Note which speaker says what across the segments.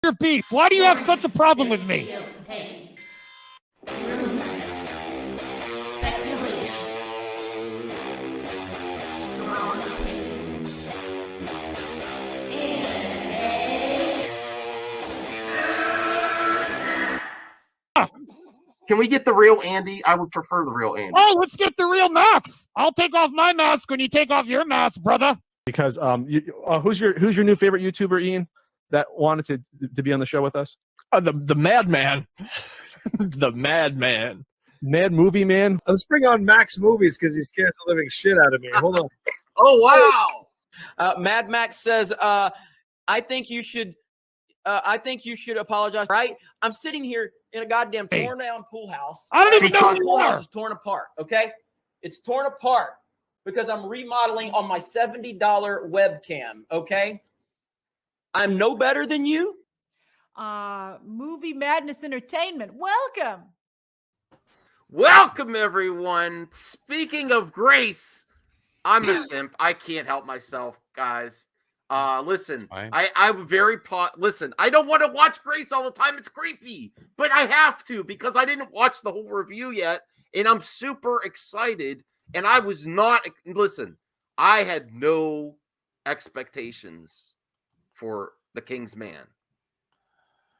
Speaker 1: your beef? Why do you have such a problem with me?
Speaker 2: Can we get the real Andy? I would prefer the real Andy.
Speaker 1: Oh, let's get the real Max. I'll take off my mask when you take off your mask, brother.
Speaker 3: Because who's your new favorite YouTuber, Ian, that wanted to be on the show with us?
Speaker 4: The Madman. The Madman.
Speaker 3: Mad Movie Man.
Speaker 5: Let's bring on Max Movies because he scares the living shit out of me. Hold on.
Speaker 2: Oh, wow.
Speaker 6: Mad Max says, I think you should apologize. Right? I'm sitting here in a goddamn torn down pool house.
Speaker 1: I don't even know who
Speaker 6: the
Speaker 1: you
Speaker 6: pool house
Speaker 1: are.
Speaker 6: is torn apart. Okay, it's torn apart because I'm remodeling on my $70 webcam. Okay, I'm no better than you.
Speaker 7: Movie Madness Entertainment.
Speaker 2: Welcome, everyone. Speaking of grace, I'm a simp. I can't help myself, guys. Listen, I'm very listen, I don't want to watch Grace all the time. It's creepy, but I have to because I didn't watch the whole review yet, and I'm super excited. And I was not, listen, I had no expectations for The King's Man.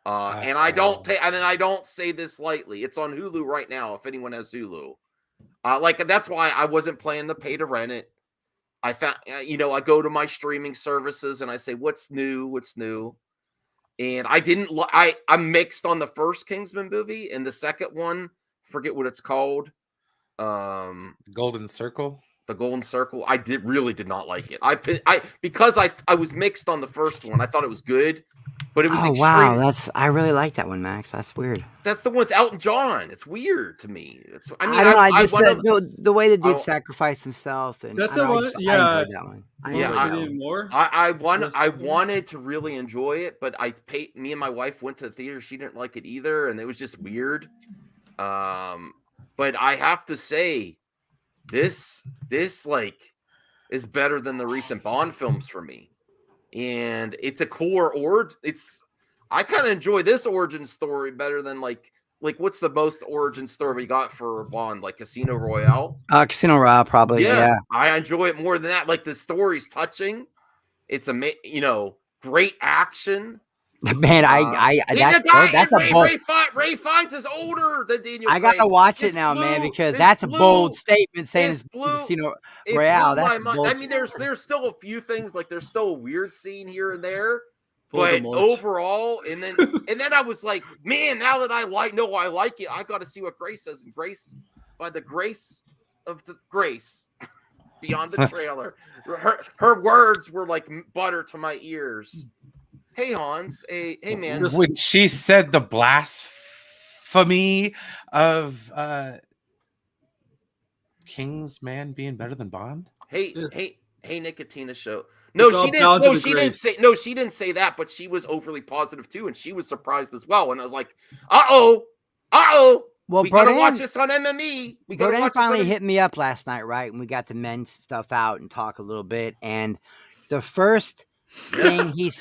Speaker 2: And I don't say this lightly. It's on Hulu right now if anyone has Hulu. That's why I wasn't planning to pay to rent it. I found, I go to my streaming services and I say, what's new? And I'm mixed on the first Kingsman movie, and the second one, forget what it's called.
Speaker 8: Golden Circle.
Speaker 2: The Golden Circle. I really did not like it. Because I was mixed on the first one. I thought it was good, but it was extreme.
Speaker 9: Wow, I really like that one, Max. That's weird.
Speaker 2: That's the one with Elton John. It's weird to me. I
Speaker 9: don't know. The way the dude sacrificed himself, and
Speaker 10: that's the one.
Speaker 9: I enjoyed that one.
Speaker 2: I wanted to really enjoy it, but me and my wife went to the theater. She didn't like it either, and it was just weird. But I have to say, this is better than the recent Bond films for me. And it's a cooler I kind of enjoy this origin story better than like what's the most origin story we got for Bond, like Casino Royale?
Speaker 9: Casino Royale, probably. Yeah.
Speaker 2: I enjoy it more than that. Like, the story's touching. It's great action.
Speaker 9: Man, that's a bold.
Speaker 2: Ray Fiennes is older than Daniel Craig.
Speaker 9: I gotta watch it now, man, because that's a bold statement saying it's Casino Royale. That's bold.
Speaker 2: I mean, there's still a few things, like there's still a weird scene here and there, but overall, and then I was like, man, now that I like it, I got to see what Grace says. And Grace, by the grace of the grace, beyond the trailer, her words were like butter to my ears. Hey, Hans. Hey, man.
Speaker 8: When she said the blasphemy of King's Man being better than Bond.
Speaker 2: Hey, Nicotina show. No, she didn't. No, she didn't say. No, she didn't say that. But she was overly positive too, and she was surprised as well. And I was like, uh oh. Well, we gotta watch this on MME.
Speaker 9: Brodan finally hit me up last night, right? And we got to mend stuff out and talk a little bit. And the first thing he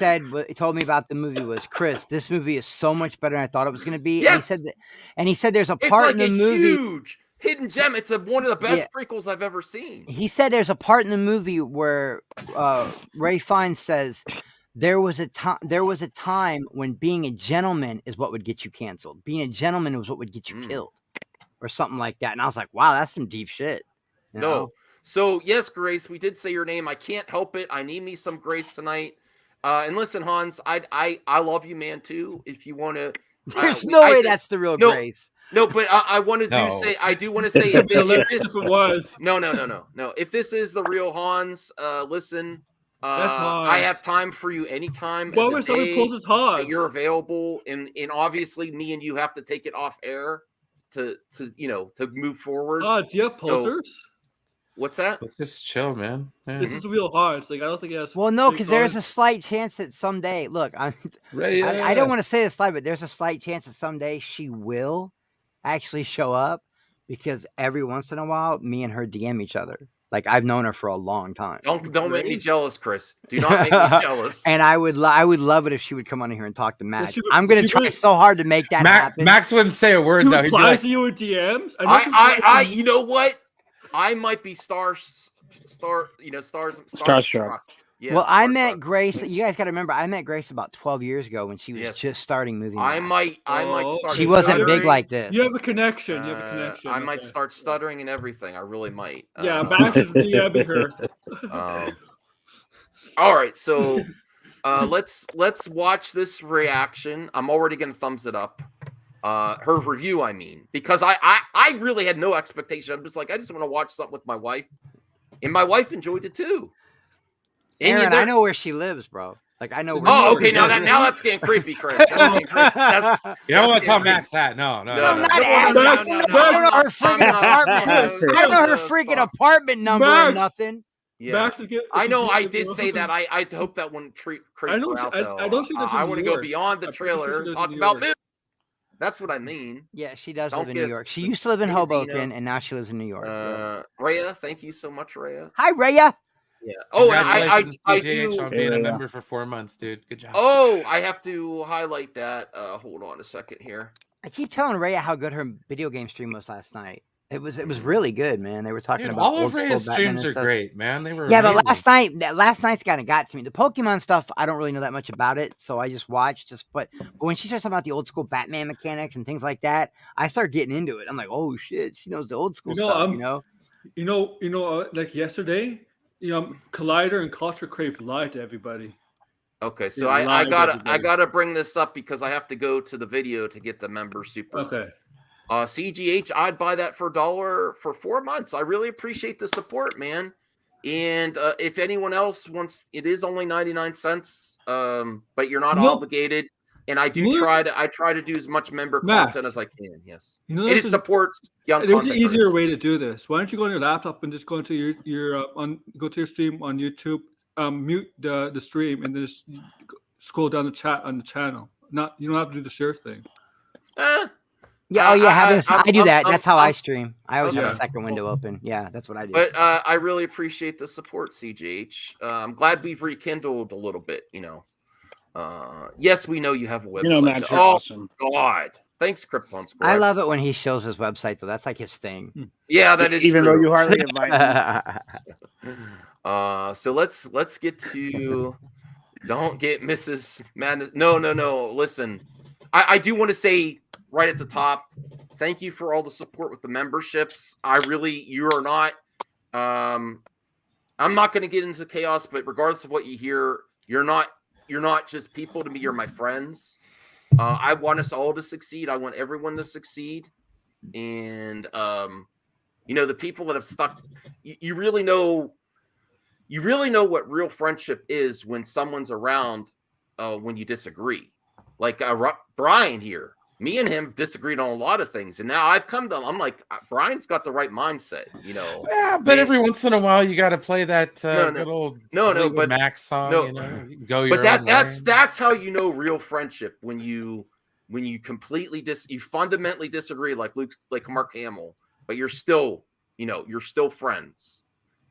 Speaker 9: told me about the movie was, Chris, this movie is so much better than I thought it was going to be.
Speaker 2: Yes.
Speaker 9: And he said there's a part in the movie,
Speaker 2: huge hidden gem. It's one of the best prequels I've ever seen.
Speaker 9: He said there's a part in the movie where Ray Fiennes says there was a time when being a gentleman is what would get you canceled. Being a gentleman was what would get you killed, or something like that. And I was like, wow, that's some deep shit. You know?
Speaker 2: So, yes, Grace, we did say your name. I can't help it. I need me some Grace tonight. And listen, Hans, I love you, man, too. If you want to.
Speaker 9: There's no way that's the real Grace.
Speaker 2: No, but I do want to say, if this was. No. If this is the real Hans, listen, I have time for you anytime.
Speaker 10: What was someone calls his Hans?
Speaker 2: You're available. And obviously, me and you have to take it off air to move forward.
Speaker 10: Do you have pulsers?
Speaker 2: What's that?
Speaker 8: Let's just chill, man. Yeah.
Speaker 10: This is real hard. Like, I don't think it has.
Speaker 9: Well, no, because there's a slight chance that someday. Look, I don't want to say this slight, but there's a slight chance that someday she will actually show up, because every once in a while, me and her DM each other. Like I've known her for a long time.
Speaker 2: Don't make me jealous, Chris. Do not make me jealous.
Speaker 9: And I would love it if she would come on here and talk to Max. I'm gonna try so hard to make that happen.
Speaker 8: Max wouldn't say a word though. He'd be like,
Speaker 10: to you in DMs.
Speaker 2: You know what? I might be starstruck.
Speaker 9: Yeah, well, I met Grace. You guys got to remember, I met Grace about 12 years ago when she was just starting movie.
Speaker 2: I might start.
Speaker 9: She wasn't big like this.
Speaker 10: You have a connection.
Speaker 2: I might start stuttering and everything. I really might.
Speaker 10: Yeah, Max is DMing her.
Speaker 2: All right, so let's watch this reaction. I'm already gonna thumbs it up. Her review, I mean, because I really had no expectation. I'm just like, I just want to watch something with my wife, and my wife enjoyed it too.
Speaker 9: Aaron, I know where she lives, bro. Like I know. Where
Speaker 2: oh, okay. Now that's getting creepy, Chris. You don't
Speaker 8: want to tell Max that? No.
Speaker 9: I don't know her freaking apartment. I don't know her freaking apartment number or nothing.
Speaker 2: Yeah, I know. I did say that. I hope that wouldn't creep her out, though. I want to go beyond the trailer and talk about movies. That's what I mean.
Speaker 9: Yeah, she does live in New York. She used to live in Hoboken, and now she lives in New York.
Speaker 2: Rhea, thank you so much, Rhea.
Speaker 9: Hi, Rhea.
Speaker 2: Yeah. Oh, I do.
Speaker 8: On being a member for 4 months, dude. Good job.
Speaker 2: Oh, I have to highlight that. Hold on a second here.
Speaker 9: I keep telling Rhea how good her video game stream was last night. It was really good, man. They were talking about
Speaker 8: all of Rhea's streams are great, man. They were
Speaker 9: amazing. But last night's kind of got to me. The Pokemon stuff, I don't really know that much about it, so I just watched. But when she starts talking about the old school Batman mechanics and things like that, I start getting into it. I'm like, oh shit, she knows the old school stuff.
Speaker 10: Like yesterday. Collider and Culture Crave lied to everybody.
Speaker 2: Okay, so I gotta bring this up because I have to go to the video to get the member super.
Speaker 10: Okay.
Speaker 2: CGH, I'd buy that for $1 for 4 months. I really appreciate the support, man. And if anyone else wants, it is only 99 cents. But you're not obligated. And I do try to do as much member content as I can. Yes, it supports young.
Speaker 10: There's an easier way to do this. Why don't you go on your laptop and just go into your go to your stream on YouTube, mute the stream, and then just scroll down the chat on the channel. You don't have to do the share thing.
Speaker 9: Yeah. I do that. That's how I stream. I always have a second window open. Yeah, that's what I do.
Speaker 2: But I really appreciate the support, CGH. I'm glad we've rekindled a little bit. Yes, we know you have a website.
Speaker 1: Max, you're awesome.
Speaker 2: God, thanks, Krypton Squad.
Speaker 9: I love it when he shows his website, though. That's like his thing.
Speaker 2: Yeah, that is
Speaker 1: even
Speaker 2: true.
Speaker 1: though you hardly invite me.
Speaker 2: So let's get to. Don't get Mrs. Madness. No. Listen, I do want to say right at the top, thank you for all the support with the memberships. You are not. I'm not going to get into chaos, but regardless of what you hear, you're not just people to me. You're my friends. I want us all to succeed. I want everyone to succeed. And, the people that have stuck, you really know what real friendship is when someone's around when you disagree. Like Brian here. Me and him disagreed on a lot of things, and now I've come to. I'm like, Brian's got the right mindset,
Speaker 8: Yeah, but every once in a while, you got to play that good old
Speaker 2: but
Speaker 8: Max song.
Speaker 2: No, but that's how you know real friendship when you completely you fundamentally disagree, like Mark Hamill, but you're still friends.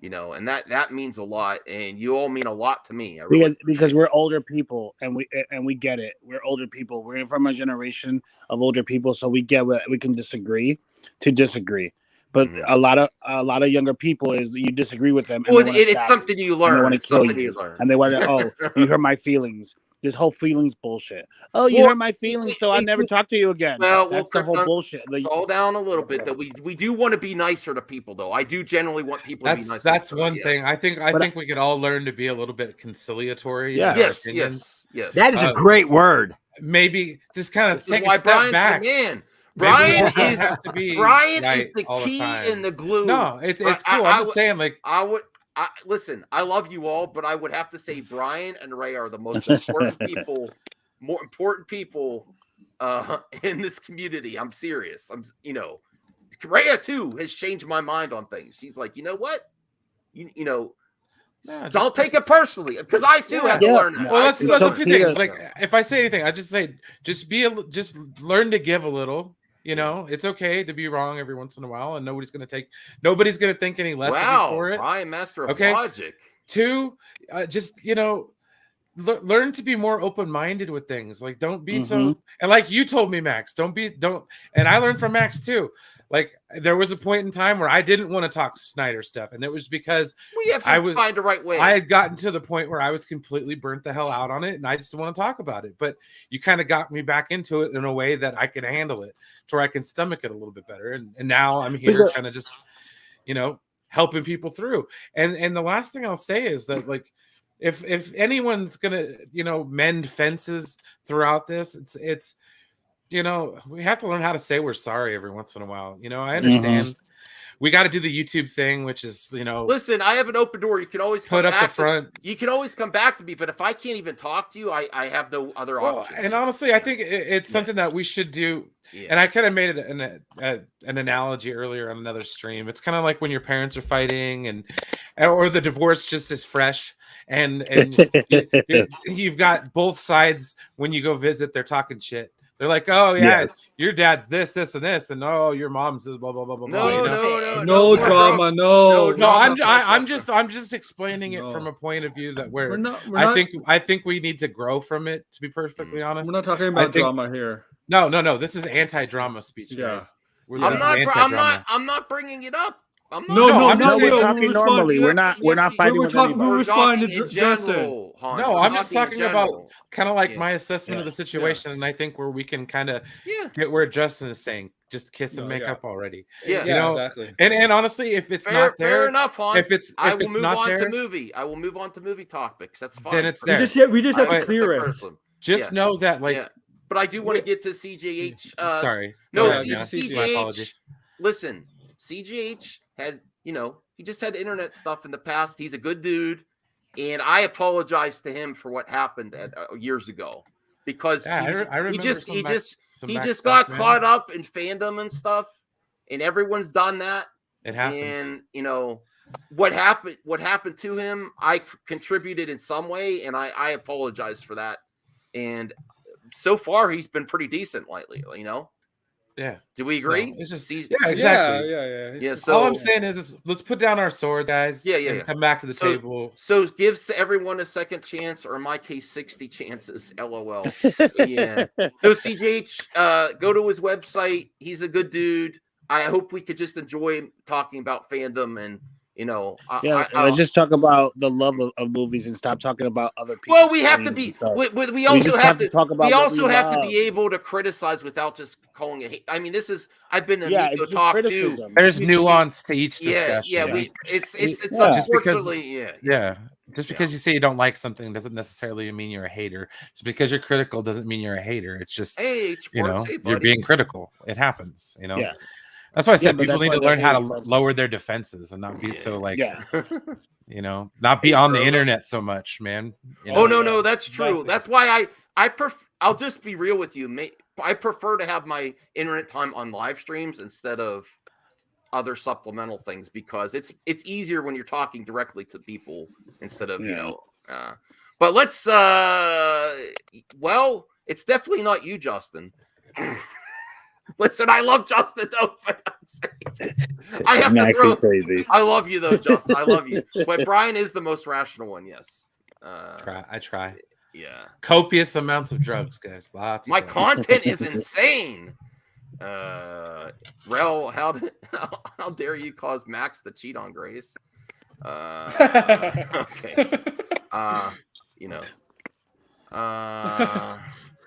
Speaker 2: And that means a lot, and you all mean a lot to me.
Speaker 1: Because we're older people, and we get it. We're older people. We're from a generation of older people, so we get what we can disagree. But a lot of younger people is you disagree with them.
Speaker 2: Well, it's something you learn.
Speaker 1: They want to kill you, and they want to. You hurt my feelings. This whole feelings bullshit. Oh, you hurt my feelings, so I'll never talk to you again. That's the whole bullshit.
Speaker 2: Slow down a little bit. That we do want to be nicer to people, though. I do generally want people to be nicer.
Speaker 8: That's one thing. I think we can all learn to be a little bit conciliatory.
Speaker 2: Yeah. Yes.
Speaker 9: That is a great word.
Speaker 8: Maybe just kind of take
Speaker 2: a
Speaker 8: step back.
Speaker 2: Brian is the key and the glue.
Speaker 8: No, it's cool. I'm just saying, like
Speaker 2: listen, I love you all, but I would have to say Brian and Ray are the most important people, in this community. I'm serious. Rhea too has changed my mind on things. She's like, you know what? Don't take it personally, because I too had to learn that.
Speaker 8: Well, that's a few things. Like if I say anything, I just say just learn to give a little. You know, it's okay to be wrong every once in a while, and nobody's going to think any less of you for it.
Speaker 2: Ryan, master of
Speaker 8: Okay?
Speaker 2: logic.
Speaker 8: 2, just, you know, learn to be more open-minded with things. Like, don't be so, and like you told me, Max, don't, and I learned from Max too. Like, there was a point in time where I didn't want to talk Snyder stuff, and it was because
Speaker 2: we have to find the right way.
Speaker 8: I had gotten to the point where I was completely burnt the hell out on it, and I just want to talk about it. But you kind of got me back into it in a way that I can handle it, to where I can stomach it a little bit better. And now I'm here, kind of just, you know, helping people through. And the last thing I'll say is that, like, if anyone's gonna, you know, mend fences throughout this, it's you know, we have to learn how to say we're sorry every once in a while. You know, I understand we got to do the YouTube thing, which is, you know,
Speaker 2: listen, I have an open door. You can always
Speaker 8: put up the front.
Speaker 2: You can always come back to me, but if I can't even talk to you, I have no other option.
Speaker 8: And honestly, I think it's something that we should do. And I kind of made an analogy earlier on another stream. It's kind of like when your parents are fighting, or the divorce just is fresh, and you've got both sides. When you go visit, they're talking shit. They're like, "Oh yeah, your dad's this, and this, and oh, your mom's this, blah blah blah blah."
Speaker 10: No drama, no.
Speaker 8: I'm just explaining it from a point of view that I think we need to grow from it. To be perfectly honest,
Speaker 10: we're not talking about drama here.
Speaker 8: No. This is anti-drama speech, guys.
Speaker 2: I'm not bringing it up.
Speaker 8: I'm
Speaker 1: we're talking normally. We're not fighting with anybody.
Speaker 10: We're responding to Justin.
Speaker 8: No, I'm just talking about kind of like my assessment of the situation, and I think where we can kind of get where Justin is saying, just kiss and make up already.
Speaker 2: Yeah,
Speaker 8: you know,
Speaker 10: exactly.
Speaker 8: And honestly, if it's not there,
Speaker 2: fair enough, Hon.
Speaker 8: I will move
Speaker 2: on to movie topics. That's fine.
Speaker 8: Then it's there.
Speaker 10: We just have to clear it.
Speaker 8: Just know that, like.
Speaker 2: But I do want to get to CJH.
Speaker 8: Sorry.
Speaker 2: No, CJH. My apologies. Listen, CJH had, you know, he just had internet stuff in the past. He's a good dude, and I apologize to him for what happened years ago, because he just got caught up in fandom and stuff, and everyone's done that.
Speaker 8: It happens.
Speaker 2: And you know what happened to him. I contributed in some way, and I apologize for that. And so far, he's been pretty decent lately, you know?
Speaker 8: Yeah.
Speaker 2: Do we agree?
Speaker 8: No, it's just, exactly.
Speaker 10: Yeah.
Speaker 8: So all I'm saying is let's put down our sword, guys.
Speaker 2: Yeah.
Speaker 8: Come back to the table.
Speaker 2: So gives everyone a second chance, or in my case, 60 chances. LOL. Yeah. So CJH, go to his website. He's a good dude. I hope we could just enjoy talking about fandom and, you know,
Speaker 1: let's just talk about the love of movies and stop talking about other people.
Speaker 2: Well, we have to be. We also have to talk about. We also have to be able to criticize without just calling it hate. I mean, I've been in Nico talk too.
Speaker 8: There's nuance to each discussion.
Speaker 2: It's unfortunately,
Speaker 8: Just because you say you don't like something doesn't necessarily mean you're a hater. Just because you're critical doesn't mean you're a hater. It's just you're being critical. It happens. You know. Yeah. That's why I said people need to learn how to lower their defenses and not be so like, you know, not be on the internet so much, man. You know?
Speaker 2: Oh no, that's true. That's why I'll just be real with you. I prefer to have my internet time on live streams instead of other supplemental things, because it's easier when you're talking directly to people instead of, you know, but let's, well, it's definitely not you, Justin. Listen, I love Justin though. I have
Speaker 1: Max
Speaker 2: to throw.
Speaker 1: Is crazy.
Speaker 2: I love you though, Justin. I love you. But Brian is the most rational one. Yes.
Speaker 8: I try.
Speaker 2: Yeah.
Speaker 8: Copious amounts of drugs, guys. Lots.
Speaker 2: My content is insane. Rel, how dare you cause Max to cheat on Grace? Okay. You know.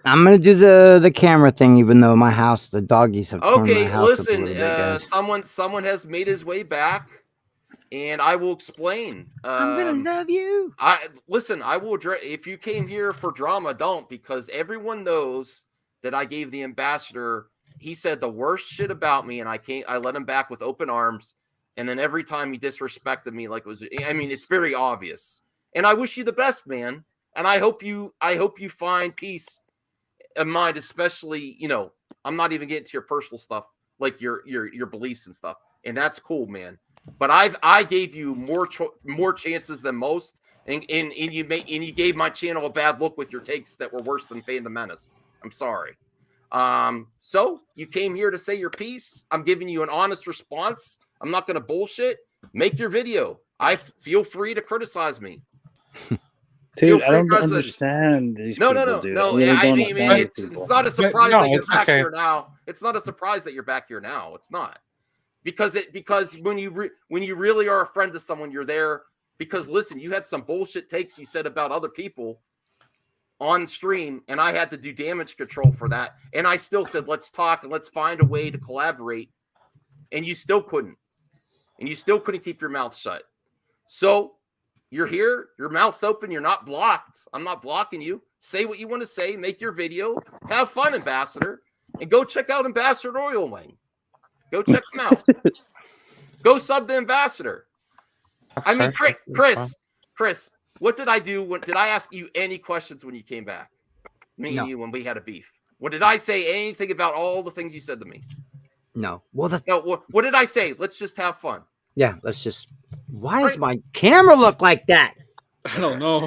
Speaker 9: I'm gonna do the camera thing, even though my house, the doggies have torn my house up a little bit, guys.
Speaker 2: Someone has made his way back, and I will explain.
Speaker 9: I'm gonna love you.
Speaker 2: I will. If you came here for drama, don't, because everyone knows that I gave the ambassador. He said the worst shit about me, and I let him back with open arms. And then every time he disrespected me, like it was. I mean, it's very obvious. And I wish you the best, man. And I hope you find peace in mind, especially, you know, I'm not even getting to your personal stuff, like your beliefs and stuff, and that's cool, man. But I gave you more chances than most, and you gave my channel a bad look with your takes that were worse than Phantom Menace. I'm sorry. So you came here to say your piece. I'm giving you an honest response. I'm not going to bullshit. Make your video. I feel free to criticize me.
Speaker 1: Dude, I don't understand these people, dude.
Speaker 2: No.
Speaker 1: I really
Speaker 2: mean, it's not a surprise that you're back here now. It's not a surprise that you're back here now. It's not because when you really are a friend to someone, you're there because listen, you had some bullshit takes you said about other people on stream, and I had to do damage control for that, and I still said let's talk and let's find a way to collaborate, and you still couldn't, keep your mouth shut. So. You're here, your mouth's open, you're not blocked. I'm not blocking you. Say what you want to say, make your video, have fun, Ambassador, and go check out Ambassador Oil Wing. Go check them out. Go sub the Ambassador. I mean, Chris, what did I do? Did I ask you any questions when you came back? Me and you when we had a beef. What did I say anything about all the things you said to me?
Speaker 9: No. Well,
Speaker 2: what did I say? Let's just have fun.
Speaker 9: Yeah, let's just. Why does my camera look like that?
Speaker 10: I don't know.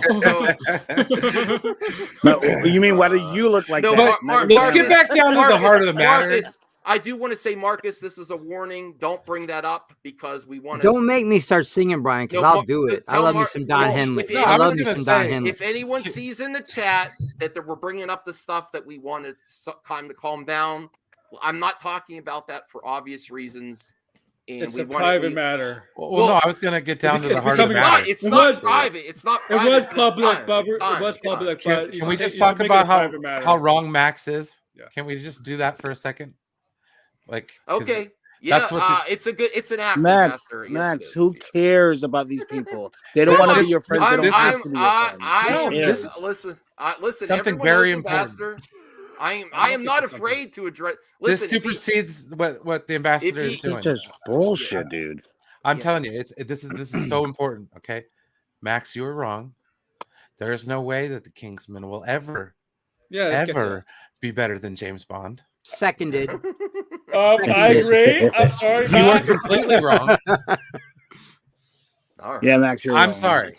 Speaker 1: No, you mean why do you look like that?
Speaker 8: Let's get back down to the heart of the matter.
Speaker 2: Marcus, I do want to say, Marcus, this is a warning. Don't bring that up because we want
Speaker 9: to. Don't make me start singing, Brian, because I'll do it. I love me some Don Henley. I love me some Don Henley.
Speaker 2: If anyone sees in the chat that we're bringing up the stuff that we wanted time to calm down, I'm not talking about that for obvious reasons. And
Speaker 10: it's a private matter.
Speaker 8: Well, no, I was going to get down to the heart of the matter.
Speaker 2: It's not private. It's not private.
Speaker 10: It was public, Bubber. It was public.
Speaker 8: Can we just talk about how wrong Max is? Yeah. Can we just do that for a second? Like,
Speaker 2: okay. Yeah, that's what it's an act.
Speaker 1: Max, who cares about these people? They don't want to be your friends. They don't have to be your friends.
Speaker 2: Listen.
Speaker 8: Something very important.
Speaker 2: I am not afraid to address. Listen,
Speaker 8: this supersedes what the ambassador is doing.
Speaker 1: It's just bullshit, dude.
Speaker 8: I'm telling you, this is so important. Okay, Max, you were wrong. There is no way that the Kingsman will ever be better than James Bond.
Speaker 9: Seconded.
Speaker 10: I agree. I'm sorry.
Speaker 8: You are completely wrong.
Speaker 1: All right. Yeah, Max, you're
Speaker 8: I'm
Speaker 1: wrong.
Speaker 8: Sorry.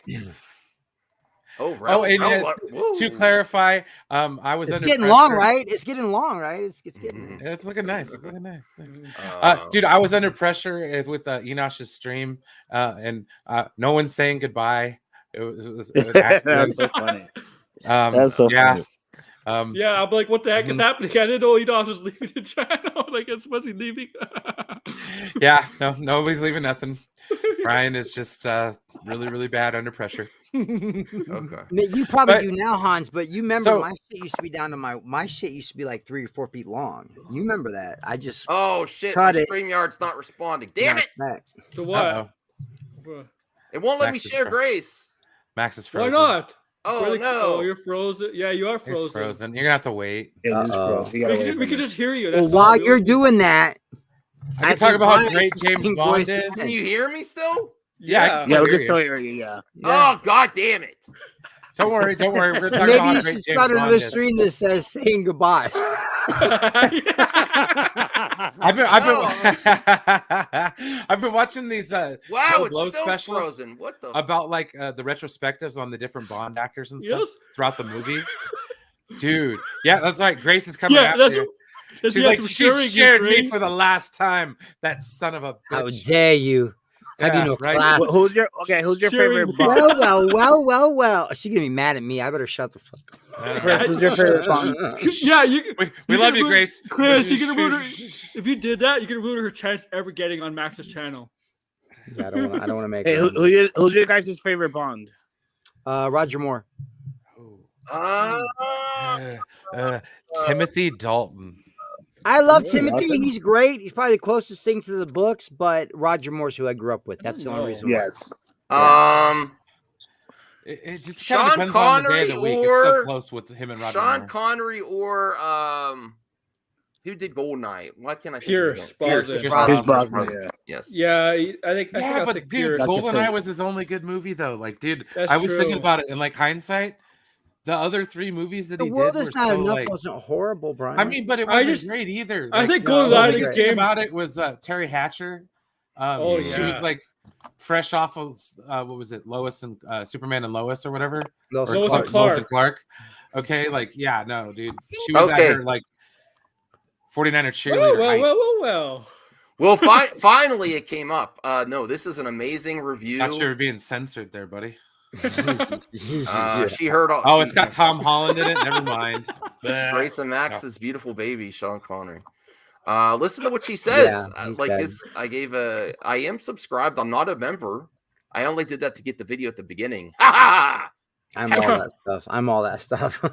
Speaker 8: To clarify, I was.
Speaker 9: It's getting long, right? It's getting long, right? It's getting.
Speaker 8: It's looking nice. It's looking nice. Dude, I was under pressure with Enosh's stream, and no one's saying goodbye. It was
Speaker 1: That's so funny.
Speaker 8: That's so funny.
Speaker 10: Yeah, I'm like, what the heck is happening? I didn't know Enosh was leaving the channel. Like, was he leaving?
Speaker 8: Yeah, nobody's leaving nothing. Brian is just really, really bad under pressure.
Speaker 2: Okay.
Speaker 9: You probably do now, Hans, but you remember my shit used to be down to my shit used to be like 3 or 4 feet long. You remember that? I just
Speaker 2: my StreamYard's not responding. Damn it!
Speaker 10: To what?
Speaker 2: It won't let me share Grace.
Speaker 8: Max is frozen.
Speaker 10: Why not?
Speaker 2: Oh no!
Speaker 10: Oh, you're frozen. Yeah, you are frozen.
Speaker 8: He's frozen. You're gonna have to wait.
Speaker 10: We can just hear you.
Speaker 9: Well, while you're doing that,
Speaker 8: I can talk about how great James Bond is.
Speaker 2: Can you hear me still?
Speaker 8: Yeah,
Speaker 1: we can still hear you. Yeah.
Speaker 2: Oh God damn it!
Speaker 8: Don't worry. We're gonna talk
Speaker 9: maybe
Speaker 8: about
Speaker 9: you should start another stream that says saying goodbye.
Speaker 8: I've been watching these
Speaker 2: Joe Blow specials frozen. What the
Speaker 8: about like the retrospectives on the different Bond actors and stuff throughout the movies. Dude, yeah, that's right. Grace is coming after you. She's like, she shared me for the last time. That son of a bitch.
Speaker 9: How dare you? Have you no class?
Speaker 1: Who's your favorite Bond?
Speaker 9: Well. She's gonna be mad at me. I better shut the fuck up.
Speaker 1: Who's your favorite Bond?
Speaker 10: Yeah,
Speaker 8: we love you, Grace.
Speaker 10: Chris, you can ruin her. If you did that, you can ruin her chance ever getting on Max's channel.
Speaker 9: Yeah, I don't want to make.
Speaker 1: Hey, who's your guys' favorite Bond?
Speaker 9: Roger Moore.
Speaker 8: Timothy Dalton.
Speaker 9: I love Timothy. He's great. He's probably the closest thing to the books, but Roger Moore's who I grew up with. That's the only reason.
Speaker 1: Yes.
Speaker 8: It just kind of depends on the day of the week. It's so close with him and Roger Moore.
Speaker 2: Connery or who did Goldeneye? Why can't I think
Speaker 10: Pierce
Speaker 1: Brosnan. Yeah.
Speaker 10: Yes. Yeah, I think.
Speaker 8: But dude, Goldeneye was his only good movie, though. Like, dude, I was thinking about it in like hindsight. The other 3 movies that he did. The World
Speaker 9: Is Not Enough wasn't horrible, Brian.
Speaker 8: I mean, but it wasn't great either.
Speaker 10: I think Goldeneye
Speaker 8: game about it was Terry Hatcher. She was like fresh off of what was it, Lois and Superman and Lois or whatever,
Speaker 10: Lois and Clark.
Speaker 8: Okay, like dude, she was at her like 49er cheerleader.
Speaker 10: Well.
Speaker 2: Well, finally it came up. No, this is an amazing review.
Speaker 8: Thought you were being censored there, buddy.
Speaker 2: She heard all.
Speaker 8: Oh, it's got Tom Holland in it. Never mind.
Speaker 2: Grace and Max's beautiful baby, Sean Connery. Listen to what she says. I am subscribed. I'm not a member. I only did that to get the video at the beginning.
Speaker 9: I'm all that stuff.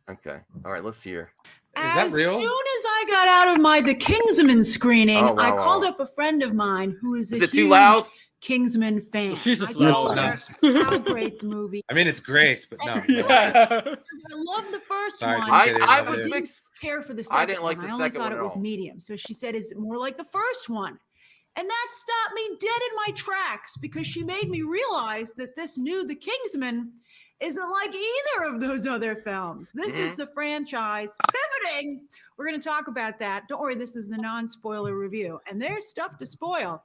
Speaker 2: Okay. All right. Let's hear.
Speaker 8: Is that real?
Speaker 7: As soon as I got out of the Kingsman screening, I called up a friend of mine who is a
Speaker 2: it too
Speaker 7: huge
Speaker 2: loud?
Speaker 7: Kingsman fan.
Speaker 10: She's just
Speaker 7: I
Speaker 10: loud.
Speaker 7: told her how great the movie.
Speaker 8: I mean, it's Grace, but no.
Speaker 7: I love the first
Speaker 8: Sorry,
Speaker 7: one.
Speaker 8: just kidding.
Speaker 2: I
Speaker 7: didn't
Speaker 2: was mixed.
Speaker 7: care for the second
Speaker 2: I didn't like
Speaker 7: one.
Speaker 2: the
Speaker 7: I only
Speaker 2: second
Speaker 7: thought
Speaker 2: one
Speaker 7: it
Speaker 2: at
Speaker 7: was
Speaker 2: all.
Speaker 7: medium. So she said, "Is it more like the first one?" And that stopped me dead in my tracks because she made me realize that this new The Kingsman isn't like either of those other films. This is the franchise pivoting. We're going to talk about that. Don't worry, this is the non-spoiler review, and there's stuff to spoil.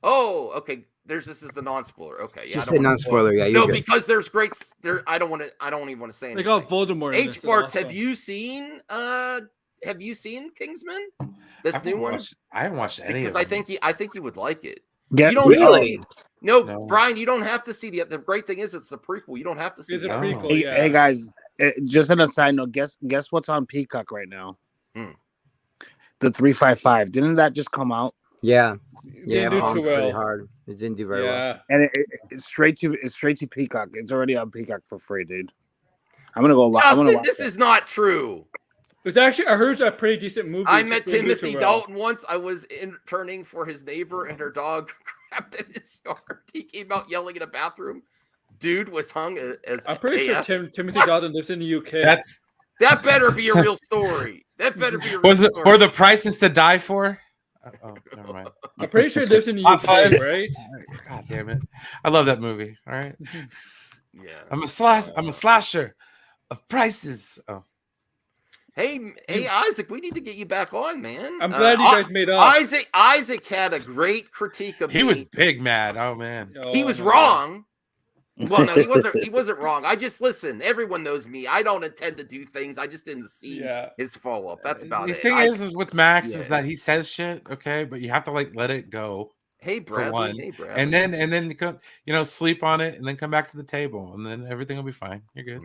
Speaker 2: Oh, okay. This is the non-spoiler. Okay, yeah.
Speaker 9: Just say non-spoiler. Yeah, you're good.
Speaker 2: Because there's great. I don't even want to say anything.
Speaker 10: They got Voldemort.
Speaker 2: H. Barks, have you seen Kingsman? This new one?
Speaker 8: I haven't watched any of
Speaker 2: them.
Speaker 8: Because
Speaker 2: I think you would like it.
Speaker 1: Yeah,
Speaker 2: you don't
Speaker 1: really?
Speaker 2: No, Brian, you don't have to see the great thing is it's a prequel. You don't have to see
Speaker 10: It's a
Speaker 2: the
Speaker 10: prequel.
Speaker 1: Hey,
Speaker 10: Yeah.
Speaker 1: hey guys, just on a side note, guess what's on Peacock right now? The 355. Didn't that just come out?
Speaker 9: Yeah.
Speaker 10: Didn't do too
Speaker 9: Pretty
Speaker 10: well.
Speaker 9: hard. It didn't do very well.
Speaker 1: And it's straight to Peacock. It's already on Peacock for free, dude. I'm gonna go.
Speaker 2: Justin, this is not true.
Speaker 10: It's actually, I heard it's a pretty decent movie.
Speaker 2: I
Speaker 10: It
Speaker 2: met
Speaker 10: didn't do
Speaker 2: Timothy
Speaker 10: too well.
Speaker 2: Dalton once. I was interning for his neighbor, and her dog crapped in his yard. He came out yelling in a bathroom. Dude was hung as
Speaker 10: I'm pretty
Speaker 2: AF.
Speaker 10: sure Timothy Dalton lives in the UK.
Speaker 2: That better be a real story. That better be a real
Speaker 8: Was it
Speaker 2: story.
Speaker 8: or the Prices to Die For? Oh, never mind.
Speaker 10: I'm pretty sure he lives in the
Speaker 8: Hot
Speaker 10: UK,
Speaker 8: Fuzz.
Speaker 10: right?
Speaker 8: God damn it! I love that movie. All right.
Speaker 2: Yeah.
Speaker 8: I'm a slasher of prices. Oh.
Speaker 2: Hey, Isaac, we need to get you back on, man.
Speaker 10: I'm glad you guys made up.
Speaker 2: Isaac had a great critique of
Speaker 8: He was big mad. Oh man.
Speaker 2: He was wrong. Well, no, he wasn't wrong. I just listen. Everyone knows me. I don't intend to do things. I just didn't see his follow up. That's about
Speaker 8: The
Speaker 2: it.
Speaker 8: thing is with Max is that he says shit, okay, but you have to let it go.
Speaker 2: Hey, Bradley.
Speaker 8: For one.
Speaker 2: Hey, Bradley.
Speaker 8: And then sleep on it, and then come back to the table, and then everything will be fine. You're good.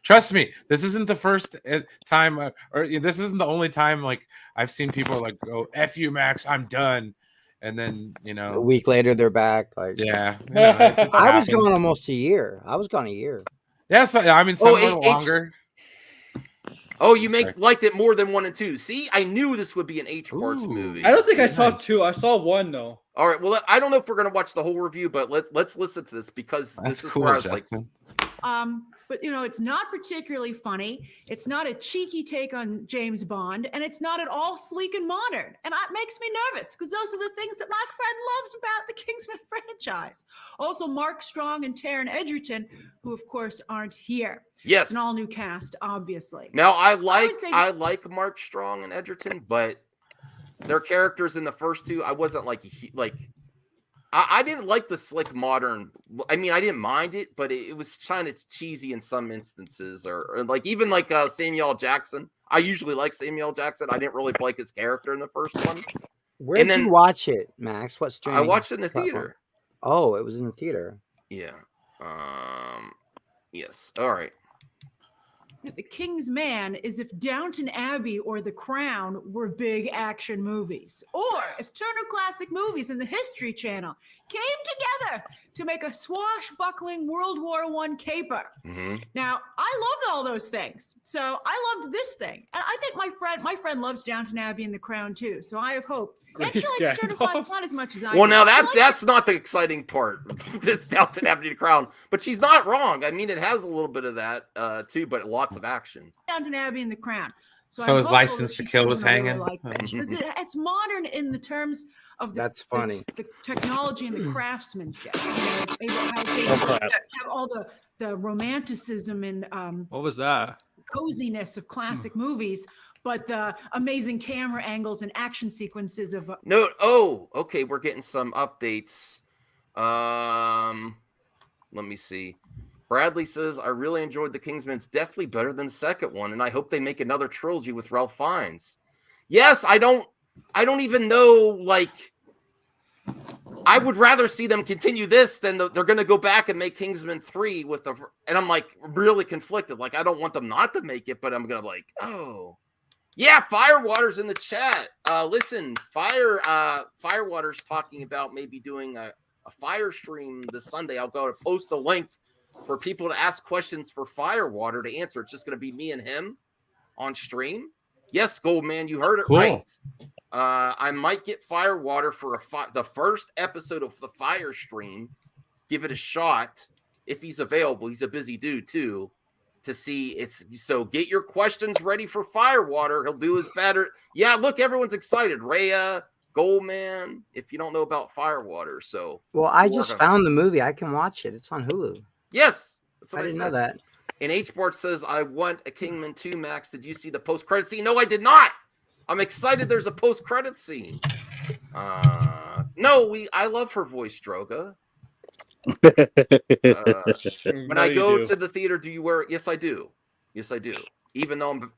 Speaker 8: Trust me, this isn't the first time, or this isn't the only time I've seen people go, "F you, Max, I'm done," and then
Speaker 9: a week later they're back.
Speaker 8: Yeah,
Speaker 9: I was gone almost a year. I was gone a year.
Speaker 8: Yeah, so I mean, some were longer.
Speaker 2: Oh, you liked it more than 1 and 2. See, I knew this would be an H Parts movie.
Speaker 10: I don't think I saw 2. I saw 1 though.
Speaker 2: All right. Well, I don't know if we're gonna watch the whole review, but let's listen to this because this is where I was
Speaker 8: Justin.
Speaker 7: But it's not particularly funny. It's not a cheeky take on James Bond, and it's not at all sleek and modern. And that makes me nervous because those are the things that my friend loves about the Kingsman franchise. Also, Mark Strong and Taron Egerton, who of course aren't here.
Speaker 2: Yes,
Speaker 7: an all new cast, obviously.
Speaker 2: Now I like Mark Strong and Egerton, but their characters in the first 2, I wasn't I didn't like the slick modern. I mean, I didn't mind it, but it was kind of cheesy in some instances, or even Samuel L. Jackson. I usually like Samuel L. Jackson. I didn't really like his character in the first one.
Speaker 9: Where did you watch it, Max? What streaming?
Speaker 2: I watched it in the theater.
Speaker 9: Oh, it was in the theater.
Speaker 2: Yeah. Yes. All right.
Speaker 7: The King's Man is if Downton Abbey or The Crown were big action movies, or if Turner Classic Movies and the History Channel came together to make a swashbuckling World War I caper. Now, I loved all those things, so I loved this thing, and I think my friend loves Downton Abbey and The Crown too. So I have hope. And she likes Turner Classic not as much as I do.
Speaker 2: Well, now that's not the exciting part. It's Downton Abbey to Crown, but she's not wrong. I mean, it has a little bit of that too, but lots of action.
Speaker 7: Downton Abbey and The Crown.
Speaker 8: So his License to Kill was hanging.
Speaker 7: It's modern in the terms of
Speaker 9: that's funny.
Speaker 7: The technology and the craftsmanship. They have all the romanticism and
Speaker 10: what was that?
Speaker 7: Coziness of classic movies. But the amazing camera angles and action sequences of
Speaker 2: no. Oh, okay. We're getting some updates. Let me see. Bradley says, I really enjoyed The Kingsman. It's definitely better than the second one, and I hope they make another trilogy with Ralph Fiennes. Yes, I don't even know, like, I would rather see them continue this than they're going to go back and make Kingsman 3 with the, and I'm like really conflicted. Like, I don't want them not to make it, but I'm going to like, oh yeah, Firewater's in the chat. Listen, Firewater's talking about maybe doing a fire stream this Sunday. I'll go to post a link for people to ask questions for Firewater to answer. It's just going to be me and him on stream. Yes, Goldman, you heard it right. I might get Firewater for the first episode of the Fire Stream. Give it a shot if he's available. He's a busy dude too. To see it's so get your questions ready for Firewater. He'll do his better. Yeah, look, everyone's excited. Rhea, Goldman. If you don't know about Firewater, so
Speaker 9: well, I just found the movie. I can watch it. It's on Hulu.
Speaker 2: Yes, that's what
Speaker 9: I didn't know that.
Speaker 2: And H-Bart says, I want a Kingman 2, Max. Did you see the post-credit scene? No, I did not. I'm excited there's a post-credit scene. No, I love her voice, Droga. When I go to the theater, do you wear it? Yes, I do. Yes, I do. Even though I'm,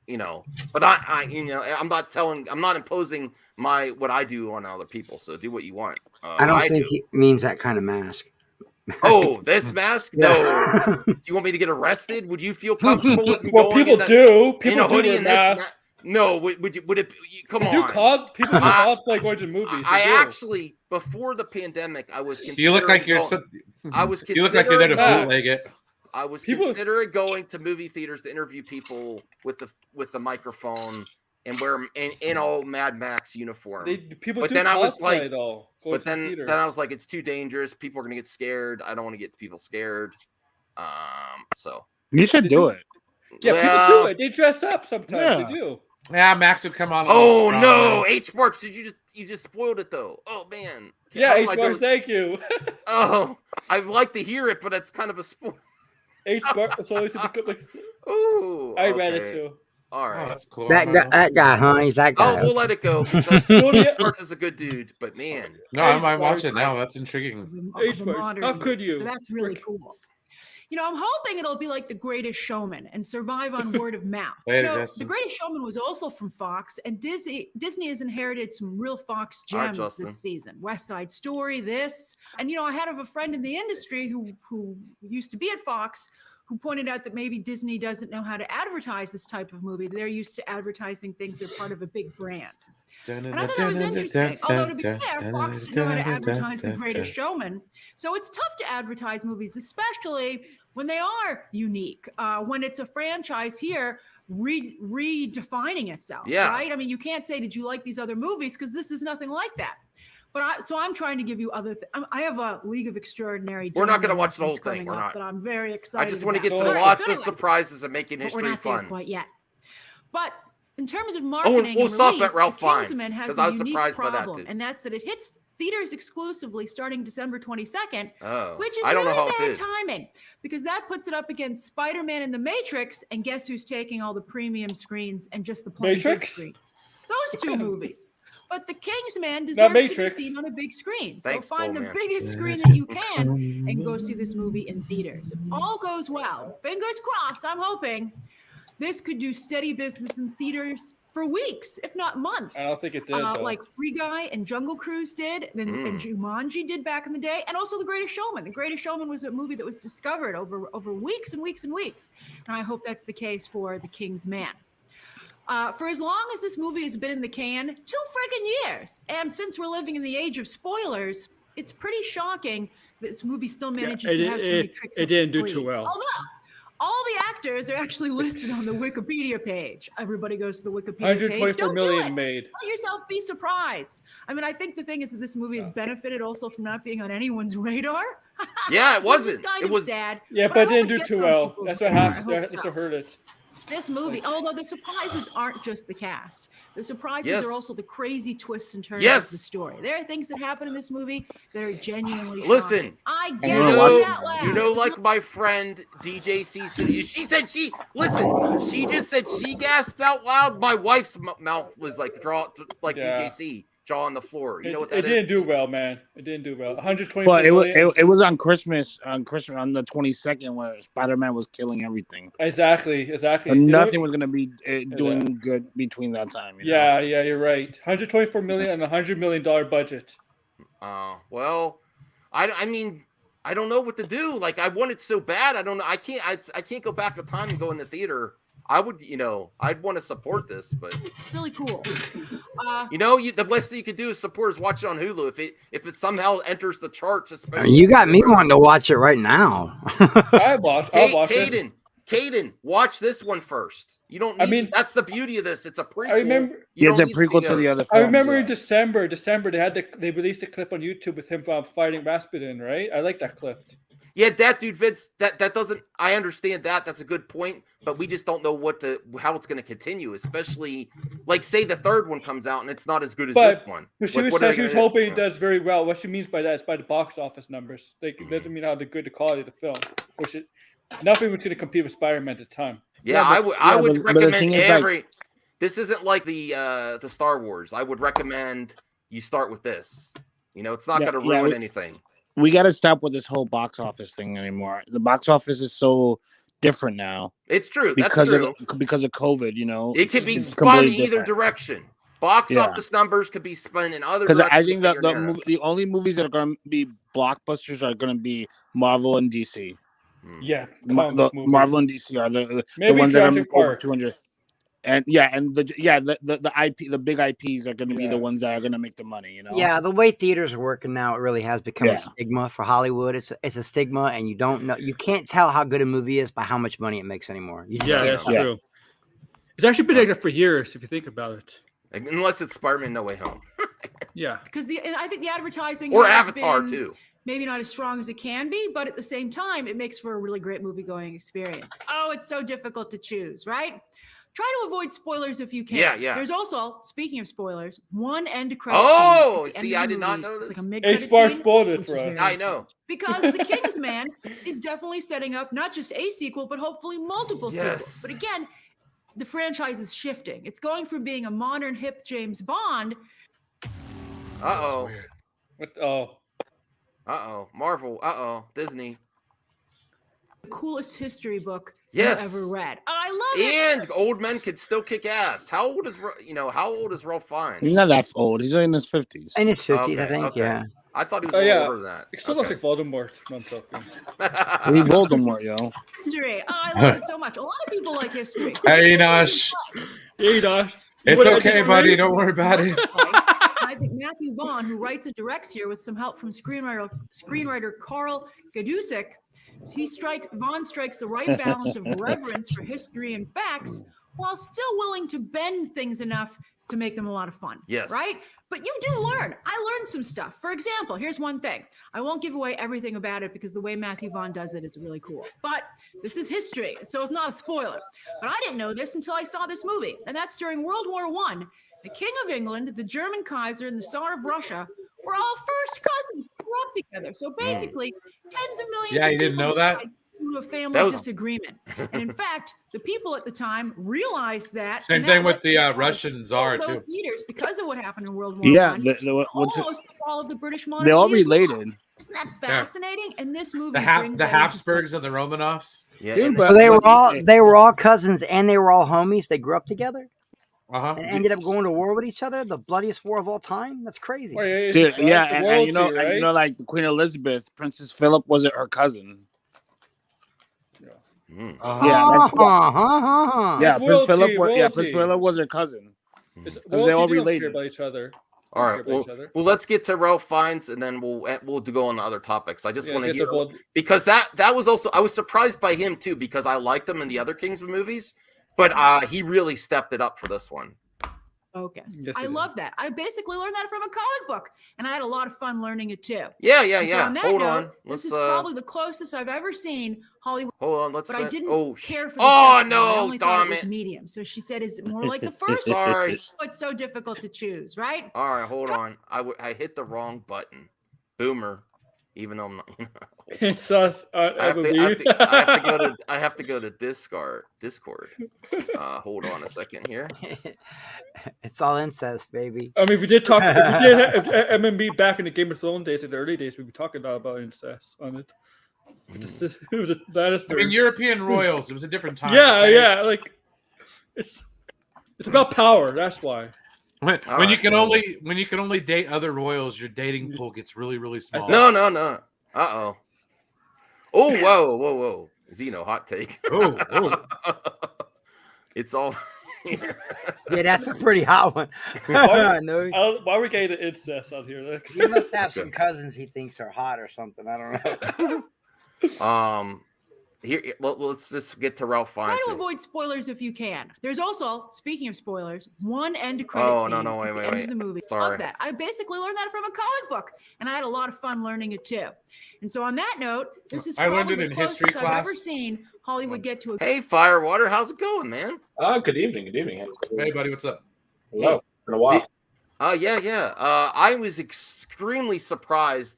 Speaker 2: but I'm not imposing what I do on other people. So do what you want.
Speaker 9: I don't think he means that kind of mask.
Speaker 2: Oh, this mask? No. Do you want me to get arrested? Would you feel comfortable with me
Speaker 10: well,
Speaker 2: going
Speaker 10: people do. People
Speaker 2: in a
Speaker 10: do
Speaker 2: hoodie
Speaker 10: wear
Speaker 2: and
Speaker 10: masks.
Speaker 2: this? No. Would it? Come on.
Speaker 10: People do cosplay going to movies.
Speaker 2: I actually, before the pandemic, I was.
Speaker 8: You look like you're.
Speaker 2: I was.
Speaker 8: You look like you're there to bootleg it.
Speaker 2: I was considering going to movie theaters to interview people with the microphone and wear in all Mad Max uniform.
Speaker 10: But then I was like,
Speaker 2: but then I was like, it's too dangerous. People are gonna get scared. I don't want to get people scared. So
Speaker 1: you should do it.
Speaker 10: Yeah, people do it. They dress up sometimes.
Speaker 1: Yeah.
Speaker 10: They do.
Speaker 8: Yeah, Max would come on.
Speaker 2: Oh no, H-Marks, you just spoiled it though. Oh man.
Speaker 10: Yeah, H-Marks, thank you.
Speaker 2: Oh, I'd like to hear it, but it's kind of a spoil.
Speaker 10: H-Marks always
Speaker 2: Ooh,
Speaker 10: I read it too.
Speaker 2: All right,
Speaker 8: that's cool.
Speaker 9: That guy, huh? He's that guy.
Speaker 2: Oh, we'll let it go because H-Marks is a good dude, but man.
Speaker 8: No, I watch it now. That's intriguing.
Speaker 10: How could you?
Speaker 7: So that's really cool. I'm hoping it'll be like The Greatest Showman and survive on word of mouth. The Greatest Showman was also from Fox, and Disney has inherited some real Fox gems this season. West Side Story, this. And, I had a friend in the industry who used to be at Fox who pointed out that maybe Disney doesn't know how to advertise this type of movie. They're used to advertising things that are part of a big brand. And I thought that was interesting. Although, to be fair, Fox didn't know how to advertise The Greatest Showman. So it's tough to advertise movies, especially when they are unique. When it's a franchise here, redefining itself, right? I mean, you can't say, did you like these other movies? Because this is nothing like that. But I'm trying to give you other I have a League of Extraordinary.
Speaker 2: We're not going to watch the whole thing. We're not.
Speaker 7: But I'm very excited.
Speaker 2: I just want to get to lots of surprises and making history
Speaker 7: we're not
Speaker 2: fun.
Speaker 7: There quite yet. But in terms of marketing,
Speaker 2: we'll stop
Speaker 7: release,
Speaker 2: at Ralph Fiennes
Speaker 7: has
Speaker 2: I
Speaker 7: a
Speaker 2: was
Speaker 7: unique
Speaker 2: surprised
Speaker 7: problem,
Speaker 2: by that too.
Speaker 7: And that's that it hits theaters exclusively starting December 22nd, which is
Speaker 2: I don't know how
Speaker 7: really
Speaker 2: it
Speaker 7: bad
Speaker 2: did.
Speaker 7: timing because that puts it up against Spider-Man and The Matrix, and guess who's taking all the premium screens and just the plain big screen? Those two movies. But The Kingsman deserves to be seen on a big screen. So find the biggest screen that you can and go see this movie in theaters. If all goes well, fingers crossed, I'm hoping this could do steady business in theaters for weeks, if not months.
Speaker 10: I don't think it did.
Speaker 7: Like Free Guy and Jungle Cruise did, and Jumanji did back in the day, and also The Greatest Showman. The Greatest Showman was a movie that was discovered over weeks and weeks and weeks, and I hope that's the case for The King's Man. For as long as this movie has been in the can, 2 friggin' years, and since we're living in the age of spoilers, it's pretty shocking that this movie still manages to have so many tricks.
Speaker 10: It didn't do too well.
Speaker 7: Although all the actors are actually listed on the Wikipedia page. Everybody goes to the Wikipedia page.
Speaker 10: 124 million made.
Speaker 7: Let yourself be surprised. I mean, I think the thing is that this movie has benefited also from not being on anyone's radar.
Speaker 2: Yeah, it wasn't.
Speaker 7: It was sad.
Speaker 10: Yeah, but it didn't do too well. That's what happened. That's what hurt it.
Speaker 7: This movie, although the surprises aren't just the cast, the surprises are also the crazy twists and turns of the story. There are things that happen in this movie that are genuinely shocking. I get it.
Speaker 2: Like my friend DJC said, she just said she gasped out loud. My wife's mouth was like DJC jaw on the floor. You know what that
Speaker 10: It
Speaker 2: is?
Speaker 10: didn't do well, man. It didn't do well. 120
Speaker 1: But
Speaker 10: million.
Speaker 1: it was on Christmas on the 22nd where Spider-Man was killing everything.
Speaker 10: Exactly.
Speaker 1: And nothing was gonna be doing good between that time. You know?
Speaker 10: Yeah, you're right. 124 million and $100 million budget.
Speaker 2: Well, I mean, I don't know what to do. Like, I want it so bad. I don't know. I can't go back in time and go in the theater. I would, I'd want to support this, but
Speaker 7: really cool.
Speaker 2: The best thing you could do is support is watch it on Hulu. If it somehow enters the charts, especially
Speaker 9: You got me wanting to watch it right now.
Speaker 10: I'll watch it.
Speaker 2: Caden, watch this one first. You don't need that's the beauty of this. It's a prequel.
Speaker 10: I remember
Speaker 1: it's a prequel to the other films.
Speaker 10: I remember in December they released a clip on YouTube with him fighting Rasputin, right? I like that clip.
Speaker 2: Yeah, that dude, Vince, that doesn't, I understand that. That's a good point, but we just don't know how it's going to continue, especially, like, say the third one comes out and it's not as good as this one.
Speaker 10: She was hoping it does very well. What she means by that is by the box office numbers. Like, it doesn't mean how good the quality of the film, nothing was going to compete with Spider-Man at the time.
Speaker 2: Yeah, I would recommend this isn't like the Star Wars. I would recommend you start with this. It's not going to ruin anything.
Speaker 1: We got to stop with this whole box office thing anymore. The box office is so different now.
Speaker 2: It's true.
Speaker 1: Because of COVID,
Speaker 2: It could be spun either direction. Box office numbers could be spun in other directions.
Speaker 1: Because I think that the only movies that are going to be blockbusters are going to be Marvel and DC.
Speaker 10: Yeah,
Speaker 1: Marvel and DC are the ones that are over 200. And the IP, the big IPs are going to be the ones that are going to make the money.
Speaker 9: Yeah, the way theaters are working now, it really has become a stigma for Hollywood. It's a stigma, and you can't tell how good a movie is by how much money it makes anymore.
Speaker 10: That's true. It's actually been like that for years, if you think about it.
Speaker 2: Unless it's Spider-Man: No Way Home.
Speaker 10: Yeah,
Speaker 7: because I think the advertising
Speaker 2: or Avatar too.
Speaker 7: Maybe not as strong as it can be, but at the same time, it makes for a really great movie-going experience. Oh, it's so difficult to choose, right? Try to avoid spoilers if you can. Yeah. There's also, speaking of spoilers, one end credit.
Speaker 2: See, I did not know this.
Speaker 7: It's like a mid-credit
Speaker 10: scene.
Speaker 2: I know.
Speaker 7: Because The King's Man is definitely setting up not just a sequel, but hopefully multiple sequels. But again, the franchise is shifting. It's going from being a modern, hip James Bond.
Speaker 2: Marvel. Disney.
Speaker 7: The coolest history book
Speaker 2: I've
Speaker 7: ever read. I love it.
Speaker 2: And old men could still kick ass. How old is Ralph Fiennes?
Speaker 1: He's not that old. He's in his 50s.
Speaker 9: In his 50s, I think. Yeah.
Speaker 2: I thought he was older than that.
Speaker 10: It still looks like Voldemort. No, I'm joking.
Speaker 1: He's Voldemort, yo.
Speaker 7: History. I love it so much. A lot of people like history.
Speaker 8: Hey, Nosh.
Speaker 10: Hey, Nosh.
Speaker 8: It's okay, buddy. Don't worry about it.
Speaker 7: I think Matthew Vaughn, who writes and directs here with some help from screenwriter Carl Gadusik, Vaughn strikes the right balance of reverence for history and facts while still willing to bend things enough to make them a lot of fun.
Speaker 2: Yes.
Speaker 7: Right? But you do learn. I learned some stuff. For example, here's one thing. I won't give away everything about it because the way Matthew Vaughn does it is really cool. But this is history, so it's not a spoiler. But I didn't know this until I saw this movie. And that's during World War I. The King of England, the German Kaiser, and the Tsar of Russia were all first cousins, grew up together. So basically, tens of millions
Speaker 8: you didn't know that?
Speaker 7: Due to a family disagreement. And in fact, the people at the time realized that.
Speaker 8: Same thing with the Russian Tsar, too.
Speaker 7: Those leaders, because of what happened in World War
Speaker 1: Yeah,
Speaker 7: I, almost the fall of the British monarchy.
Speaker 1: They're all related.
Speaker 7: Well. Isn't that fascinating? And this movie
Speaker 8: the Habsburgs and the Romanovs.
Speaker 2: Yeah,
Speaker 9: so they were all cousins and they were all homies. They grew up together. And ended up going to war with each other, the bloodiest war of all time. That's crazy.
Speaker 1: Dude, and like Queen Elizabeth, Princess Philip wasn't her cousin. Prince Philip was her cousin. Because they all related.
Speaker 10: By each other.
Speaker 2: All right. Well, let's get to Ralph Fiennes, and then we'll go on the other topics. I just want to hear because that was also I was surprised by him too because I liked him in the other Kingsman movies. But he really stepped it up for this one.
Speaker 7: Focus. Yes, I love that. I basically learned that from a comic book, and I had a lot of fun learning it too.
Speaker 2: Yeah.
Speaker 7: So on that note, this is probably the closest I've ever seen Hollywood.
Speaker 2: Hold on,
Speaker 7: but I didn't care for the
Speaker 2: second.
Speaker 7: I only thought it was medium. So she said, "Is it more like the first?"
Speaker 2: Sorry.
Speaker 7: It's so difficult to choose, right?
Speaker 2: All right, hold on. I hit the wrong button. Boomer. even though I'm not.
Speaker 10: It's us.
Speaker 2: I have to go to Discord. Hold on a second here.
Speaker 9: It's all incest, baby.
Speaker 10: I mean, if we did talk, if MMB back in the Game of Thrones days, in the early days, we'd be talking about incest on it. It was
Speaker 8: I mean, European royals. It was a different time.
Speaker 10: Yeah. Like it's about power. That's why.
Speaker 8: When you can only date other royals, your dating pool gets really, really small.
Speaker 2: No. Uh-oh. Oh, whoa. Zeno, hot take.
Speaker 8: Oh.
Speaker 2: It's all...
Speaker 9: Yeah, that's a pretty hot one.
Speaker 10: Why are we getting incest out here? Like?
Speaker 9: He must have some cousins he thinks are hot or something. I don't know.
Speaker 2: Here, let's just get to Ralph Fiennes.
Speaker 7: Try to avoid spoilers if you can. There's also, speaking of spoilers, one end credit scene at the end of the movie.
Speaker 2: Sorry.
Speaker 7: Love that. I basically learned that from a comic book, and I had a lot of fun learning it too. And so on that note, this is probably the closest I've ever seen Hollywood get to a...
Speaker 2: Hey, Firewater, how's it going, man?
Speaker 11: Good evening.
Speaker 8: Hey, buddy, what's up?
Speaker 11: Hello. Been a while.
Speaker 2: Yeah. I was extremely surprised,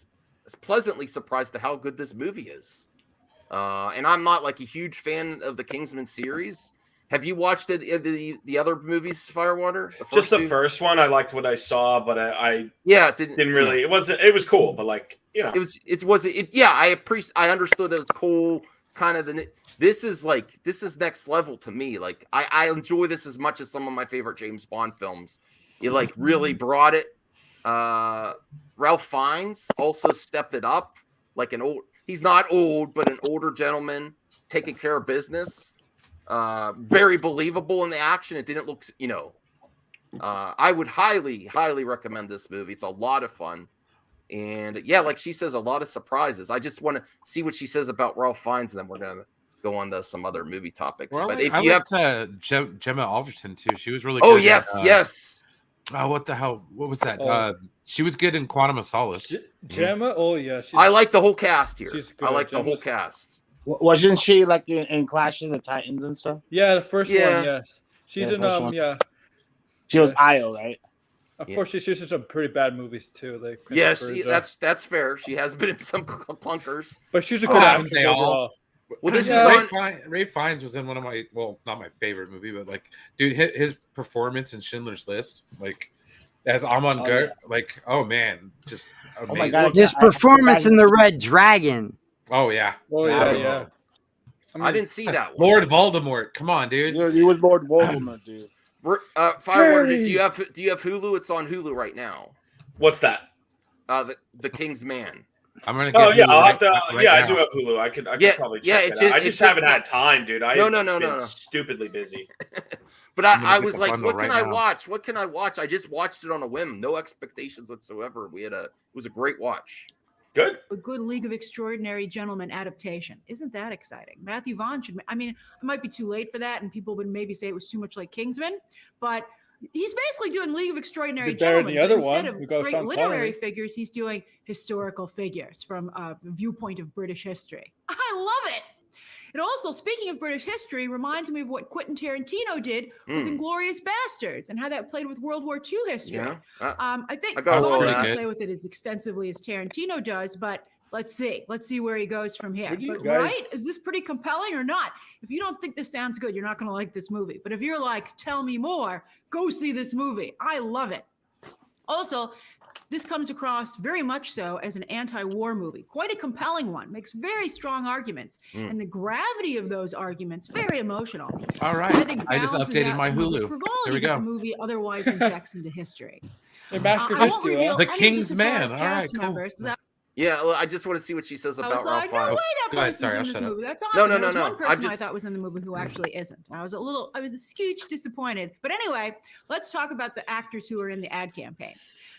Speaker 2: pleasantly surprised at how good this movie is. And I'm not like a huge fan of the Kingsman series. Have you watched the other movies, Firewater?
Speaker 11: Just the first one. I liked what I saw, but I didn't really.
Speaker 2: Yeah.
Speaker 11: It was cool, but like
Speaker 2: I understood it was cool. Kind of this is next level to me. Like I enjoy this as much as some of my favorite James Bond films. It like really brought it. Ralph Fiennes also stepped it up, like he's not old, but an older gentleman taking care of business. Very believable in the action. It didn't look, I would highly, highly recommend this movie. It's a lot of fun. And yeah, like she says, a lot of surprises. I just want to see what she says about Ralph Fiennes, and then we're going to go on to some other movie topics.
Speaker 8: Well,
Speaker 2: but
Speaker 8: if you have Gemma Alderton too, she was really good.
Speaker 2: Oh, yes.
Speaker 8: Oh, what the hell? What was that? She was good in Quantum of Solace.
Speaker 10: Gemma? Oh, yeah.
Speaker 2: I like the whole cast here.
Speaker 10: I
Speaker 2: like the whole cast.
Speaker 1: Wasn't she like in Clash of the Titans and stuff?
Speaker 10: Yeah, the first one, yes. She's in,
Speaker 1: She was Io, right?
Speaker 10: Of course, she's in some pretty bad movies too. Like
Speaker 2: yes, that's fair. She has been in some clunkers,
Speaker 10: but she's a good actress overall.
Speaker 2: Well, this
Speaker 8: is Ray Fiennes was in one of my not my favorite movie, but like, dude, his performance in Schindler's List, like as Amon Gert, like, oh man, just amazing. Oh my God,
Speaker 9: his performance in The Red Dragon.
Speaker 8: Oh yeah.
Speaker 10: Oh yeah.
Speaker 2: I didn't see that one.
Speaker 8: Lord Voldemort, come on, dude.
Speaker 1: Yeah, he was Lord Voldemort, dude.
Speaker 2: Firewater, do you have Hulu? It's on Hulu right now.
Speaker 11: What's that?
Speaker 2: The King's Man.
Speaker 8: I'm gonna.
Speaker 11: I'll have to. I do have Hulu. I could probably check it out. I just haven't had time, dude. No. Stupidly busy.
Speaker 2: But I was like, what can I watch? What can I watch? I just watched it on a whim, no expectations whatsoever. It was a great watch.
Speaker 11: Good.
Speaker 7: A good League of Extraordinary Gentlemen adaptation. Isn't that exciting? Matthew Vaughn should. I mean, it might be too late for that, and people would maybe say it was too much like Kingsman, but he's basically doing League of Extraordinary Gentlemen. Instead of great literary figures, he's doing historical figures from a viewpoint of British history. I love it. And also, speaking of British history, reminds me of what Quentin Tarantino did with *Inglourious Bastards* and how that played with World War II history.
Speaker 2: Yeah.
Speaker 7: I think Vaughn doesn't play with it as extensively as Tarantino does, but let's see where he goes from here. But, right? Is this pretty compelling or not? If you don't think this sounds good, you're not going to like this movie. But if you're like, tell me more, go see this movie. I love it. Also, this comes across very much so as an anti-war movie. Quite a compelling one. Makes very strong arguments. And the gravity of those arguments, very emotional.
Speaker 8: All right. I just updated my Hulu. There we go.
Speaker 7: The movie otherwise injects into history.
Speaker 8: The King's Man. All right, cool.
Speaker 2: Yeah, well, I just want to see what she says about Ralph Fiennes.
Speaker 7: No way that person's in this movie. That's awesome. No. One person I thought was in the movie who actually isn't. I was a scooch disappointed. But anyway, let's talk about the actors who are in the ad campaign.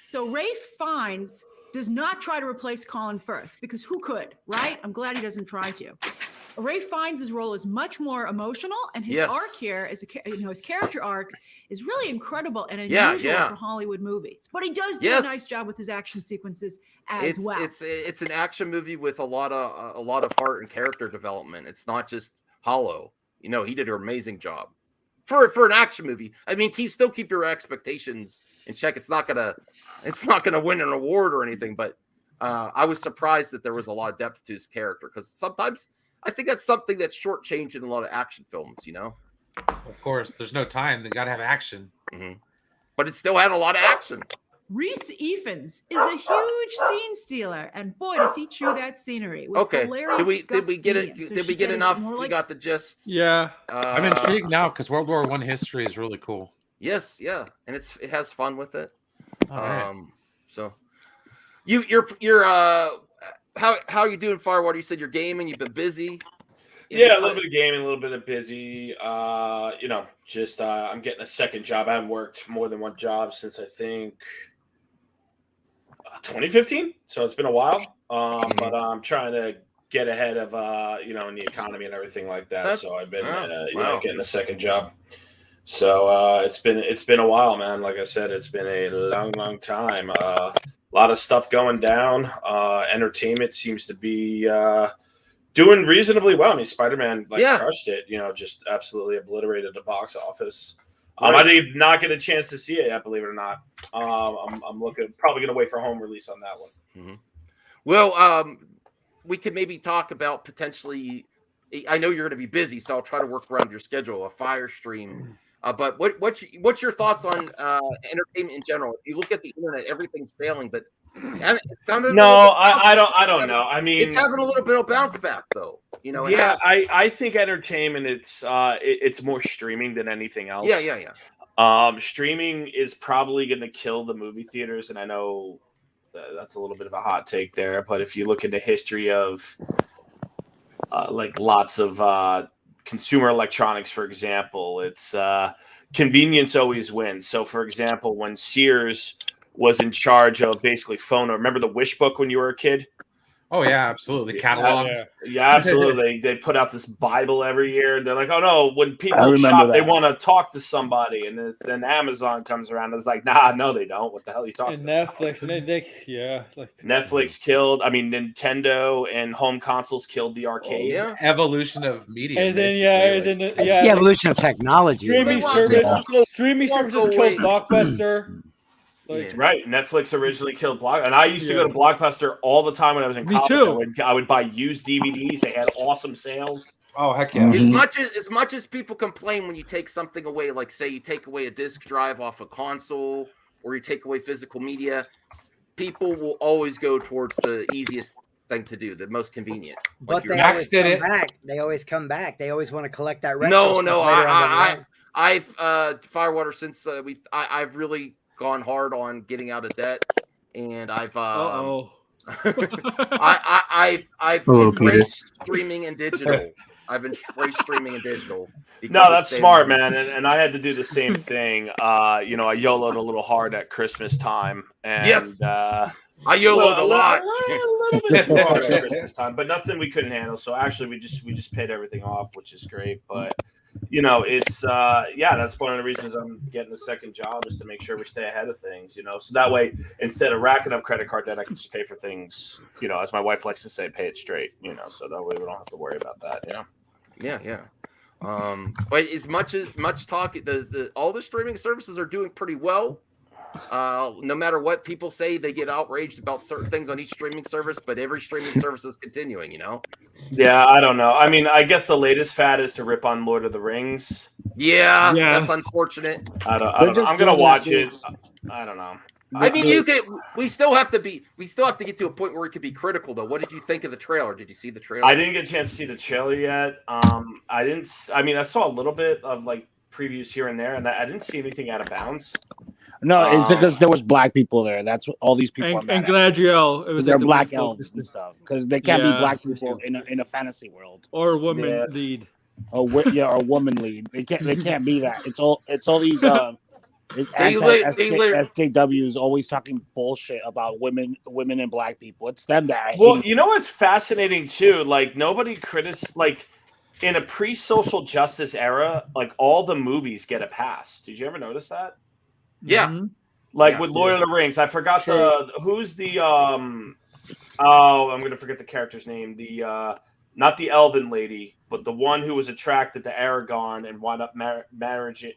Speaker 7: So Ralph Fiennes does not try to replace Colin Firth because who could, right? I'm glad he doesn't try to. Ralph Fiennes' role is much more emotional, and his arc here, his character arc, is really incredible and unusual for Hollywood movies. But he does do a nice job with his action sequences as well.
Speaker 2: It's an action movie with a lot of heart and character development. It's not just hollow. He did an amazing job for an action movie. I mean, still keep your expectations in check. It's not gonna win an award or anything, but I was surprised that there was a lot of depth to his character, because sometimes I think that's something that's shortchanged in a lot of action films, you know?
Speaker 8: Of course, there's no time. They got to have action.
Speaker 2: Mm-hmm. But it still had a lot of action.
Speaker 7: Reese Ifans is a huge scene stealer, and boy, does he chew that scenery. With
Speaker 2: Okay,
Speaker 7: hilarious
Speaker 2: did we get it?
Speaker 7: Gus
Speaker 2: Did we
Speaker 7: she
Speaker 2: get
Speaker 7: said
Speaker 2: enough?
Speaker 7: it's more
Speaker 2: We
Speaker 7: like-
Speaker 2: got the gist.
Speaker 10: Yeah,
Speaker 8: I'm intrigued now because World War I history is really cool.
Speaker 2: Yes, yeah, and it has fun with it.
Speaker 8: All right.
Speaker 2: So you're how are you doing, Firewater? You said you're gaming. You've been busy.
Speaker 11: Yeah, a little bit of gaming, a little bit of busy. You know, just I'm getting a second job. I haven't worked more than one job since I think 2015. So it's been a while. But I'm trying to get ahead of you know, in the economy and everything like that. So I've been you know, getting a second job. So it's been a while, man. Like I said, it's been a long time. A lot of stuff going down. Entertainment seems to be doing reasonably well. I mean, Spider-Man crushed it. You know, just absolutely obliterated the box office.
Speaker 2: Right.
Speaker 11: I did not get a chance to see it yet, believe it or not. I'm probably gonna wait for home release on that one.
Speaker 2: Mm-hmm. Well, we could maybe talk about potentially. I know you're going to be busy, so I'll try to work around your schedule. A fire stream. But what's your thoughts on entertainment in general? If you look at the internet, everything's failing. But it's kind of
Speaker 11: I don't know. I mean,
Speaker 2: it's having a little bit of bounce back, though. You know.
Speaker 11: Yeah, I think entertainment it's more streaming than anything else.
Speaker 2: Yeah.
Speaker 11: Streaming is probably going to kill the movie theaters, and I know that's a little bit of a hot take there. But if you look at the history of like lots of consumer electronics, for example, it's convenience always wins. So, for example, when Sears was in charge of basically phone, remember the Wish book when you were a kid?
Speaker 8: Oh yeah, absolutely. Catalog.
Speaker 11: Yeah, absolutely. They put out this Bible every year, and they're like, "Oh no, when people shop, they want to talk to somebody." And then Amazon comes around and is like, "Nah, no, they don't. What the hell are you talking about?"
Speaker 10: Netflix, and
Speaker 11: Netflix killed. I mean, Nintendo and home consoles killed the arcade.
Speaker 8: Evolution of media.
Speaker 10: And then
Speaker 9: it's the evolution of technology.
Speaker 10: Streaming services killed Blockbuster.
Speaker 11: Right, Netflix originally killed Blockbuster, and I used to go to Blockbuster all the time when I was in college.
Speaker 10: Too.
Speaker 11: I would buy used DVDs. They had awesome sales.
Speaker 8: Oh heck yeah!
Speaker 2: As much as people complain when you take something away, like say you take away a disc drive off a console or you take away physical media, people will always go towards the easiest thing to do, the most convenient.
Speaker 9: But they always come back. They always come back. They always want to collect that retro.
Speaker 2: No, I've Firewater since I've really gone hard on getting out of debt, and I've I've embraced streaming and digital. I've embraced streaming and digital.
Speaker 11: No, that's smart, man. And I had to do the same thing. You know, I YOLO'd a little hard at Christmas time, and
Speaker 2: I YOLO'd a lot.
Speaker 11: A little bit too hard at Christmas time, but nothing we couldn't handle. So actually, we just paid everything off, which is great. But you know, it's that's one of the reasons I'm getting the second job, is to make sure we stay ahead of things, you know, so that way instead of racking up credit card debt, I can just pay for things, you know, as my wife likes to say, pay it straight, you know, so that way we don't have to worry about that, you know.
Speaker 2: But as much talk, all the streaming services are doing pretty well. No matter what people say, they get outraged about certain things on each streaming service, but every streaming service is continuing, you know?
Speaker 11: Yeah, I don't know. I mean, I guess the latest fad is to rip on Lord of the Rings.
Speaker 2: Yeah. That's unfortunate.
Speaker 11: I don't know. I'm going to watch it. I don't know.
Speaker 2: I mean, we still have to get to a point where we could be critical, though. What did you think of the trailer? Did you see the trailer?
Speaker 11: I didn't get a chance to see the trailer yet. I saw a little bit of like previews here and there, and I didn't see anything out of bounds.
Speaker 1: No, it's because there was black people there. That's what all these people are mad
Speaker 10: and Galadriel.
Speaker 1: It was they're black elves and stuff because they can't be black people in a fantasy world
Speaker 10: or a woman lead.
Speaker 1: Or a woman lead. They can't be that. It's all these SJWs always talking bullshit about women and black people. It's them that I hate.
Speaker 11: Well, you know what's fascinating too? Like nobody like in a pre-social justice era, like all the movies get a pass. Did you ever notice that?
Speaker 2: Yeah.
Speaker 10: Mm-hmm.
Speaker 11: Like with Lord of the Rings, I forgot who's the I'm gonna forget the character's name. The not the elven lady, but the one who was attracted to Aragorn and wound up marrying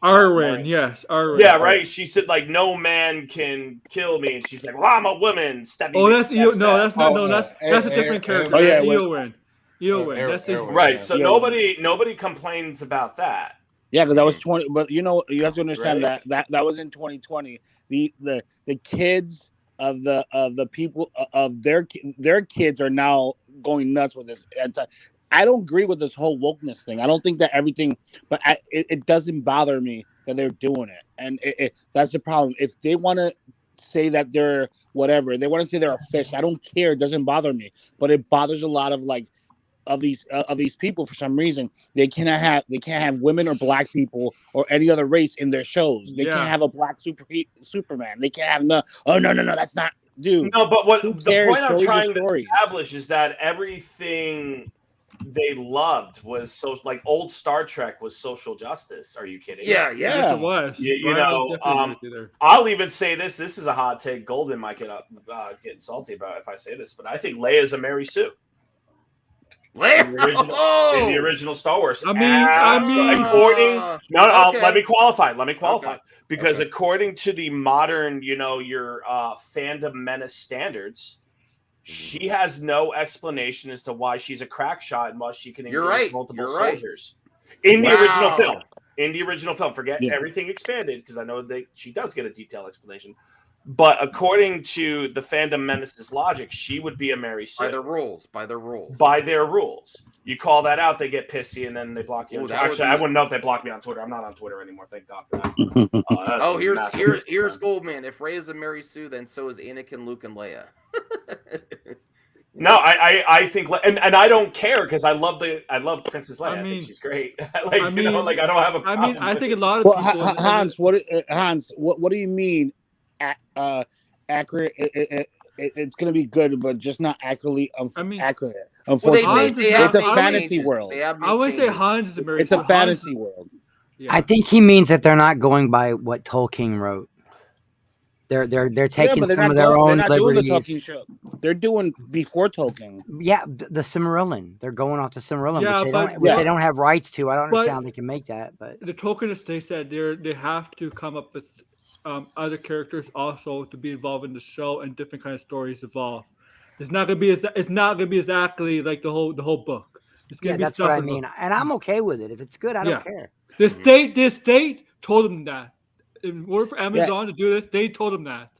Speaker 10: Arwen, yes, Arwen.
Speaker 11: Yeah, right. She said like, "No man can kill me," and she's like, "Well, I'm a woman."
Speaker 10: Oh, that's that's a different character.
Speaker 1: Oh, yeah,
Speaker 10: That's Eowyn. Eowyn. That's
Speaker 11: right. So nobody complains about that.
Speaker 1: Yeah, because that was 20. But you have to understand that was in 2020. The kids of the people of their kids are now going nuts with this I don't agree with this whole wokeness thing. I don't think that everything, but it doesn't bother me that they're doing it, and that's the problem. If they want to say that they're whatever, they want to say they're a fish, I don't care. It doesn't bother me, but it bothers a lot of of these people for some reason. They can't have women or black people or any other race in their shows. They can't have a black Superman. They can't have no. That's not, dude.
Speaker 11: No, but what the point I'm trying to establish is that everything they loved was like old Star Trek was social justice. Are you kidding?
Speaker 2: Yeah.
Speaker 10: Yes, it was.
Speaker 11: You know, I'll even say this. This is a hot take. Golden might get salty about it if I say this, but I think Leia's a Mary Sue. In the original Star Wars. Let me qualify. Because according to the modern, your fandom menace standards, she has no explanation as to why she's a crack shot and why she can engage multiple soldiers. In the original film. Forget everything expanded, because I know she does get a detailed explanation. But according to the fandom menace's logic, she would be a Mary Sue.
Speaker 2: By their rules.
Speaker 11: You call that out, they get pissy, and then they block you. Actually, I wouldn't know if they blocked me on Twitter. I'm not on Twitter anymore. Thank God for that.
Speaker 2: Here's Goldman. If Rey is a Mary Sue, then so is Anakin, Luke, and Leia.
Speaker 11: No, I think, and I don't care, because I love Princess Leia. I think she's great. I don't have a problem.
Speaker 10: I think a lot of people.
Speaker 1: Hans, what do you mean? Accurate. It's going to be good, but just not accurately accurate. Unfortunately, it's a fantasy world.
Speaker 10: I would say Hans is a Mary.
Speaker 1: It's a fantasy world.
Speaker 9: Yeah. I think he means that they're not going by what Tolkien wrote. They're taking some of their own liberties.
Speaker 1: They're doing before Tolkien.
Speaker 9: Yeah, the Silmarillion. They're going off the Silmarillion, which they don't have rights to. I don't understand how they can make that. But
Speaker 10: the Tolkienists, they said they have to come up with other characters also to be involved in the show, and different kind of stories evolve. It's not gonna be exactly like the whole book.
Speaker 9: That's what I mean, and I'm okay with it. If it's good, I don't care.
Speaker 10: The state told them that. In order for Amazon to do this, they told them that.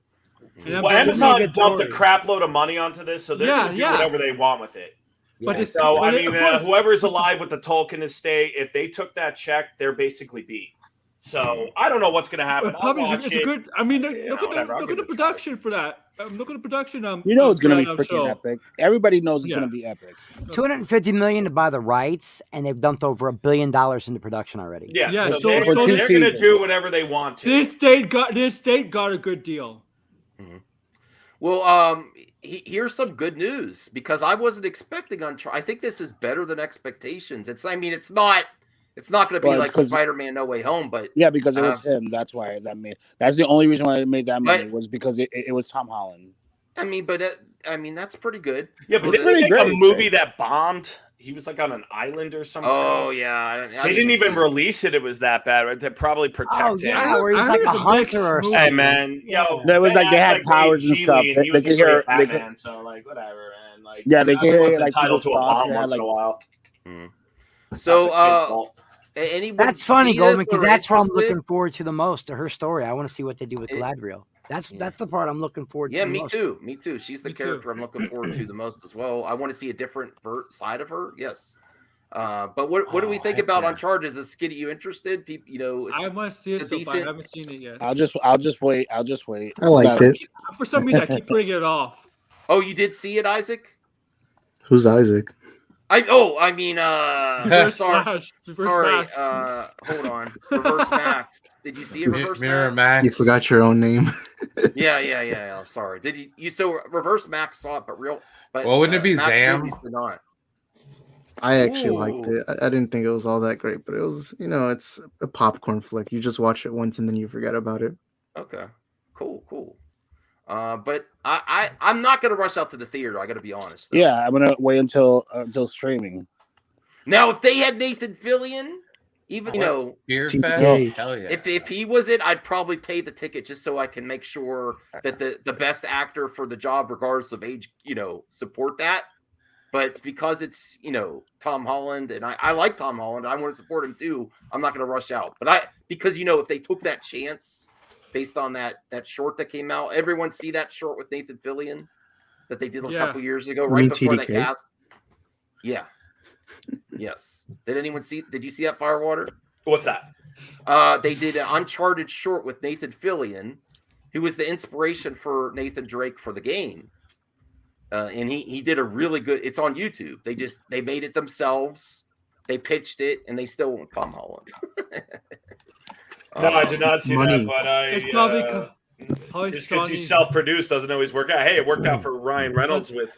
Speaker 11: Well, Amazon dumped a crap load of money onto this, so they're going to do whatever they want with it. Whoever's alive with the Tolkien estate, if they took that check, they're basically beat. So I don't know what's going to happen.
Speaker 10: It's a good. I mean, look at the production for that. Look at the production.
Speaker 1: It's going to be freaking epic. Everybody knows it's going to be epic.
Speaker 9: $250 million to buy the rights, and they've dumped over $1 billion into production already.
Speaker 11: So they're going to do whatever they want to.
Speaker 10: This state got a good deal.
Speaker 2: Mm-hmm. Well, here's some good news, because I wasn't expecting I think this is better than expectations. It's not going to be like Spider-Man No Way Home, but
Speaker 1: because it was him. That's why that's the only reason why it made that money, was because it was Tom Holland.
Speaker 2: That's pretty good.
Speaker 11: Yeah, but didn't they make a movie that bombed? He was like on an island or something.
Speaker 2: Oh yeah,
Speaker 11: they didn't even release it. It was that bad. Right? They probably protect him.
Speaker 9: Where he was like a hunter or something.
Speaker 11: Hey man,
Speaker 1: there was they had powers and stuff.
Speaker 11: He was a great Batman, so whatever. And
Speaker 1: they can hear
Speaker 11: entitled to a bomb once in a while.
Speaker 2: So
Speaker 9: that's funny, Goldman, because that's what I'm looking forward to the most, to her story. I want to see what they do with Galadriel. That's the part I'm looking forward to.
Speaker 2: Yeah, me too. She's the character I'm looking forward to the most as well. I want to see a different side of her. Yes. But what do we think about Uncharted? Is this getting you interested?
Speaker 10: I want to see it. So I haven't seen it yet.
Speaker 1: I'll just wait.
Speaker 5: I liked it.
Speaker 10: For some reason, I keep putting it off.
Speaker 2: Oh, you did see it, Isaac?
Speaker 5: Who's Isaac?
Speaker 2: Sorry. Hold on. Reverse Max. Did you see it, Reverse Max?
Speaker 5: You forgot your own name.
Speaker 2: Yeah. Sorry. Did you? So Reverse Max saw it, but
Speaker 8: wouldn't it be Zam?
Speaker 5: I actually liked it. I didn't think it was all that great, but it was, it's a popcorn flick. You just watch it once and then you forget about it.
Speaker 2: Okay. Cool. But I'm not going to rush out to the theater. I got to be honest.
Speaker 1: Yeah, I'm going to wait until streaming.
Speaker 2: Now, if they had Nathan Fillion, even
Speaker 8: Beer
Speaker 5: TK.
Speaker 8: Fest, hell yeah.
Speaker 2: if he was it, I'd probably pay the ticket just so I can make sure that the best actor for the job, regardless of age, support that. But because it's Tom Holland, and I like Tom Holland, I want to support him too. I'm not going to rush out, but because if they took that chance based on that short that came out, everyone see that short with Nathan Fillion that they did a couple years ago, right before
Speaker 5: TDK?
Speaker 2: they cast. Yeah. Yes. Did you see that, Firewater?
Speaker 11: What's that?
Speaker 2: They did an Uncharted short with Nathan Fillion, who was the inspiration for Nathan Drake for the game. And he did a really good. It's on YouTube. They made it themselves. They pitched it, and they still went Tom Holland.
Speaker 11: No, I did not see
Speaker 5: Money.
Speaker 11: that, but
Speaker 10: It's probably
Speaker 11: just because you self-produce doesn't always work out. Hey, it worked out for Ryan Reynolds with.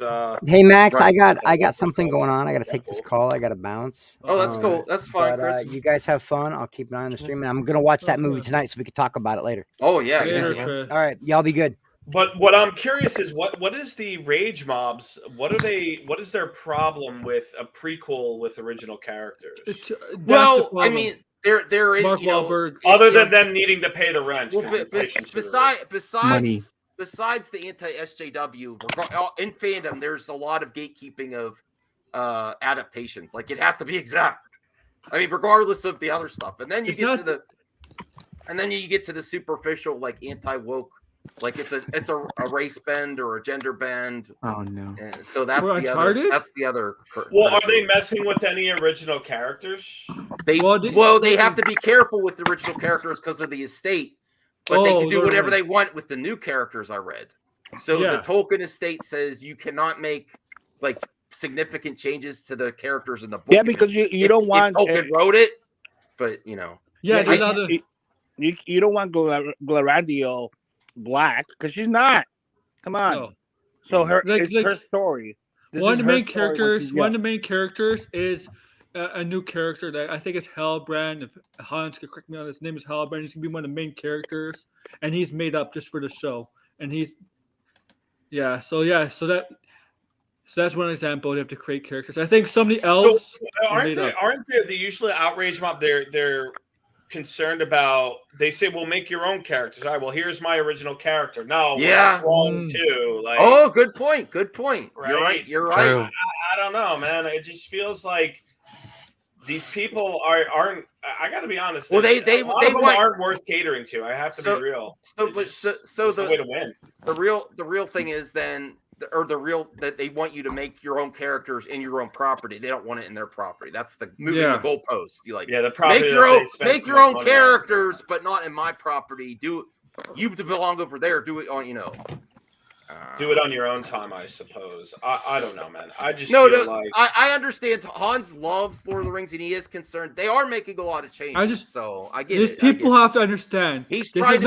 Speaker 9: Hey Max, I got something going on. I got to take this call. I got to bounce.
Speaker 2: Oh, that's cool. That's fine, Chris.
Speaker 9: You guys have fun. I'll keep an eye on the stream, and I'm gonna watch that movie tonight so we can talk about it later.
Speaker 2: Oh yeah.
Speaker 10: Chris.
Speaker 9: All right, y'all be good.
Speaker 11: But what I'm curious is what is the rage mobs? What is their problem with a prequel with original characters?
Speaker 2: Well, I mean, there is
Speaker 10: Mark Wahlberg.
Speaker 11: Other than them needing to pay the rent.
Speaker 2: Well, besides the anti-SJW, in fandom, there's a lot of gatekeeping of adaptations. Like it has to be exact. I mean, regardless of the other stuff, and then you get to the superficial, like anti-woke. Like it's a race bend or a gender bend.
Speaker 5: Oh no!
Speaker 2: And so that's the other.
Speaker 11: Well, are they messing with any original characters?
Speaker 2: They have to be careful with the original characters because of the estate, but they can do whatever they want with the new characters. I read. So the Tolkien estate says you cannot make like significant changes to the characters in the book.
Speaker 1: Yeah, because you don't want
Speaker 2: Tolkien wrote it, but
Speaker 1: you don't want Galadriel Black because she's not. Come on.
Speaker 10: No.
Speaker 1: So it's her story.
Speaker 10: One of the main characters is a new character that I think is Hellbrand. If Hans could correct me on his name is Hellbrand. He's gonna be one of the main characters, and he's made up just for the show. And so that's one example. You have to create characters. I think somebody else.
Speaker 11: So aren't they usually outrage mob? They're concerned about. They say, "Well, make your own characters." All right. Well, here's my original character. No, that's wrong too. Like,
Speaker 2: oh, good point. Good point.
Speaker 11: Right?
Speaker 2: You're right.
Speaker 11: I don't know, man. It just feels like these people aren't. I got to be honest.
Speaker 2: Well, they
Speaker 11: aren't worth catering to. I have to be real.
Speaker 2: So the
Speaker 11: way to win.
Speaker 2: The real thing is then. That they want you to make your own characters in your own property. They don't want it in their property. That's the moving the goalpost. You
Speaker 11: the property
Speaker 2: make your own characters, but not in my property. You belong over there. Do it on
Speaker 11: do it on your own time, I suppose. I don't know, man. I just feel like
Speaker 2: I understand. Hans loves Lord of the Rings, and he is concerned. They are making a lot of changes. I get it.
Speaker 10: People have to understand.
Speaker 2: He's trying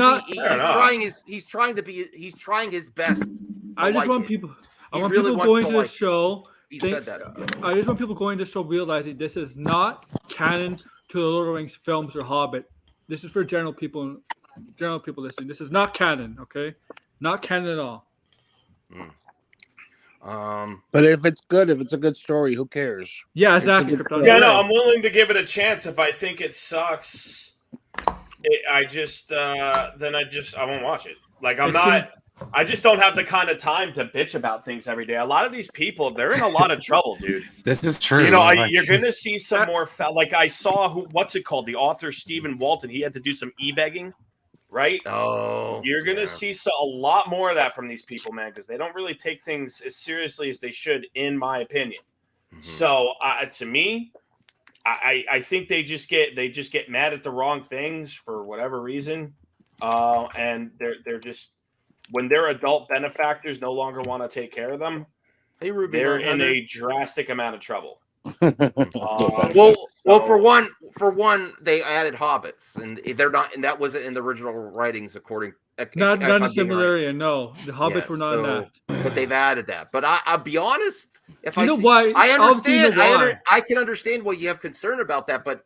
Speaker 2: his best.
Speaker 10: I just want people. I want people going to the show. I just want people going to the show realizing this is not canon to the Lord of the Rings films or Hobbit. This is for general people listening. This is not canon. Okay, not canon at all.
Speaker 1: But if it's good, if it's a good story, who cares?
Speaker 10: Yeah, exactly.
Speaker 11: I'm willing to give it a chance. If I think it sucks, I won't watch it. Like I just don't have the kind of time to bitch about things every day. A lot of these people, they're in a lot of trouble, dude.
Speaker 8: This is true.
Speaker 11: You're going to see some more. Like I saw what's it called? The author Stephen Walton. He had to do some e-begging, right?
Speaker 2: Oh,
Speaker 11: you're going to see a lot more of that from these people, man, because they don't really take things as seriously as they should, in my opinion. Mm-hmm. So to me, I think they just get mad at the wrong things for whatever reason, and they're just. When their adult benefactors no longer want to take care of them, they're in a drastic amount of trouble.
Speaker 2: For one, they added hobbits, and they're not, and that wasn't in the original writings, according.
Speaker 10: Not in Similaria, no. The hobbits were not in that.
Speaker 2: But they've added that. But I'll be honest,
Speaker 10: I
Speaker 2: understand. I can understand why you have concern about that, but.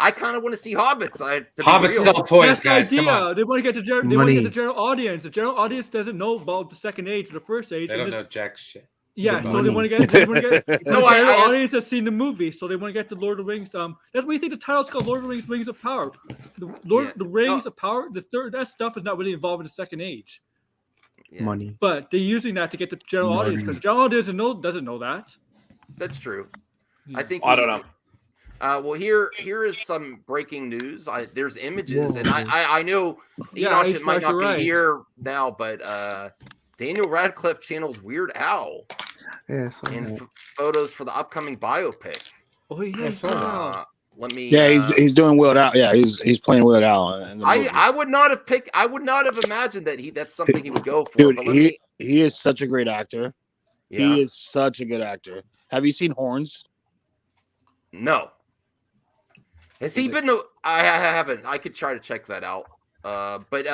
Speaker 2: I kind of want to see hobbits.
Speaker 8: Hobbits sell toys,
Speaker 10: that's
Speaker 8: guys.
Speaker 10: The idea.
Speaker 8: Come on.
Speaker 10: They want to get the general audience. The general audience doesn't know about the second age or the first age.
Speaker 8: They don't know jack shit.
Speaker 10: Yeah,
Speaker 5: The
Speaker 10: so they
Speaker 5: money.
Speaker 10: want to get
Speaker 2: So
Speaker 10: the
Speaker 2: I-
Speaker 10: general
Speaker 2: I-
Speaker 10: audience has seen the movie, so they want to get to Lord of the Rings. That's why you think the title's called Lord of the Rings: Rings of Power. The Rings of Power, that stuff is not really involved in the Second Age.
Speaker 5: Money.
Speaker 10: But they're using that to get the general audience because the general audience doesn't know that.
Speaker 2: That's true.
Speaker 10: Yeah.
Speaker 2: I think
Speaker 11: I don't know.
Speaker 2: Well, here is some breaking news. There's images,
Speaker 5: Whoa.
Speaker 2: and I know
Speaker 10: Yeah,
Speaker 2: Enosh might not
Speaker 10: you're
Speaker 2: be
Speaker 10: right.
Speaker 2: here now, but Daniel Radcliffe channels Weird Al
Speaker 5: Yeah, I saw
Speaker 2: and
Speaker 5: that.
Speaker 2: photos for the upcoming biopic.
Speaker 10: Oh yeah,
Speaker 2: Let me.
Speaker 1: Yeah, he's doing Weird Al. Yeah, he's playing Weird Al. In the movie.
Speaker 2: I would not have picked. I would not have imagined that that's something he would go for.
Speaker 1: Dude,
Speaker 2: but let me.
Speaker 1: he is such a great actor.
Speaker 2: Yeah.
Speaker 1: He is such a good actor. Have you seen Horns?
Speaker 2: No. Has he been? I haven't. I could try to check that out. But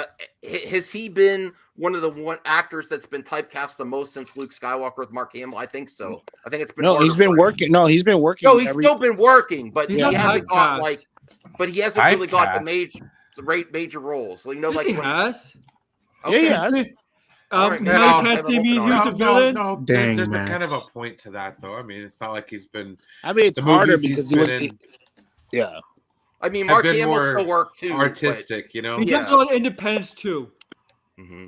Speaker 2: has he been one of the actors that's been typecast the most since Luke Skywalker with Mark Hamill? I think so. I think it's been.
Speaker 1: No, he's been working. No, he's been working.
Speaker 2: No, he's still been working, but he
Speaker 10: not
Speaker 2: hasn't got
Speaker 10: typecast.
Speaker 2: But he hasn't really got the
Speaker 8: Typecast.
Speaker 2: major roles. So
Speaker 10: Yes, he has.
Speaker 2: Okay.
Speaker 1: Yeah, yeah.
Speaker 2: All right,
Speaker 10: Now
Speaker 2: maybe
Speaker 10: you
Speaker 2: I'll
Speaker 10: can't
Speaker 2: have
Speaker 10: see
Speaker 2: it
Speaker 10: me
Speaker 2: open
Speaker 10: use
Speaker 2: on
Speaker 10: the
Speaker 2: it.
Speaker 10: villain.
Speaker 8: No,
Speaker 5: Dang,
Speaker 8: there's
Speaker 5: Max.
Speaker 8: kind of a point to that, though. I mean, it's not like he's been.
Speaker 1: I mean, it's
Speaker 8: the
Speaker 1: harder
Speaker 8: movies
Speaker 1: because
Speaker 8: he's
Speaker 1: he was.
Speaker 8: been in
Speaker 1: Yeah.
Speaker 2: I mean,
Speaker 8: have
Speaker 2: Mark
Speaker 8: been
Speaker 2: Hamill
Speaker 8: more
Speaker 2: still worked too.
Speaker 8: artistic, you know.
Speaker 10: He does a lot of independence too.
Speaker 2: Mm-hmm.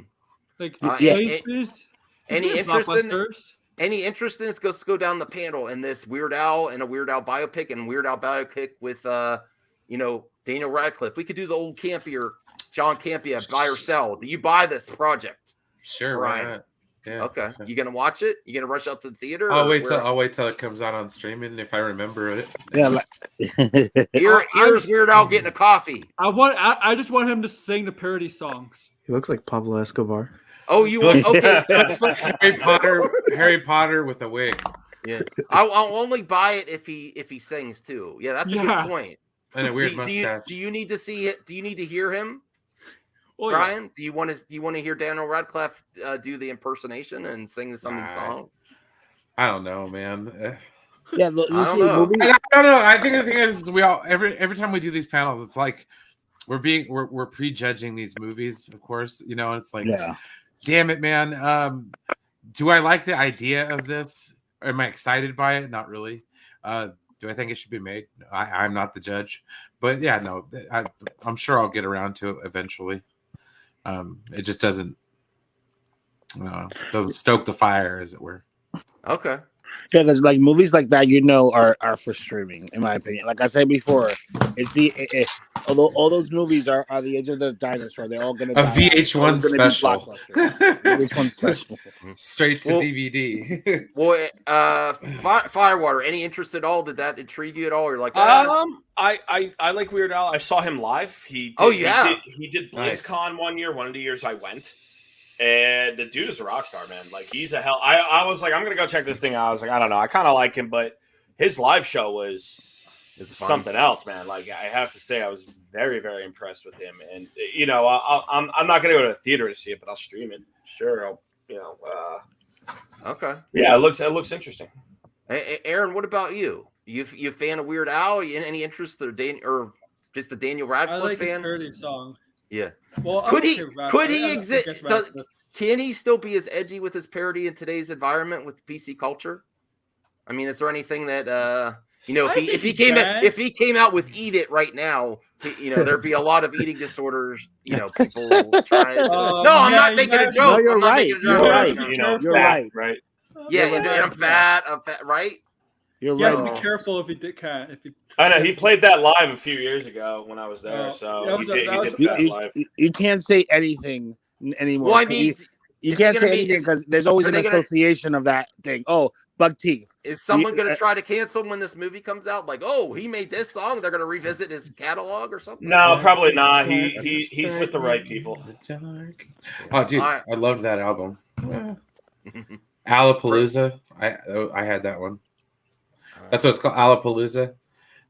Speaker 10: Like
Speaker 1: Yeah.
Speaker 10: Places.
Speaker 2: Any interest in?
Speaker 10: Blockbusters.
Speaker 2: Any interest in this? Let's go down the panel in this Weird Al and a Weird Al biopic and Weird Al biopic with Daniel Radcliffe. We could do the old Campier, John Campia, buy or sell. Do you buy this project?
Speaker 8: Sure,
Speaker 2: Brian.
Speaker 8: why not? Yeah.
Speaker 2: Okay. You gonna watch it? You gonna rush out to the theater?
Speaker 8: I'll
Speaker 2: or
Speaker 8: wait till
Speaker 2: where?
Speaker 8: it comes out on streaming if I remember it.
Speaker 1: Yeah.
Speaker 2: Here's Weird Al getting a coffee.
Speaker 10: I just want him to sing the parody songs.
Speaker 5: He looks like Pablo Escobar.
Speaker 2: Oh, you want okay?
Speaker 8: Looks like Harry Potter with a wig.
Speaker 2: Yeah. I'll only buy it if he sings too. Yeah, that's a good point.
Speaker 8: And a weird mustache.
Speaker 2: Do you need to see it? Do you need to hear him?
Speaker 10: Oh,
Speaker 2: Brian, do you want to hear Daniel Radcliffe do the impersonation and sing some song?
Speaker 8: I don't know, man.
Speaker 1: Yeah, look,
Speaker 2: I don't know.
Speaker 8: I don't know. I think the thing is, we all every time we do these panels, it's like we're prejudging these movies, of course. You know, it's like, damn it, man. Do I like the idea of this? Am I excited by it? Not really. Do I think it should be made? I'm not the judge, but yeah, no, I'm sure I'll get around to it eventually. It just doesn't stoke the fire, as it were.
Speaker 2: Okay.
Speaker 1: Yeah, because like movies like that, are for streaming, in my opinion. Like I said before, although all those movies are the Age of the Dinosaur, they're all gonna
Speaker 8: a VH1 special.
Speaker 1: VH1 special,
Speaker 8: straight to DVD.
Speaker 2: Well, Firewater. Any interest at all? Did that intrigue you at all? Or like,
Speaker 11: I like Weird Al. I saw him live. He did BlizzCon one year. One of the years I went. And the dude is a rock star, man. Like, he's a hell. I was like, I'm gonna go check this thing out. I was like, I don't know. I kind of like him, but his live show was something else, man. Like, I have to say, I was very, very impressed with him. And I'm not gonna go to a theater to see it, but I'll stream it. Sure,
Speaker 2: Okay.
Speaker 11: Yeah, it looks interesting.
Speaker 2: Hey, Aaron, what about you? You a fan of Weird Al? Any interest or just the Daniel Radcliffe
Speaker 10: I like
Speaker 2: fan?
Speaker 10: his parody song.
Speaker 2: Yeah.
Speaker 10: Well,
Speaker 2: Could he exist? Can he still be as edgy with his parody in today's environment with PC culture? I mean, is there anything that if he came out with "Eat It" right now, there'd be a lot of eating disorders. People trying. I'm not making a joke.
Speaker 1: No, you're right. You're right.
Speaker 11: You're right.
Speaker 2: Yeah, and I'm fat. Right.
Speaker 10: You have to be careful if he can't.
Speaker 11: I know he played that live a few years ago when I was there, so he did that live.
Speaker 1: You can't say anything anymore.
Speaker 2: Well, I mean,
Speaker 1: you can't say anything because there's always an association of that thing. Oh, bug teeth.
Speaker 2: Is someone going to try to cancel him when this movie comes out? Like, oh, he made this song. They're going to revisit his catalog or something?
Speaker 11: No, probably not. He's with the right people.
Speaker 8: Oh, dude, I love that album. Alapalooza. I had that one. That's what it's called, Alapalooza.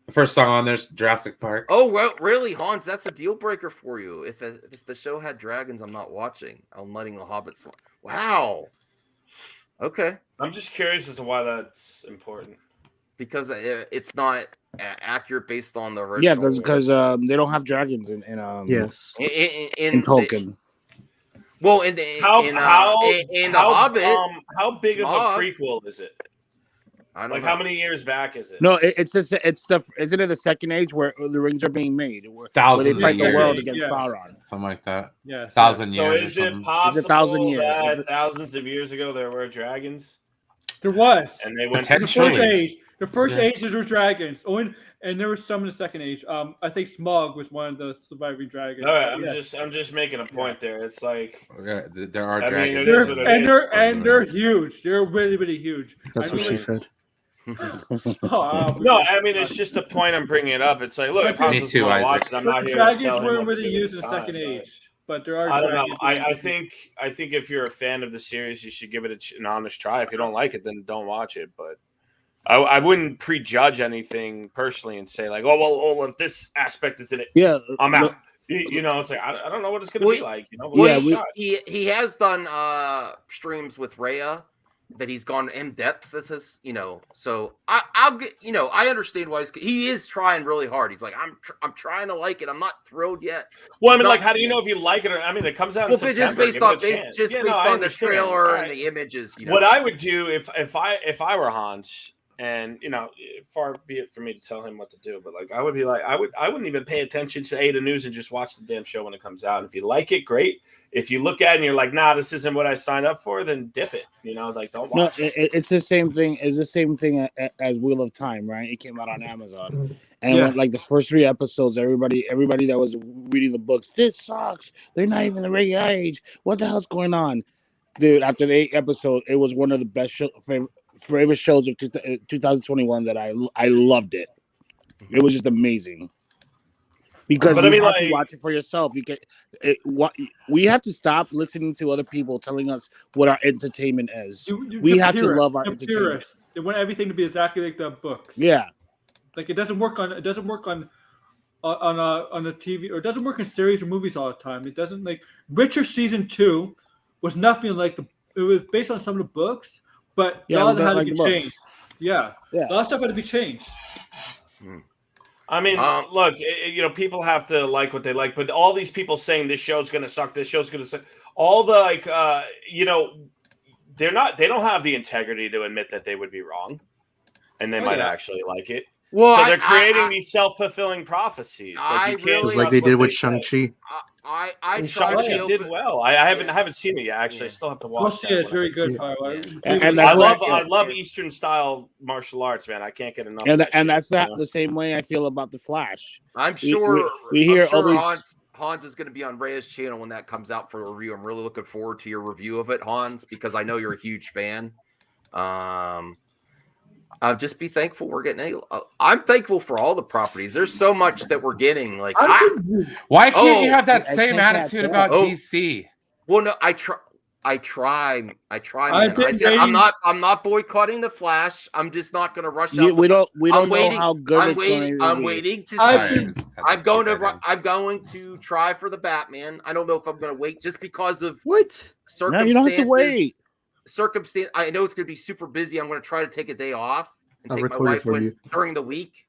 Speaker 8: The first song on there's Jurassic Park.
Speaker 2: Oh, well, really, Hans? That's a deal breaker for you. If the show had dragons, I'm not watching. I'm letting the Hobbits. Wow. Okay.
Speaker 11: I'm just curious as to why that's important.
Speaker 2: Because it's not accurate based on the original.
Speaker 1: Yeah, because they don't have dragons in
Speaker 5: yes
Speaker 1: in Tolkien.
Speaker 2: Well, in the Hobbit,
Speaker 11: how big of a
Speaker 2: Smog.
Speaker 11: prequel is it?
Speaker 2: I don't
Speaker 11: Like
Speaker 2: know.
Speaker 11: how many years back is it?
Speaker 1: No, it's just isn't it the second age where the rings are being made? Where
Speaker 12: Thousands
Speaker 1: they fight
Speaker 12: of
Speaker 1: the
Speaker 12: years.
Speaker 1: world against
Speaker 10: Yes.
Speaker 1: Sauron.
Speaker 12: Something like that.
Speaker 10: Yes.
Speaker 12: 1,000
Speaker 11: So
Speaker 12: years.
Speaker 11: is
Speaker 12: or
Speaker 11: it
Speaker 12: something.
Speaker 11: possible
Speaker 1: It's 1,000 years.
Speaker 11: that thousands of years ago there were dragons
Speaker 10: There was.
Speaker 11: and they went
Speaker 10: The
Speaker 12: Potentially.
Speaker 10: first age. The first
Speaker 12: Yeah.
Speaker 10: age there were dragons. And there was some in the second age. I think Smog was one of the surviving dragons.
Speaker 11: All right,
Speaker 10: Yeah.
Speaker 11: I'm just making a point there. It's like
Speaker 12: Okay, there are
Speaker 11: I mean,
Speaker 12: dragons.
Speaker 11: it is what it is.
Speaker 10: They're huge. They're really, really huge.
Speaker 5: That's what she said.
Speaker 11: No, I mean it's just a point. I'm bringing it up. It's like, look, if
Speaker 12: Me
Speaker 11: Hans
Speaker 12: too,
Speaker 11: doesn't
Speaker 12: Isaac.
Speaker 11: watch it, I'm not here to
Speaker 10: Dragons
Speaker 11: tell him
Speaker 10: weren't
Speaker 11: what to
Speaker 10: really
Speaker 11: do
Speaker 10: used in
Speaker 11: with
Speaker 10: the
Speaker 11: his
Speaker 10: second
Speaker 11: time,
Speaker 10: age, but there are.
Speaker 11: I don't know.
Speaker 10: dragons
Speaker 11: I think if you're a fan of the series, you should give it an honest try. If you don't like it, then don't watch it. But I wouldn't prejudge anything personally and say like, oh, if this aspect is in it,
Speaker 1: Yeah,
Speaker 11: I'm out. You know, it's like I don't know what it's going to be like. You know,
Speaker 2: he has done streams with Rhea that he's gone in depth with this. You know, so I'll get. You know, I understand why he is trying really hard. He's like, I'm trying to like it. I'm not thrilled yet.
Speaker 11: Well, I mean, like, how do you know if you like it or? I mean, it comes out in September.
Speaker 2: Just based
Speaker 11: Give
Speaker 2: on
Speaker 11: it a chance.
Speaker 2: based
Speaker 11: I
Speaker 2: on the
Speaker 11: understand.
Speaker 2: trailer
Speaker 11: Right.
Speaker 2: and the images. You know,
Speaker 11: What I would do if I were Hans, and you know, far be it for me to tell him what to do, but like I would be like I wouldn't even pay attention to the news and just watch the damn show when it comes out. And if you like it, great. If you look at it and you're like, nah, this isn't what I signed up for, then dip it. You know, like don't watch.
Speaker 1: No, it's the same thing. It's the same thing as Wheel of Time, right? It came out on Amazon, and when, like the first 3 episodes, everybody that was reading the books, this sucks. They're not even the right age. What the hell's going on, dude? After the 8th episode, it was one of the best favorite shows of 2021 that I loved it. It was just amazing. Because
Speaker 11: but
Speaker 1: you
Speaker 11: I mean,
Speaker 1: have
Speaker 11: like,
Speaker 1: to watch it for yourself. You can. We have to stop listening to other people telling us what our entertainment is. We have to love our entertainment.
Speaker 10: They want everything to be exactly like the books.
Speaker 1: Yeah,
Speaker 10: like it doesn't work on a TV, or it doesn't work in series or movies all the time. It doesn't. Like Witcher season 2 was nothing like it was based on some of the books, but a lot of it had to be changed. Yeah, a lot of stuff had to be changed.
Speaker 11: I mean, look, you know, people have to like what they like, but all these people saying this show's going to suck, this show's going to suck, all the like, you know, they don't have the integrity to admit that they would be wrong, and they might actually like it. Well, so they're creating these self-fulfilling prophecies. Like you can't,
Speaker 5: like they did with Shang-Chi.
Speaker 11: Shang-Chi did well. I haven't seen it yet. Actually, I still have to watch.
Speaker 10: It's very good.
Speaker 11: And I love Eastern style martial arts, man. I can't get enough.
Speaker 1: And that's not the same way I feel about the Flash.
Speaker 2: I'm sure
Speaker 1: we hear all these.
Speaker 2: Hans is going to be on Rhea's channel when that comes out for a review. I'm really looking forward to your review of it, Hans, because I know you're a huge fan. Just be thankful we're getting. I'm thankful for all the properties. There's so much that we're getting. Like,
Speaker 12: why can't you have that same attitude about DC?
Speaker 2: Well, no, I try. Man. I said, I'm not boycotting the Flash. I'm just not going to rush out.
Speaker 1: We don't know how good
Speaker 2: I'm waiting to see. I'm going to try for the Batman. I don't know if I'm going to wait just because of circumstances.
Speaker 1: No, you don't have to wait.
Speaker 2: I know it's going to be super busy. I'm going to try to take a day off and
Speaker 5: I'll
Speaker 2: take my
Speaker 5: record
Speaker 2: wife during the week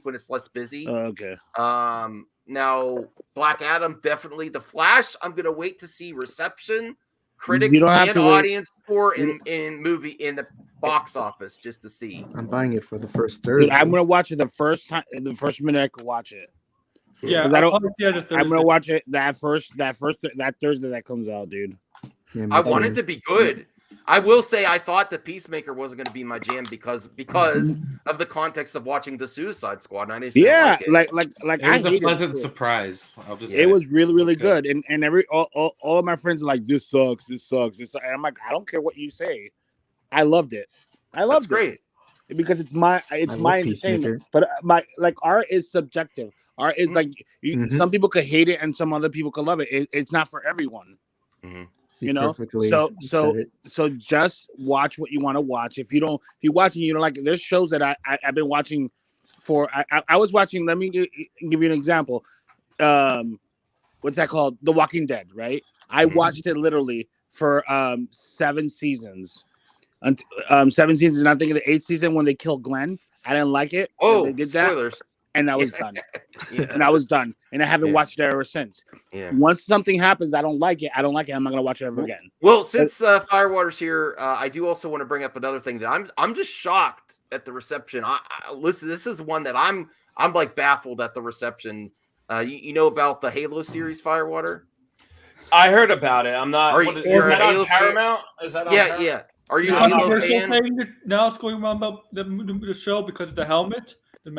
Speaker 2: when it's less busy.
Speaker 1: Okay.
Speaker 2: Now Black Adam, definitely. The Flash, I'm going to wait to see reception, critics
Speaker 1: and
Speaker 2: audience score in the box office just to see.
Speaker 5: I'm buying it for the first Thursday.
Speaker 1: Dude, I'm gonna watch it the first minute I could watch it.
Speaker 10: Yeah,
Speaker 1: I'm gonna watch it that Thursday that comes out, dude.
Speaker 5: Yeah,
Speaker 2: I want it to be good. I will say I thought the Peacemaker wasn't going to be my jam because of the context of watching the Suicide Squad. And I just
Speaker 1: like
Speaker 12: it was a pleasant surprise. I'll just say
Speaker 1: it was really good, and all of my friends are like, this sucks. And I'm like, I don't care what you say. I loved it.
Speaker 2: That's great
Speaker 1: because it's my entertainment. But art is subjective. Art is like some people could hate it and some other people could love it. It's not for everyone.
Speaker 2: Mm-hmm.
Speaker 1: You know, so just watch what you want to watch. If you're watching, you know, like there's shows that I've been watching for. I was watching. Let me give you an example. What's that called? The Walking Dead, right? I watched it literally for 7 seasons. 7 seasons, and I think in the 8th season when they killed Glenn, I didn't like it.
Speaker 2: Oh,
Speaker 1: they did
Speaker 2: spoilers!
Speaker 1: and I was done.
Speaker 2: Yeah.
Speaker 1: And I was done, and I haven't
Speaker 2: Yeah.
Speaker 1: watched it ever since.
Speaker 2: Yeah.
Speaker 1: Once something happens, I don't like it. I'm not gonna watch it ever again.
Speaker 2: Well, since Firewater's here, I do also want to bring up another thing that I'm just shocked at the reception. Listen, this is one that I'm like baffled at the reception. You know about the Halo series, Firewater?
Speaker 11: I heard about it. I'm not. Is that on Paramount? Is that on Paramount?
Speaker 2: Yeah. Are you
Speaker 10: a
Speaker 2: a Halo
Speaker 10: controversial
Speaker 2: fan?
Speaker 10: thing now it's going on about the show because of the helmet?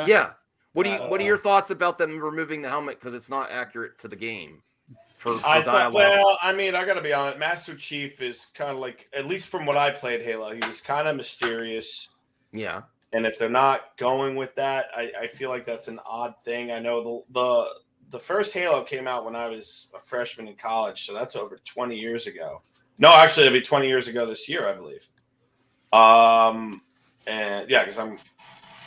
Speaker 2: Yeah. What are your thoughts about them removing the helmet because it's not accurate to the game? For dialogue?
Speaker 11: Well, I mean, I got to be honest. Master Chief is kind of like, at least from what I played Halo, he was kind of mysterious.
Speaker 2: Yeah.
Speaker 11: And if they're not going with that, I feel like that's an odd thing. I know the first Halo came out when I was a freshman in college, so that's over 20 years ago. No, actually, it'll be 20 years ago this year, I believe. And yeah, because I'm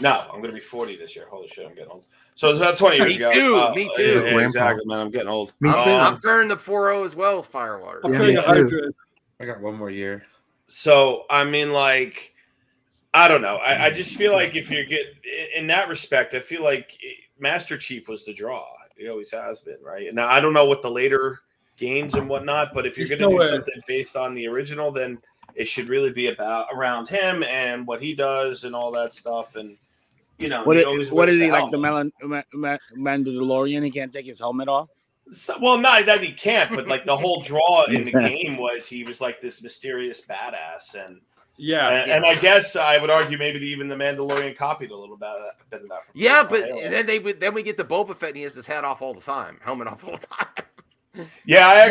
Speaker 11: going to be 40 this year. Holy shit, I'm getting old. So it's about 20 years ago.
Speaker 2: Me too.
Speaker 11: Yeah, exactly, man. I'm getting old.
Speaker 5: Me too.
Speaker 2: I'm turning the 4.0 as well as Firewater.
Speaker 8: I got one more year.
Speaker 11: So I mean, like, I don't know. I just feel like if you get in that respect, I feel like Master Chief was the draw. He always has been, right? Now I don't know what the later games and whatnot, but if you're going to do something based on the original, then it should really be around him and what he does and all that stuff. And you know,
Speaker 1: what is he like, the Mandalorian? He can't take his helmet off.
Speaker 11: So, well, not that he can't, but like the whole draw in the game was he was like this mysterious badass, and and I guess I would argue maybe even the Mandalorian copied a little bit of that.
Speaker 2: Yeah, but then we get the Boba Fett and he has his hat off all the time, helmet off all the time.
Speaker 11: Yeah, I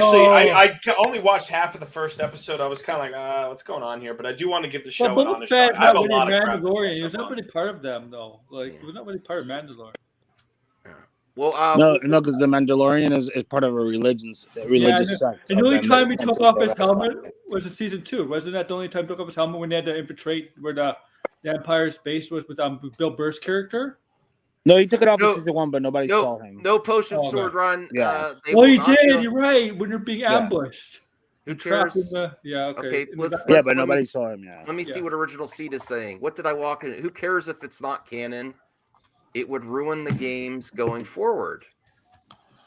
Speaker 11: only watched half of the first episode. I was kind of like, what's going on here? But I do want to give the show an honest try. I have a lot of
Speaker 10: Mandalorian. He was not really part of them, though. Like, he was not really part of Mandalorian.
Speaker 2: Well,
Speaker 1: no, because the Mandalorian is part of a religious sect.
Speaker 10: And the only time he took off his helmet was in season 2. Wasn't that the only time he took off his helmet when they had to infiltrate where the Empire's base was with Bill Burr's character?
Speaker 1: No, he took it off in season 1, but nobody saw him.
Speaker 2: No potion sword run.
Speaker 1: Yeah.
Speaker 10: Well, he did. You're right. When you're being ambushed.
Speaker 2: Who cares?
Speaker 10: Okay.
Speaker 1: But nobody saw him. Yeah.
Speaker 2: Let me see what Original Seed is saying. What did I walk in? Who cares if it's not canon? It would ruin the games going forward.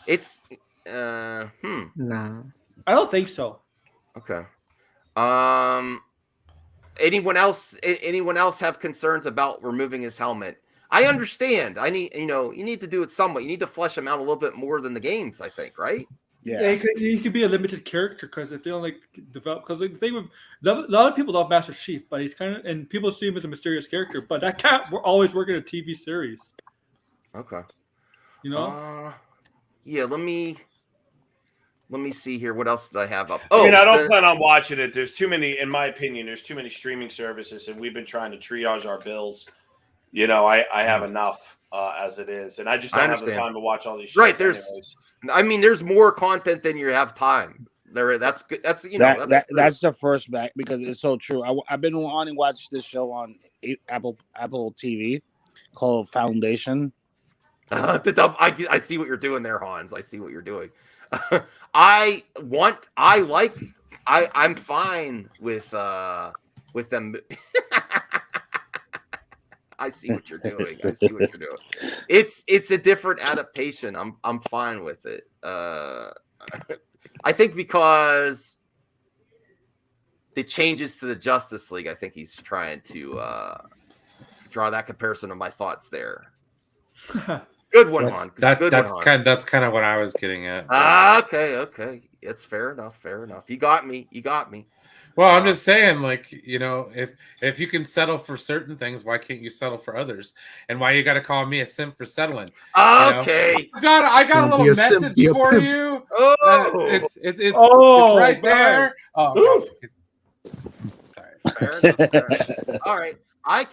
Speaker 2: It's
Speaker 5: Nah.
Speaker 10: I don't think so.
Speaker 2: Okay. Anyone else have concerns about removing his helmet? I understand. You need to do it somewhat. You need to flesh him out a little bit more than the games, I think, right?
Speaker 10: Yeah, he could be a limited character because if they don't develop, because the thing with a lot of people love Master Chief, but he's kind of, and people see him as a mysterious character, but that can't always work in a TV series.
Speaker 2: Okay.
Speaker 10: You know?
Speaker 2: Yeah, let me see here. What else did I have up?
Speaker 11: I mean, I don't plan on watching it. There's too many, in my opinion, there's too many streaming services, and we've been trying to triage our bills. You know, I have enough as it is, and I just don't have the time to watch all these.
Speaker 2: Right, there's more content than you have time. That's good. That's
Speaker 1: that's the first back because it's so true. I've been wanting to watch this show on Apple TV called Foundation.
Speaker 2: I see what you're doing there, Hans. I see what you're doing. I'm fine with them. I see what you're doing. It's a different adaptation. I'm fine with it. I think because the changes to the Justice League, I think he's trying to draw that comparison of my thoughts there. Good one, Han.
Speaker 8: That's kind of what I was getting at.
Speaker 2: Okay. It's fair enough. You got me.
Speaker 8: Well, I'm just saying, like, you know, if you can settle for certain things, why can't you settle for others? And why you got to call me a simp for settling?
Speaker 2: Okay.
Speaker 8: You know? I got a little message for you.
Speaker 2: Oh,
Speaker 8: it's right there. Oh, sorry.
Speaker 2: Fair enough. All right. I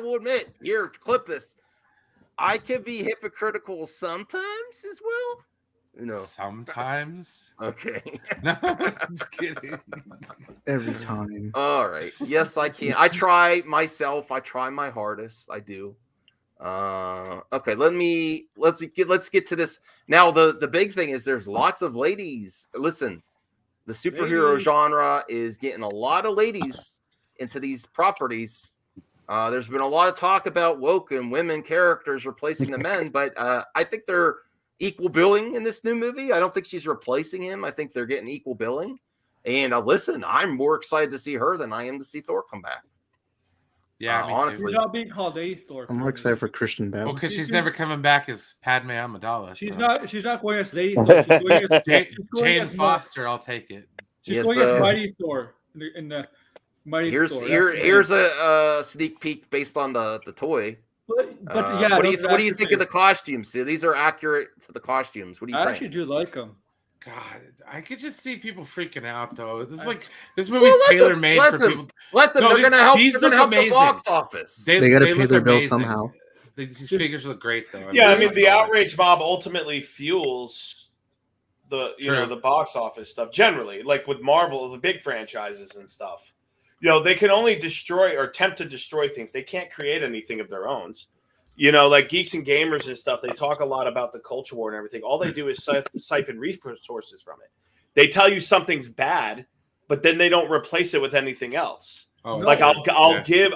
Speaker 2: will admit, here, clip this. I can be hypocritical sometimes as well. You know,
Speaker 8: sometimes.
Speaker 2: Okay.
Speaker 8: No, I'm just kidding.
Speaker 5: Every time.
Speaker 2: All right. Yes, I can. I try myself. I try my hardest. I do. Okay. Let's get to this now. The big thing is there's lots of ladies. Listen, the superhero genre is getting a lot of ladies into these properties. There's been a lot of talk about woke and women characters replacing the men, but I think they're equal billing in this new movie. I don't think she's replacing him. I think they're getting equal billing. And listen, I'm more excited to see her than I am to see Thor come back.
Speaker 12: Yeah,
Speaker 2: honestly,
Speaker 10: she's not being called a Thor.
Speaker 5: I'm more excited for Christian Bale.
Speaker 12: Well, because she's never coming back as Padme Amidala.
Speaker 10: She's
Speaker 12: so.
Speaker 10: not. She's not going as Lady Thor. She's going as
Speaker 12: Jane Foster. I'll take it.
Speaker 10: She's going as Mighty Thor in the Mighty Thor.
Speaker 2: Here's a sneak peek based on the toy.
Speaker 10: But yeah,
Speaker 2: what do you think of the costumes? These are accurate to the costumes. What do you think?
Speaker 10: I actually do like them.
Speaker 12: God, I could just see people freaking out though. This movie's tailor made for people.
Speaker 2: Let them. They're gonna help. They're gonna help the box office.
Speaker 5: They got to pay their bill somehow.
Speaker 12: These figures look great though.
Speaker 11: I mean the outrage mob ultimately fuels the box office stuff generally. Like with Marvel, the big franchises and stuff. They can only destroy or attempt to destroy things. They can't create anything of their own. Like Geeks and Gamers and stuff, they talk a lot about the culture war and everything. All they do is siphon resources from it. They tell you something's bad, but then they don't replace it with anything else. I'll give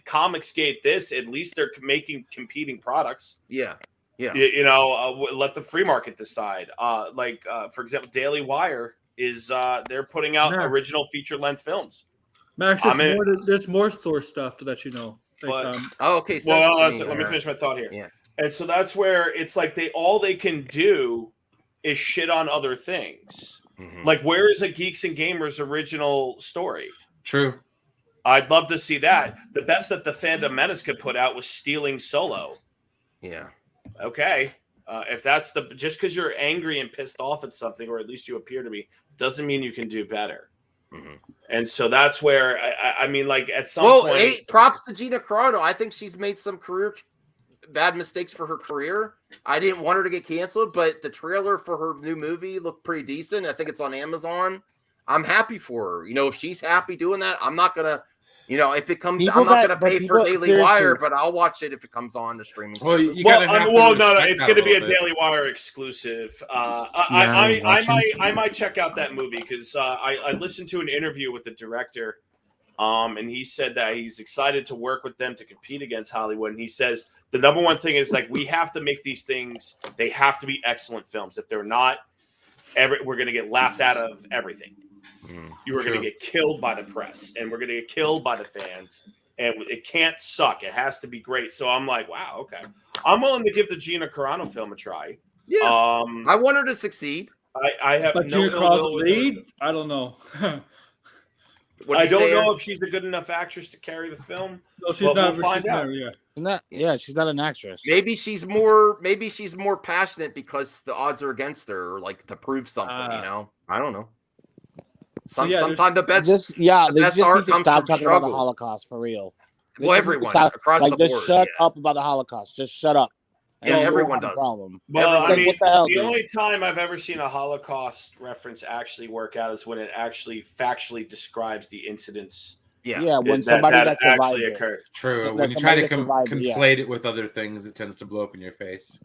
Speaker 11: Comicsgate this. At least they're making competing products.
Speaker 2: Yeah.
Speaker 11: Let the free market decide. For example, Daily Wire is they're putting out original feature length films.
Speaker 10: Max, there's more Thor stuff to let you know.
Speaker 2: Okay. So
Speaker 11: let me finish my thought here.
Speaker 2: Yeah.
Speaker 11: And so that's where it's like all they can do is shit on other things. Mm-hmm. Like, where is a Geeks and Gamers original story?
Speaker 12: True.
Speaker 11: I'd love to see that. The best that the Fandom Menace could put out was stealing Solo.
Speaker 2: Yeah.
Speaker 11: Okay. If that's just because you're angry and pissed off at something, or at least you appear to be, doesn't mean you can do better. Mm-hmm. And so that's where I mean, like at some point.
Speaker 2: Hey, props to Gina Carano. I think she's made some bad mistakes for her career. I didn't want her to get canceled, but the trailer for her new movie looked pretty decent. I think it's on Amazon. I'm happy for her. If she's happy doing that, I'm not gonna. If it comes, I'm not gonna pay for Daily Wire, but I'll watch it if it comes on the streaming service.
Speaker 11: No, it's gonna be a Daily Wire exclusive. I might check out that movie because I listened to an interview with the director, and he said that he's excited to work with them to compete against Hollywood. And he says the number one thing is we have to make these things. They have to be excellent films. If they're not, we're gonna get laughed out of everything. You are going to get killed by the press, and we're going to get killed by the fans, and it can't suck. It has to be great. So I'm like, wow, okay. I'm willing to give the Gina Carano film a try.
Speaker 2: Yeah, I want her to succeed.
Speaker 11: I have
Speaker 10: but
Speaker 11: no
Speaker 10: Gina Carano's lead? I don't know.
Speaker 11: I don't know if she's a good enough actress to carry the film.
Speaker 10: No, she's not.
Speaker 11: We'll find out.
Speaker 1: She's not an actress.
Speaker 2: Maybe she's more passionate because the odds are against her, or like to prove something. I don't know. Sometimes the best.
Speaker 1: They just need to stop talking
Speaker 2: struggle.
Speaker 1: about the Holocaust for real.
Speaker 2: Well, everyone across the board.
Speaker 1: Just shut up about the Holocaust. Just shut up.
Speaker 2: And everyone does.
Speaker 1: Problem.
Speaker 11: Well, I mean, the
Speaker 1: dude?
Speaker 11: only time I've ever seen a Holocaust reference actually work out is when it actually factually describes the incidents.
Speaker 1: Yeah, when somebody that
Speaker 11: actually occurred.
Speaker 12: True. So when you try to conflate it with other things, it tends to blow up in your face.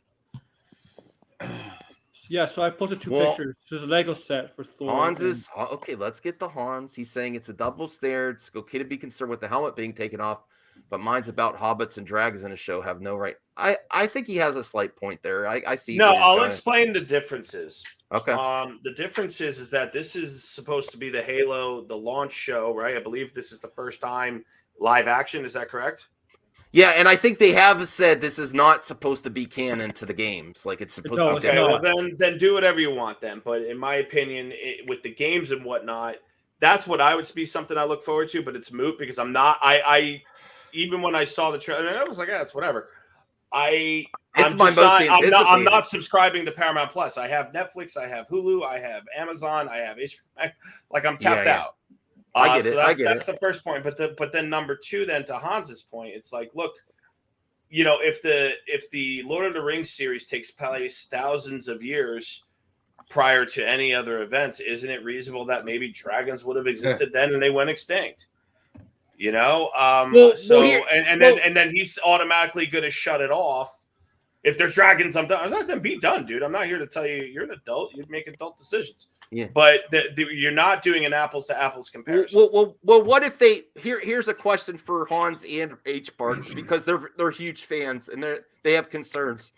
Speaker 10: Yeah, so I posted two pictures. There's a Lego set for Thor.
Speaker 2: Hans is okay. Let's get the Hans. He's saying it's a double stare. It's okay to be concerned with the helmet being taken off, but mine's about hobbits and dragons in a show have no right. I think he has a slight point there. I see.
Speaker 11: No, I'll explain the differences.
Speaker 2: Okay.
Speaker 11: The difference is that this is supposed to be the Halo, the launch show, right? I believe this is the first time live action. Is that correct?
Speaker 2: Yeah, and I think they have said this is not supposed to be canon to the games. Like it's supposed to be.
Speaker 11: Okay, well then do whatever you want then. But in my opinion, with the games and whatnot, that's what I would be something I look forward to. But it's moot because I'm not. I even when I saw the trailer, I was like, yeah, it's whatever. I'm not subscribing to Paramount Plus. I have Netflix, I have Hulu, I have Amazon, I have HBO. Like I'm tapped out.
Speaker 2: I get it.
Speaker 11: That's the first point. But then number two, then to Hans's point, it's like, look, if the Lord of the Rings series takes place thousands of years prior to any other events, isn't it reasonable that maybe dragons would have existed then and they went extinct? And then he's automatically going to shut it off. If there's dragons, I'm done. Let them be done, dude. I'm not here to tell you you're an adult. You make adult decisions. but you're not doing an apples to apples comparison.
Speaker 2: Well, what if they here's a question for Hans and H Barks, because they're huge fans and they have concerns.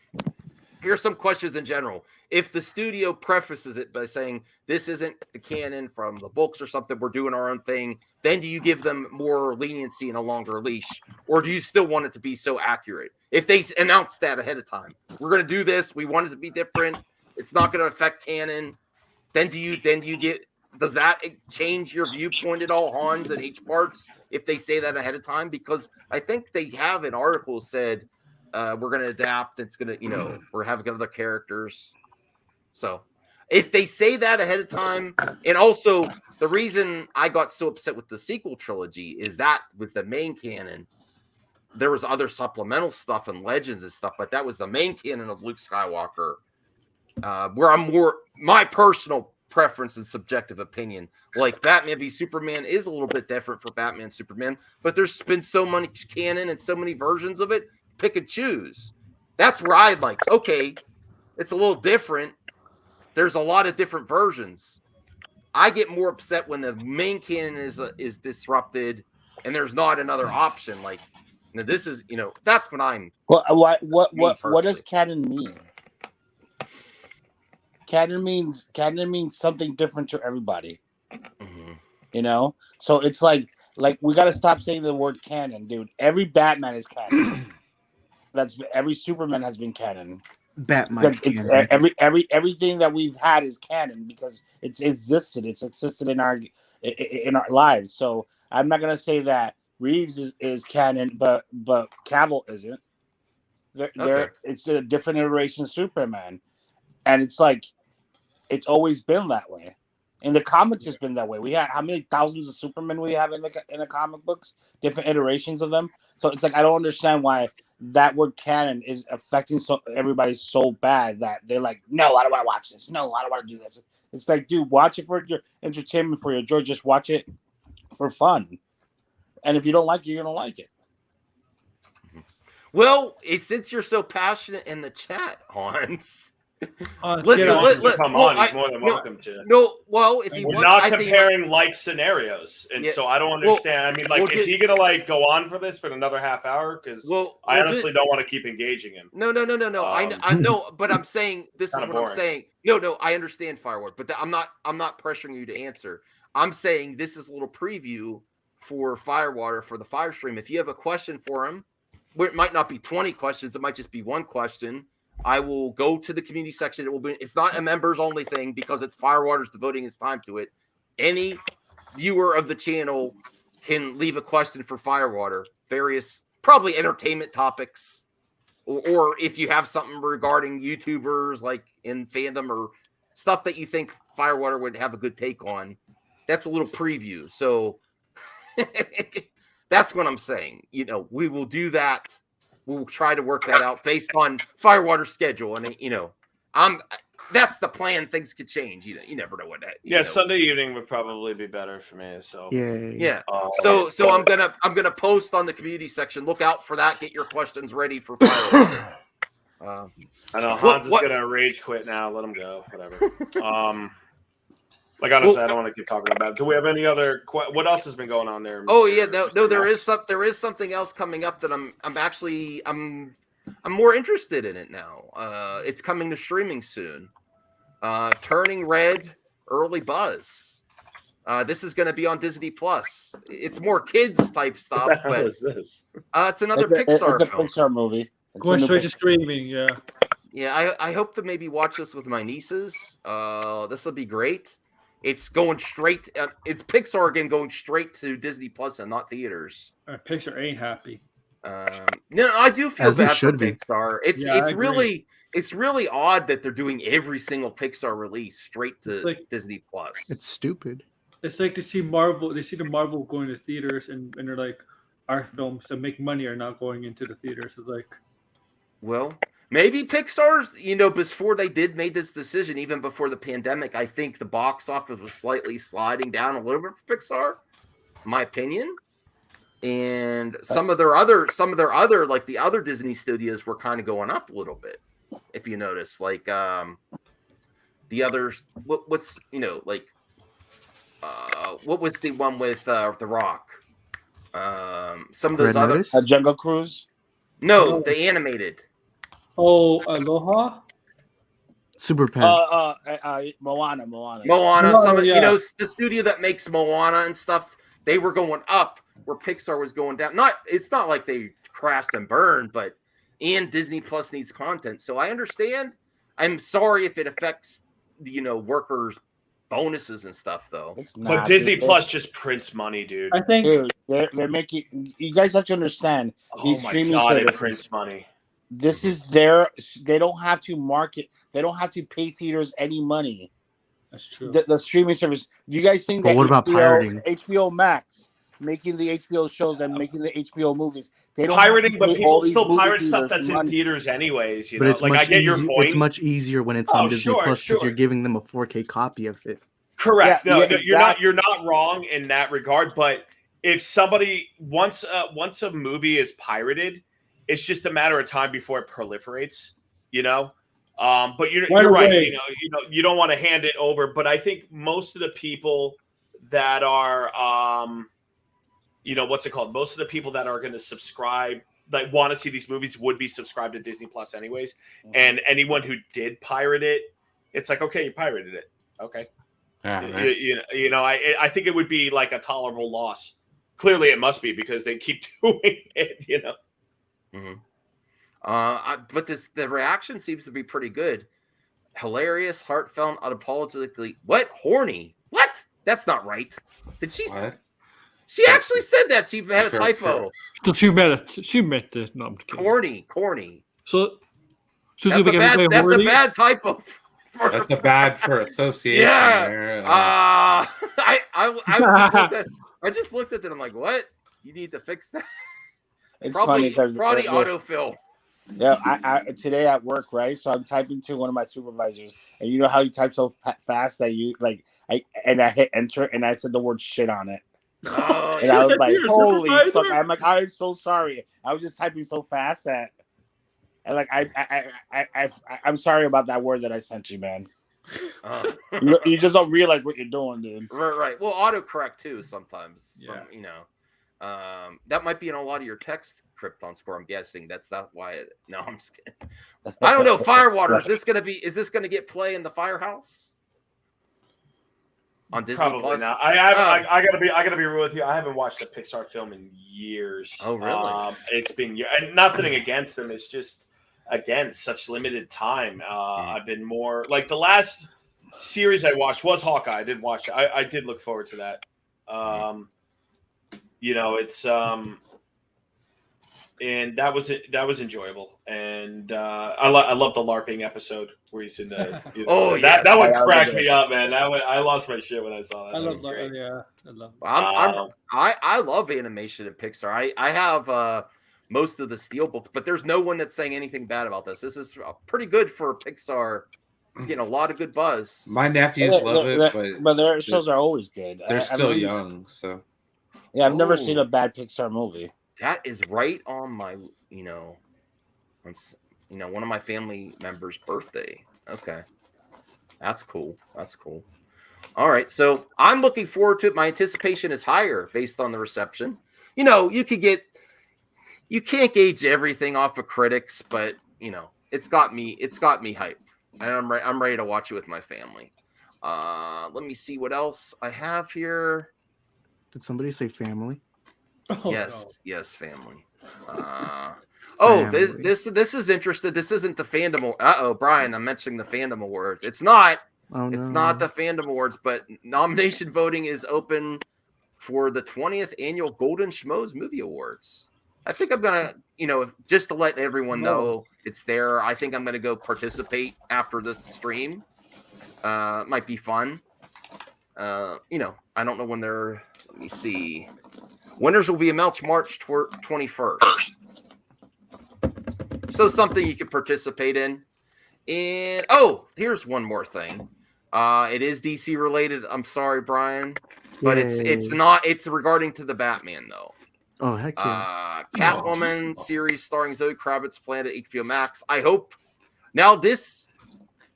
Speaker 2: Here's some questions in general. If the studio prefaces it by saying this isn't the canon from the books or something, we're doing our own thing, then do you give them more leniency and a longer leash, or do you still want it to be so accurate? If they announce that ahead of time, we're going to do this, we want it to be different, it's not going to affect canon, then does that change your viewpoint at all, Hans and H Parts, if they say that ahead of time? Because I think they have an article said we're going to adapt. It's going to, we're having other characters. So if they say that ahead of time, and also the reason I got so upset with the sequel trilogy is that was the main canon. There was other supplemental stuff and legends and stuff, but that was the main canon of Luke Skywalker. Where I'm more, my personal preference and subjective opinion, like Batman v Superman is a little bit different for Batman Superman, but there's been so much canon and so many versions of it, pick and choose. That's where I like, okay, it's a little different. There's a lot of different versions. I get more upset when the main canon is disrupted and there's not another option. Like, this is, that's what I'm.
Speaker 1: Well, what does canon mean? Canon means something different to everybody. Mm-hmm. So it's like we got to stop saying the word canon, dude. Every Batman is canon. Every Superman has been canon.
Speaker 5: Batman's
Speaker 1: canon. Everything that we've had is canon because it's existed. It's existed in our lives. So I'm not gonna say that Reeves is canon, but Cavill isn't. It's a different iteration of Superman, and it's like it's always been that way. In the comics, it's been that way. We had how many thousands of Supermen we have in the comic books, different iterations of them. So it's like I don't understand why that word canon is affecting everybody so bad that they're like, no, I don't want to watch this. No, I don't want to do this. It's like, dude, watch it for your entertainment, for your joy. Just watch it for fun. And if you don't like it, you don't like it.
Speaker 2: Well, since you're so passionate in the chat, Hans. Listen,
Speaker 11: come on. He's more than welcome to.
Speaker 2: No, well, if
Speaker 11: we're not comparing like scenarios, and so I don't understand. Is he gonna go on for this for another half hour? Because I honestly don't want to keep engaging him.
Speaker 2: No. I know, but I'm saying this is what I'm saying. No, I understand Fireward, but I'm not pressuring you to answer. I'm saying this is a little preview for Firewater for the Fire Stream. If you have a question for him, it might not be 20 questions. It might just be one question. I will go to the community section. It's not a members only thing because it's Firewater's devoting his time to it. Any viewer of the channel can leave a question for Firewater, various probably entertainment topics, or if you have something regarding YouTubers like in fandom or stuff that you think Firewater would have a good take on. That's a little preview. So that's what I'm saying. We will do that. We'll try to work that out based on Firewater's schedule, and that's the plan. Things could change. You never know what that.
Speaker 11: Sunday evening would probably be better for me. So
Speaker 2: yeah. So I'm gonna post on the community section. Look out for that. Get your questions ready for Firewater.
Speaker 11: I know Hans is gonna rage quit now. Let him go. Whatever. Honestly, I don't want to keep talking about it. Do we have any other? What else has been going on there?
Speaker 2: Oh yeah, no. There is something else coming up that I'm more interested in it now. It's coming to streaming soon. Turning Red, Early Buzz. This is going to be on Disney Plus. It's more kids type stuff.
Speaker 11: What the hell is this?
Speaker 2: It's another Pixar.
Speaker 1: It's a Pixar movie.
Speaker 10: Going straight to streaming. Yeah.
Speaker 2: Yeah, I hope to maybe watch this with my nieces. This will be great. It's going straight. It's Pixar again, going straight to Disney Plus and not theaters.
Speaker 10: Pixar ain't happy.
Speaker 2: No, I do feel bad for
Speaker 5: be.
Speaker 2: Pixar. It's really odd that they're doing every single Pixar release straight to Disney Plus.
Speaker 5: It's stupid.
Speaker 10: It's like they see Marvel. They see the Marvel going to theaters, and they're like, our films that make money are not going into the theaters. It's like,
Speaker 2: well. Maybe Pixar's, before they made this decision, even before the pandemic, I think the box office was slightly sliding down a little bit for Pixar, in my opinion. And some of their other, like the other Disney studios were kind of going up a little bit, if you notice. Like, the others. What's like what was the one with The Rock? Some of those
Speaker 5: Red
Speaker 2: other
Speaker 5: Notice?
Speaker 1: Jungle Cruise.
Speaker 2: No, the animated.
Speaker 10: Oh, Aloha.
Speaker 5: Super Pets.
Speaker 1: Moana.
Speaker 2: Some of,
Speaker 10: yeah.
Speaker 2: the studio that makes Moana and stuff, they were going up where Pixar was going down. It's not like they crashed and burned, but and Disney Plus needs content. So I understand. I'm sorry if it affects workers' bonuses and stuff, though.
Speaker 11: But Disney Plus just prints money, dude.
Speaker 10: I think
Speaker 1: Dude, they're making. You guys have to understand. These streaming
Speaker 11: it
Speaker 1: services
Speaker 11: prints money.
Speaker 1: This is they don't have to market. They don't have to pay theaters any money.
Speaker 10: That's true.
Speaker 1: The streaming service. Do you guys think that
Speaker 5: what about pirating?
Speaker 1: HBO Max making the HBO shows and making the HBO movies? They don't
Speaker 11: pirating, but people
Speaker 1: still
Speaker 11: still pirate stuff that's in theaters anyways. You know, like I get your point.
Speaker 5: It's much easier when it's on Disney Plus because you're giving them a 4K copy of it.
Speaker 11: Correct.
Speaker 1: Yeah,
Speaker 11: no,
Speaker 1: exactly.
Speaker 11: you're not wrong in that regard. But if somebody once a movie is pirated, it's just a matter of time before it proliferates. But you're right. You don't want to hand it over. But I think most of the people that are what's it called? Most of the people that are going to subscribe, that want to see these movies, would be subscribed to Disney Plus anyways. Mm-hmm. And anyone who did pirate it, it's like, okay, you pirated it. Okay. Right. I think it would be like a tolerable loss. Clearly it must be because they keep doing it,
Speaker 2: Mm-hmm. But the reaction seems to be pretty good. Hilarious, heartfelt, unapologetically. What? Horny? What? That's not right. Did she? What? She actually said that. She had a typo.
Speaker 10: So she meant it. No, I'm kidding.
Speaker 2: Corny.
Speaker 10: So
Speaker 2: that's a bad typo.
Speaker 12: That's a bad for association.
Speaker 2: Yeah.
Speaker 12: There.
Speaker 2: I just looked at it. I'm like, what? You need to fix that.
Speaker 1: It's
Speaker 2: probably
Speaker 1: funny
Speaker 2: autofill.
Speaker 1: Yeah, I today at work, right? So I'm typing to one of my supervisors, and you know how you type so fast that you I hit enter, and I said the word shit on it.
Speaker 2: Oh,
Speaker 1: and I was like, holy fuck! I'm like, I'm so sorry. I was just typing so fast that, and like I'm sorry about that word that I sent you, man. You just don't realize what you're doing, dude.
Speaker 2: Right. Well, autocorrect too sometimes. Yeah. That might be in a lot of your text Krypton score. I'm guessing that's not why. No, I'm just kidding. I don't know. Firewater. Is this gonna get play in the Firehouse on Disney
Speaker 11: Probably
Speaker 2: Plus?
Speaker 11: not. I gotta be real with you. I haven't watched a Pixar film in years.
Speaker 2: Oh, really?
Speaker 11: It's been years. And nothing against them. It's just, again, such limited time. I've been more like the last series I watched was Hawkeye. I did watch it. I did look forward to that. It's and that was enjoyable. And I love the LARPing episode where he's in the that one cracked me up, man. I lost my shit when I saw that.
Speaker 2: I love animation in Pixar. I have most of the Steelbook, but there's no one that's saying anything bad about this. This is pretty good for Pixar. It's getting a lot of good buzz.
Speaker 12: My nephews love it,
Speaker 1: but their shows are always good.
Speaker 12: They're still young, so
Speaker 1: yeah, I've never seen a bad Pixar movie.
Speaker 2: That is right on my, one of my family members' birthday. Okay, that's cool. All right, so I'm looking forward to it. My anticipation is higher based on the reception. You can't gauge everything off of critics, but it's got me hyped, and I'm ready to watch it with my family. Let me see what else I have here.
Speaker 5: Did somebody say family?
Speaker 2: Oh, yes, family. Family. This is interesting. This isn't the fandom. Brian, I'm mentioning the fandom awards. It's not. It's not the fandom awards, but nomination voting is open for the 20th annual Golden Schmoes Movie Awards. I think I'm gonna, just to let everyone know it's there. I think I'm gonna go participate after this stream. Might be fun. I don't know when they're. Let me see. Winners will be announced March 21st. So something you can participate in. And here's one more thing. It is DC related. I'm sorry, Brian, but it's not. It's regarding to the Batman though.
Speaker 5: Oh heck yeah!
Speaker 2: Catwoman series starring Zoe Kravitz planned at HBO Max. I hope now this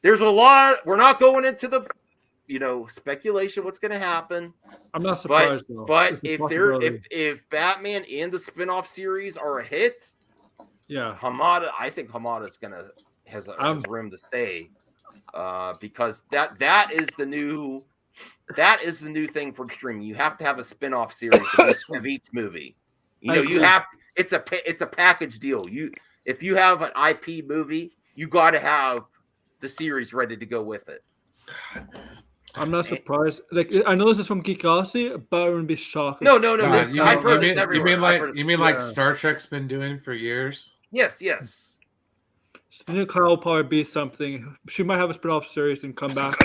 Speaker 2: there's a lot. We're not going into the, speculation what's going to happen.
Speaker 10: I'm not surprised though.
Speaker 2: But if Batman and the spin-off series are a hit,
Speaker 10: yeah,
Speaker 2: I think Hamada's has room to stay, because that is the new thing for streaming. You have to have a spin-off series of each movie. You have it's a package deal. If you have an IP movie, you got to have the series ready to go with it.
Speaker 10: I'm not surprised. Like, I know this is from Geekosity, but I wouldn't be shocked.
Speaker 2: No.
Speaker 12: I've heard this everywhere. You mean like Star Trek's been doing for years?
Speaker 2: Yes.
Speaker 10: Kyle will probably be something. She might have a spin-off series and come back.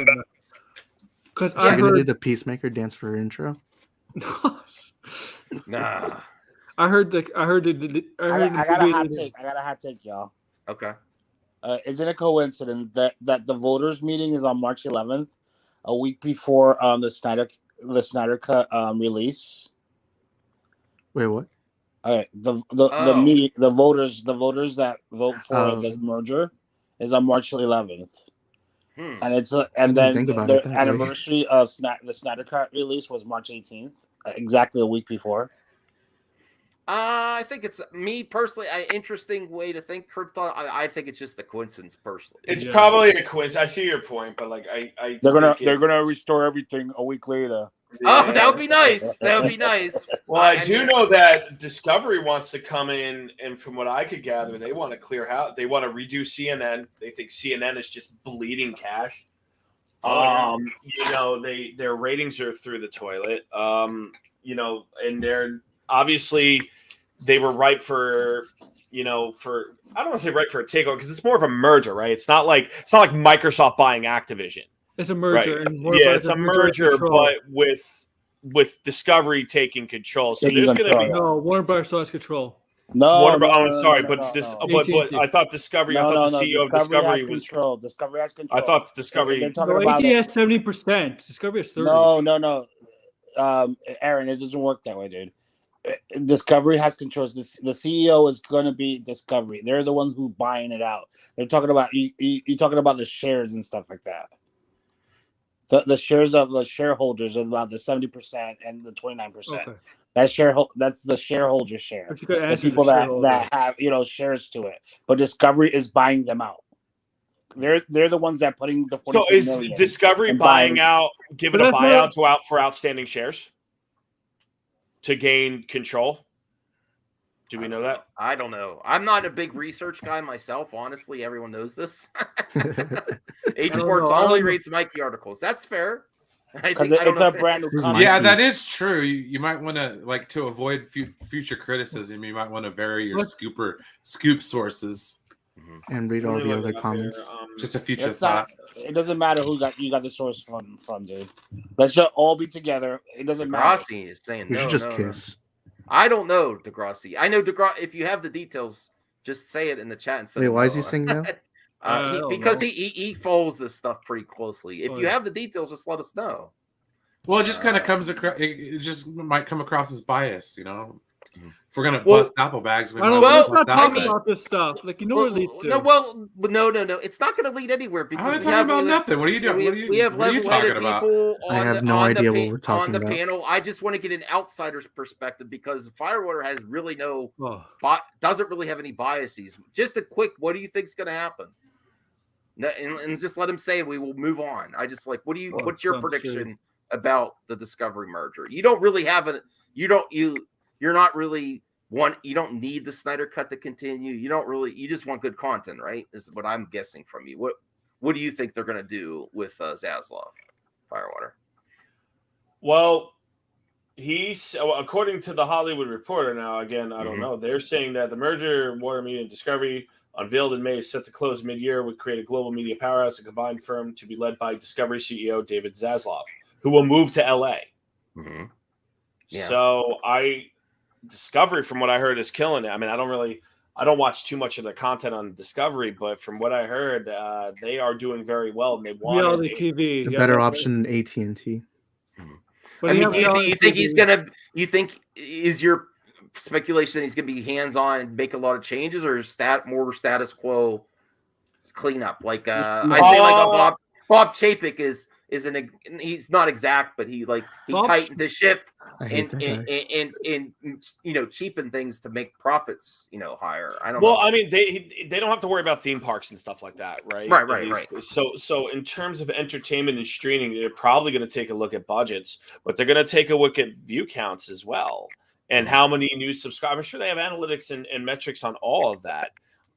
Speaker 10: Because
Speaker 5: I heard do the Peacemaker dance for her intro.
Speaker 2: Nah.
Speaker 10: I heard. I
Speaker 1: got a hot take, y'all.
Speaker 2: Okay.
Speaker 1: Is it a coincidence that the voters meeting is on March 11th, a week before the Snyder Cut release?
Speaker 5: Wait, what?
Speaker 1: The meeting, the voters that vote for the merger is on March 11th, and it's then the anniversary of the Snyder Cut release was March 18th, exactly a week before.
Speaker 2: I think it's me personally. An interesting way to think, Krypton. I think it's just a coincidence, personally.
Speaker 11: It's probably a coincidence. I see your point, but like
Speaker 1: they're gonna restore everything a week later.
Speaker 2: Yeah. Oh, that would be nice. That would be nice.
Speaker 11: Well, I do know that Discovery wants to come in, and from what I could gather, they want to clear out. They want to redo CNN. They think CNN is just bleeding cash. Their ratings are through the toilet. And they're obviously they were ripe for I don't want to say ripe for a takeover because it's more of a merger, right? It's not like Microsoft buying Activision.
Speaker 10: It's a merger,
Speaker 11: right?
Speaker 10: and
Speaker 11: it's a merger, but with Discovery taking control. So there's going to be
Speaker 10: Warner Brothers still has control.
Speaker 11: But I thought Discovery. I thought the CEO of Discovery was
Speaker 1: control. Discovery has control.
Speaker 11: I thought Discovery.
Speaker 10: AT has 70%. Discovery has 30%.
Speaker 1: No. Aaron, it doesn't work that way, dude. Discovery has control. The CEO is going to be Discovery. They're the ones who buying it out. They're talking about you talking about the shares and stuff like that. The shares of the shareholders are about the 70% and the 29%. Okay. That's the shareholder share. The people that have shares to it. But Discovery is buying them out. They're the ones that putting the 40
Speaker 11: So is Discovery buying out, giving a buyout for outstanding shares to gain control? Do we know that?
Speaker 2: I don't know. I'm not a big research guy myself. Honestly, everyone knows this. H Sports only reads Mikey articles. That's fair.
Speaker 1: Because it's a brand new company.
Speaker 12: Yeah, that is true. You might want to, to avoid future criticism, you might want to vary your scoop sources.
Speaker 5: And read all the other comments.
Speaker 12: Just a future thought.
Speaker 1: It doesn't matter who you got the source from, dude. Let's just all be together. It doesn't matter.
Speaker 2: Degrassi is saying
Speaker 5: we should just kiss.
Speaker 2: I don't know, Degrassi. I know Degrassi. If you have the details, just say it in the chat. Instead
Speaker 5: Wait, why is he saying no?
Speaker 2: Because he follows this stuff pretty closely. If you have the details, just let us know.
Speaker 12: Well, it just kind of comes across. It just might come across as bias, If we're gonna bust apple bags,
Speaker 10: let's not talk about this stuff. Like what it leads to.
Speaker 2: No. It's not going to lead anywhere because
Speaker 12: I'm talking about nothing. What are you doing?
Speaker 2: We have level-headed people
Speaker 5: I have no idea what we're talking
Speaker 2: on the
Speaker 5: about.
Speaker 2: panel. I just want to get an outsider's perspective because Firewater has really doesn't really have any biases. Just a quick, what do you think is going to happen? And just let him say, we will move on. I just what's your prediction about the Discovery merger? You don't really have you're not really you don't need the Snyder Cut to continue. You just want good content, right? Is what I'm guessing from you. What do you think they're going to do with Zaslav, Firewater?
Speaker 11: Well, according to the Hollywood Reporter now, again, I don't know. They're saying that the merger, Warner Media and Discovery, unveiled in May, is set to close mid-year, would create a global media powerhouse, a combined firm to be led by Discovery CEO David Zaslav, who will move to LA.
Speaker 2: Mm-hmm. Yeah.
Speaker 11: So Discovery, from what I heard, is killing it. I mean, I don't watch too much of the content on Discovery, but from what I heard, they are doing very well, and they want
Speaker 10: TV.
Speaker 5: A better option than AT&T.
Speaker 2: I mean, do you think he's gonna? You think is your speculation that he's gonna be hands-on and make a lot of changes, or is more status quo cleanup. Like I say, like Bob Chapek is he's not exact, but he tightened the ship and cheapen things to make profits higher. I don't know.
Speaker 13: I mean they don't have to worry about theme parks and stuff like that, right?
Speaker 2: Right.
Speaker 13: So in terms of entertainment and streaming, they're probably going to take a look at budgets, but they're going to take a look at view counts as well and how many new subscribers. I'm sure they have analytics and metrics on all of that.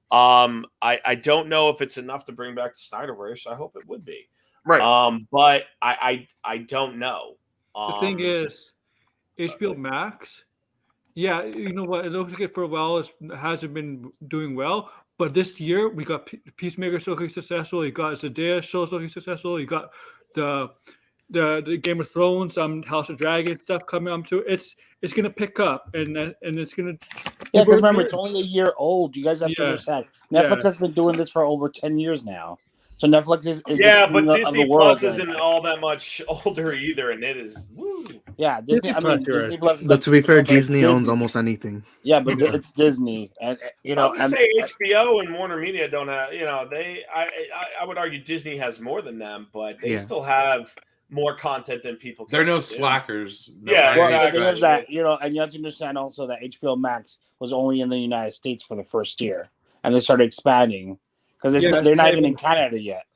Speaker 13: I don't know if it's enough to bring back the Snyderverse. I hope it would be.
Speaker 2: Right.
Speaker 13: But I don't know.
Speaker 10: The thing is, HBO Max, yeah, you know what? It looks like it for a while it hasn't been doing well. But this year we got Peacemaker so looking successful. You got Zendaya show looking successful. You got the Game of Thrones, House of Dragon stuff coming up too. It's gonna pick up and it's gonna.
Speaker 1: Yeah, because remember it's only a year old. You guys have to understand. Netflix has been doing this for over 10 years now. So Netflix is
Speaker 13: but Disney Plus isn't all that much older either, and it is. Woo.
Speaker 1: Yeah, Disney. I mean, Disney Plus.
Speaker 5: But to be fair, Disney owns almost anything.
Speaker 1: Yeah, but it's Disney, and
Speaker 13: I would say HBO and Warner Media don't have. They. I would argue Disney has more than them, but they still have more content than people.
Speaker 12: They're no slackers.
Speaker 1: There's that. And you have to understand also that HBO Max was only in the United States for the first year, and they started expanding. Because they're not even in Canada yet.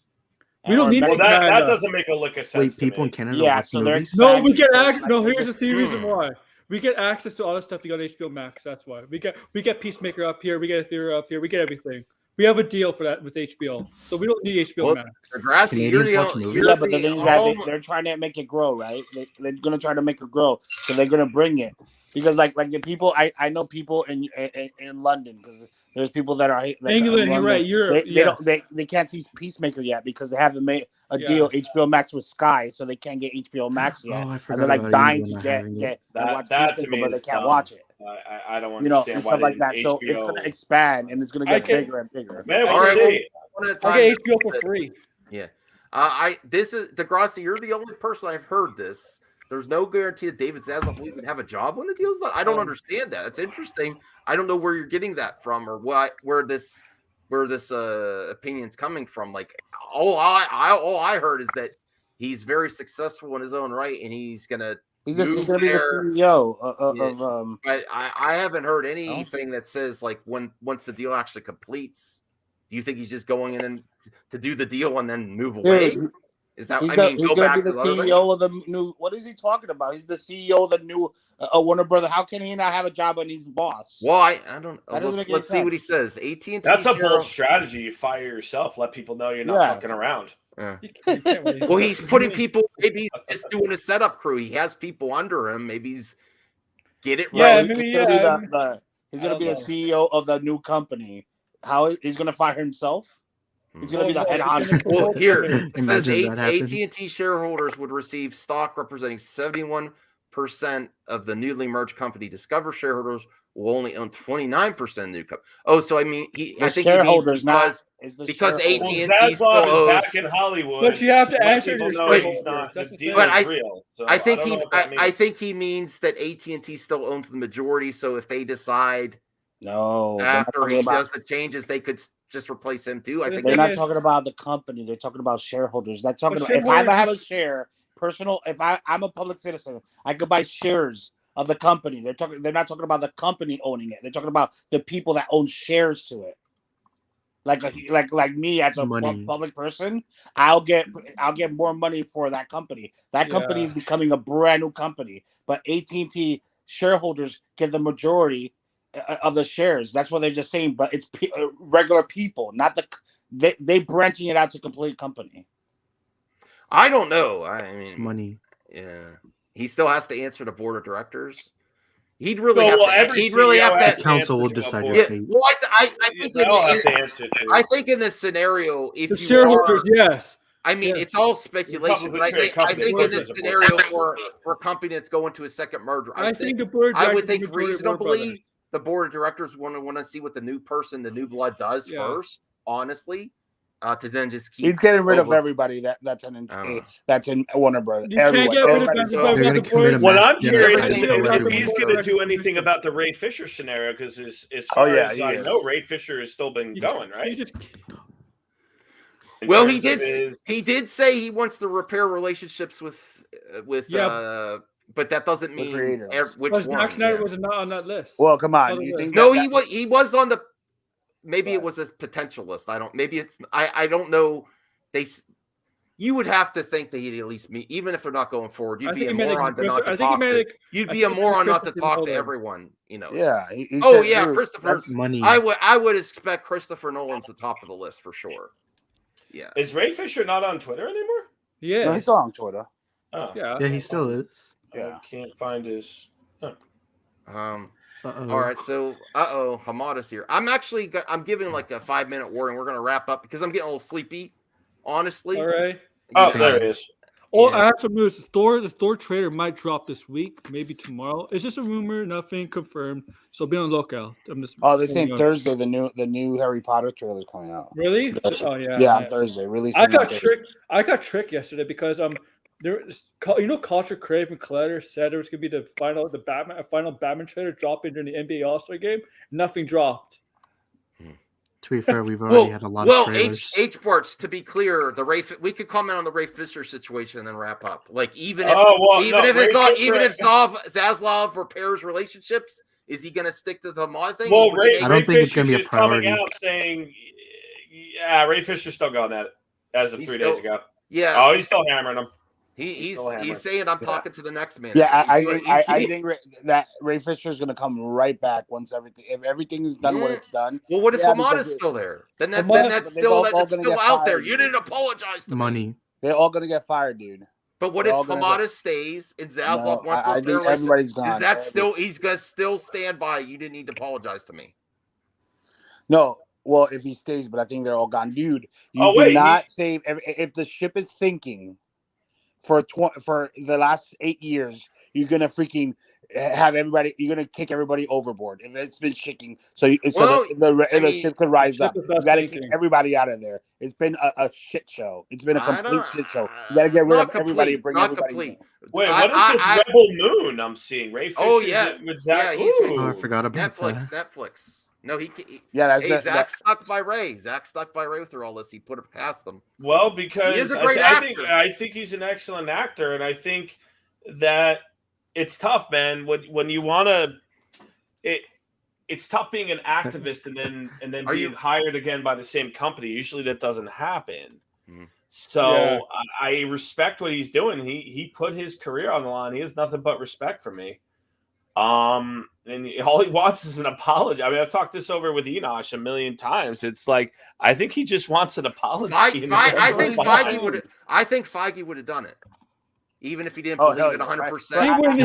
Speaker 10: We don't need
Speaker 13: that doesn't make a lick of sense.
Speaker 5: Wait, people in Canada?
Speaker 1: Yeah, so they're
Speaker 10: we get access. No, here's the reason why we get access to all the stuff you got on HBO Max. That's why we get Peacemaker up here. We get Ethereum up here. We get everything. We have a deal for that with HBO, so we don't need HBO Max.
Speaker 1: But the thing is that they're trying to make it grow, right? They're going to try to make it grow, so they're going to bring it because like the people I know people in London because. There's people that are
Speaker 10: England, you're right. Europe,
Speaker 1: they can't see Peacemaker yet because they haven't made a deal HBO Max with Sky, so they can't get HBO Max yet. And they're like dying to get watch Peacemaker, but they can't watch it.
Speaker 13: I don't understand
Speaker 1: and stuff like that. HBO... So it's going to expand and it's going to get bigger and bigger.
Speaker 13: Man, we'll see.
Speaker 10: I get HBO for free.
Speaker 2: Yeah, this is Degrassi. You're the only person I've heard this. There's no guarantee that David Zaslav will even have a job when the deal's done. I don't understand that. It's interesting. I don't know where you're getting that from or where this opinion's coming from. Like all I heard is that he's very successful in his own right, and he's gonna be the
Speaker 1: CEO of.
Speaker 2: But I haven't heard anything that says like once the deal actually completes. Do you think he's just going in to do the deal and then move away?
Speaker 1: Yeah,
Speaker 2: Is that
Speaker 1: he's going to be the CEO of the new? What is he talking about? He's the CEO of the new Warner Brother. How can he not have a job when he's boss?
Speaker 2: Well, I don't. Let's see what he says. AT&T.
Speaker 13: That's a bold strategy. You fire yourself. Let people know you're not fucking around.
Speaker 2: Yeah. Well, he's putting people. Maybe he's just doing a setup crew. He has people under him. Maybe he's get it right.
Speaker 1: He's going to be the CEO of the new company. How he's going to fire himself? He's going to be the head honcho.
Speaker 2: Well, here it says AT&T shareholders would receive stock representing 71% of the newly merged company. Discover shareholders will only own 29% of the new company. Oh, so I mean, I think
Speaker 1: shareholders
Speaker 2: because AT&T
Speaker 13: is back in Hollywood.
Speaker 10: But you have to answer your
Speaker 13: shareholders.
Speaker 2: I think he means that AT&T still owns the majority. So if they decide after he does the changes, they could just replace him too. I think
Speaker 1: they're not talking about the company; they're talking about shareholders. They're talking about if I have a share, personal. If I'm a public citizen, I could buy shares of the company. They're not talking about the company owning it. They're talking about the people that own shares to it. Like me as a public person, I'll get more money for that company. That company is becoming a brand new company, but AT&T shareholders get the majority of the shares. That's what they're just saying, but it's regular people, not they branching it out to complete company.
Speaker 2: I don't know. I mean,
Speaker 5: money.
Speaker 2: Yeah, he still has to answer the board of directors. He'd really have to.
Speaker 5: Council will decide your fate.
Speaker 2: Well, I think in this scenario, if
Speaker 10: the shareholders, yes.
Speaker 2: I mean, it's all speculation, but I think in this scenario for a company that's going to a second merger, I would think reasonably. The board of directors want to see what the new new blood does first, honestly, to then just keep.
Speaker 1: He's getting rid of everybody that's in Warner Brothers.
Speaker 10: You can't get rid of everybody.
Speaker 13: What I'm curious is if he's going to do anything about the Ray Fisher scenario, because as far as I know, Ray Fisher has still been going, right?
Speaker 2: Well, he did say he wants to repair relationships with but that doesn't mean which one.
Speaker 10: Zack Snyder was not on that list.
Speaker 1: Well, come on. You think
Speaker 2: he was on the. Maybe it was a potential list. I don't. Maybe it's. I don't know. You would have to think that he'd at least meet, even if they're not going forward. You'd be a moron to not to talk to. You'd be a moron not to talk to everyone. You know.
Speaker 1: Yeah.
Speaker 2: Christopher.
Speaker 5: That's money.
Speaker 2: I would expect Christopher Nolan's the top of the list for sure. Yeah.
Speaker 11: Is Ray Fisher not on Twitter anymore?
Speaker 10: Yeah.
Speaker 1: No, he's still on Twitter.
Speaker 11: Oh.
Speaker 5: Yeah, he still is.
Speaker 11: Yeah. I can't find his.
Speaker 2: All right, so Hamada's here. I'm giving like a 5-minute warning. We're gonna wrap up because I'm getting a little sleepy, honestly.
Speaker 10: All right.
Speaker 11: Oh, there it is.
Speaker 10: Oh, I have some news. The Thor trailer might drop this week, maybe tomorrow. It's just a rumor, nothing confirmed. So be on the lookout.
Speaker 1: They're saying Thursday the new Harry Potter trailer is coming out.
Speaker 10: Really? Oh yeah.
Speaker 1: Yeah, Thursday. Release.
Speaker 10: I got tricked yesterday because Culture Crave and Collider said there was gonna be the final Batman trailer dropping during the NBA All-Star game. Nothing dropped.
Speaker 5: To be fair, we've already had a lot of trailers.
Speaker 2: H parts. To be clear, we could comment on the Ray Fisher situation and then wrap up. Like even if Zaslav repairs relationships, is he going to stick to the mod thing?
Speaker 11: Well,
Speaker 5: I don't think it's going to be a priority.
Speaker 11: Coming out saying, yeah, Ray Fisher's still going at it as of 3 days ago.
Speaker 2: Yeah.
Speaker 11: Oh, he's still hammering him.
Speaker 2: He's saying I'm talking to the next man.
Speaker 1: Yeah, I think that Ray Fisher is going to come right back once everything is done. What it's done.
Speaker 2: Well, what if Hamada's still there? Then that's still out there. You didn't apologize to
Speaker 5: money.
Speaker 1: They're all going to get fired, dude.
Speaker 2: But what if Hamada stays and Zaslav wants
Speaker 1: I think everybody's gone.
Speaker 2: Is that still he's going to still stand by? You didn't need to apologize to me.
Speaker 1: No. Well, if he stays, but I think they're all gone, dude. You do not save if the ship is sinking. For the last 8 years, you're gonna freaking have everybody. You're gonna kick everybody overboard if it's been shaking. So the ship could rise up. You gotta kick everybody out of there. It's been a shit show. It's been a complete shit show. You gotta get rid of everybody. Bring everybody in.
Speaker 11: Wait, what is this Rebel Moon I'm seeing? Ray Fisher.
Speaker 2: Oh yeah,
Speaker 11: with Zach.
Speaker 5: I forgot about
Speaker 2: Netflix. No,
Speaker 1: Zach
Speaker 2: stuck by Ray. Zach stuck by Ray through all this. He put it past them.
Speaker 11: Well, because
Speaker 2: he is a great actor.
Speaker 11: I think he's an excellent actor, and I think that it's tough, man. When you want to, it's tough being an activist and then being hired again by the same company. Usually that doesn't happen. Mm-hmm. So I respect what he's doing. He put his career on the line. He has nothing but respect for me. And all he wants is an apology. I mean, I've talked this over with Enosh a million times. It's like I think he just wants an apology.
Speaker 2: I think Feige would have done it, even if he didn't believe it 100%.
Speaker 11: I don't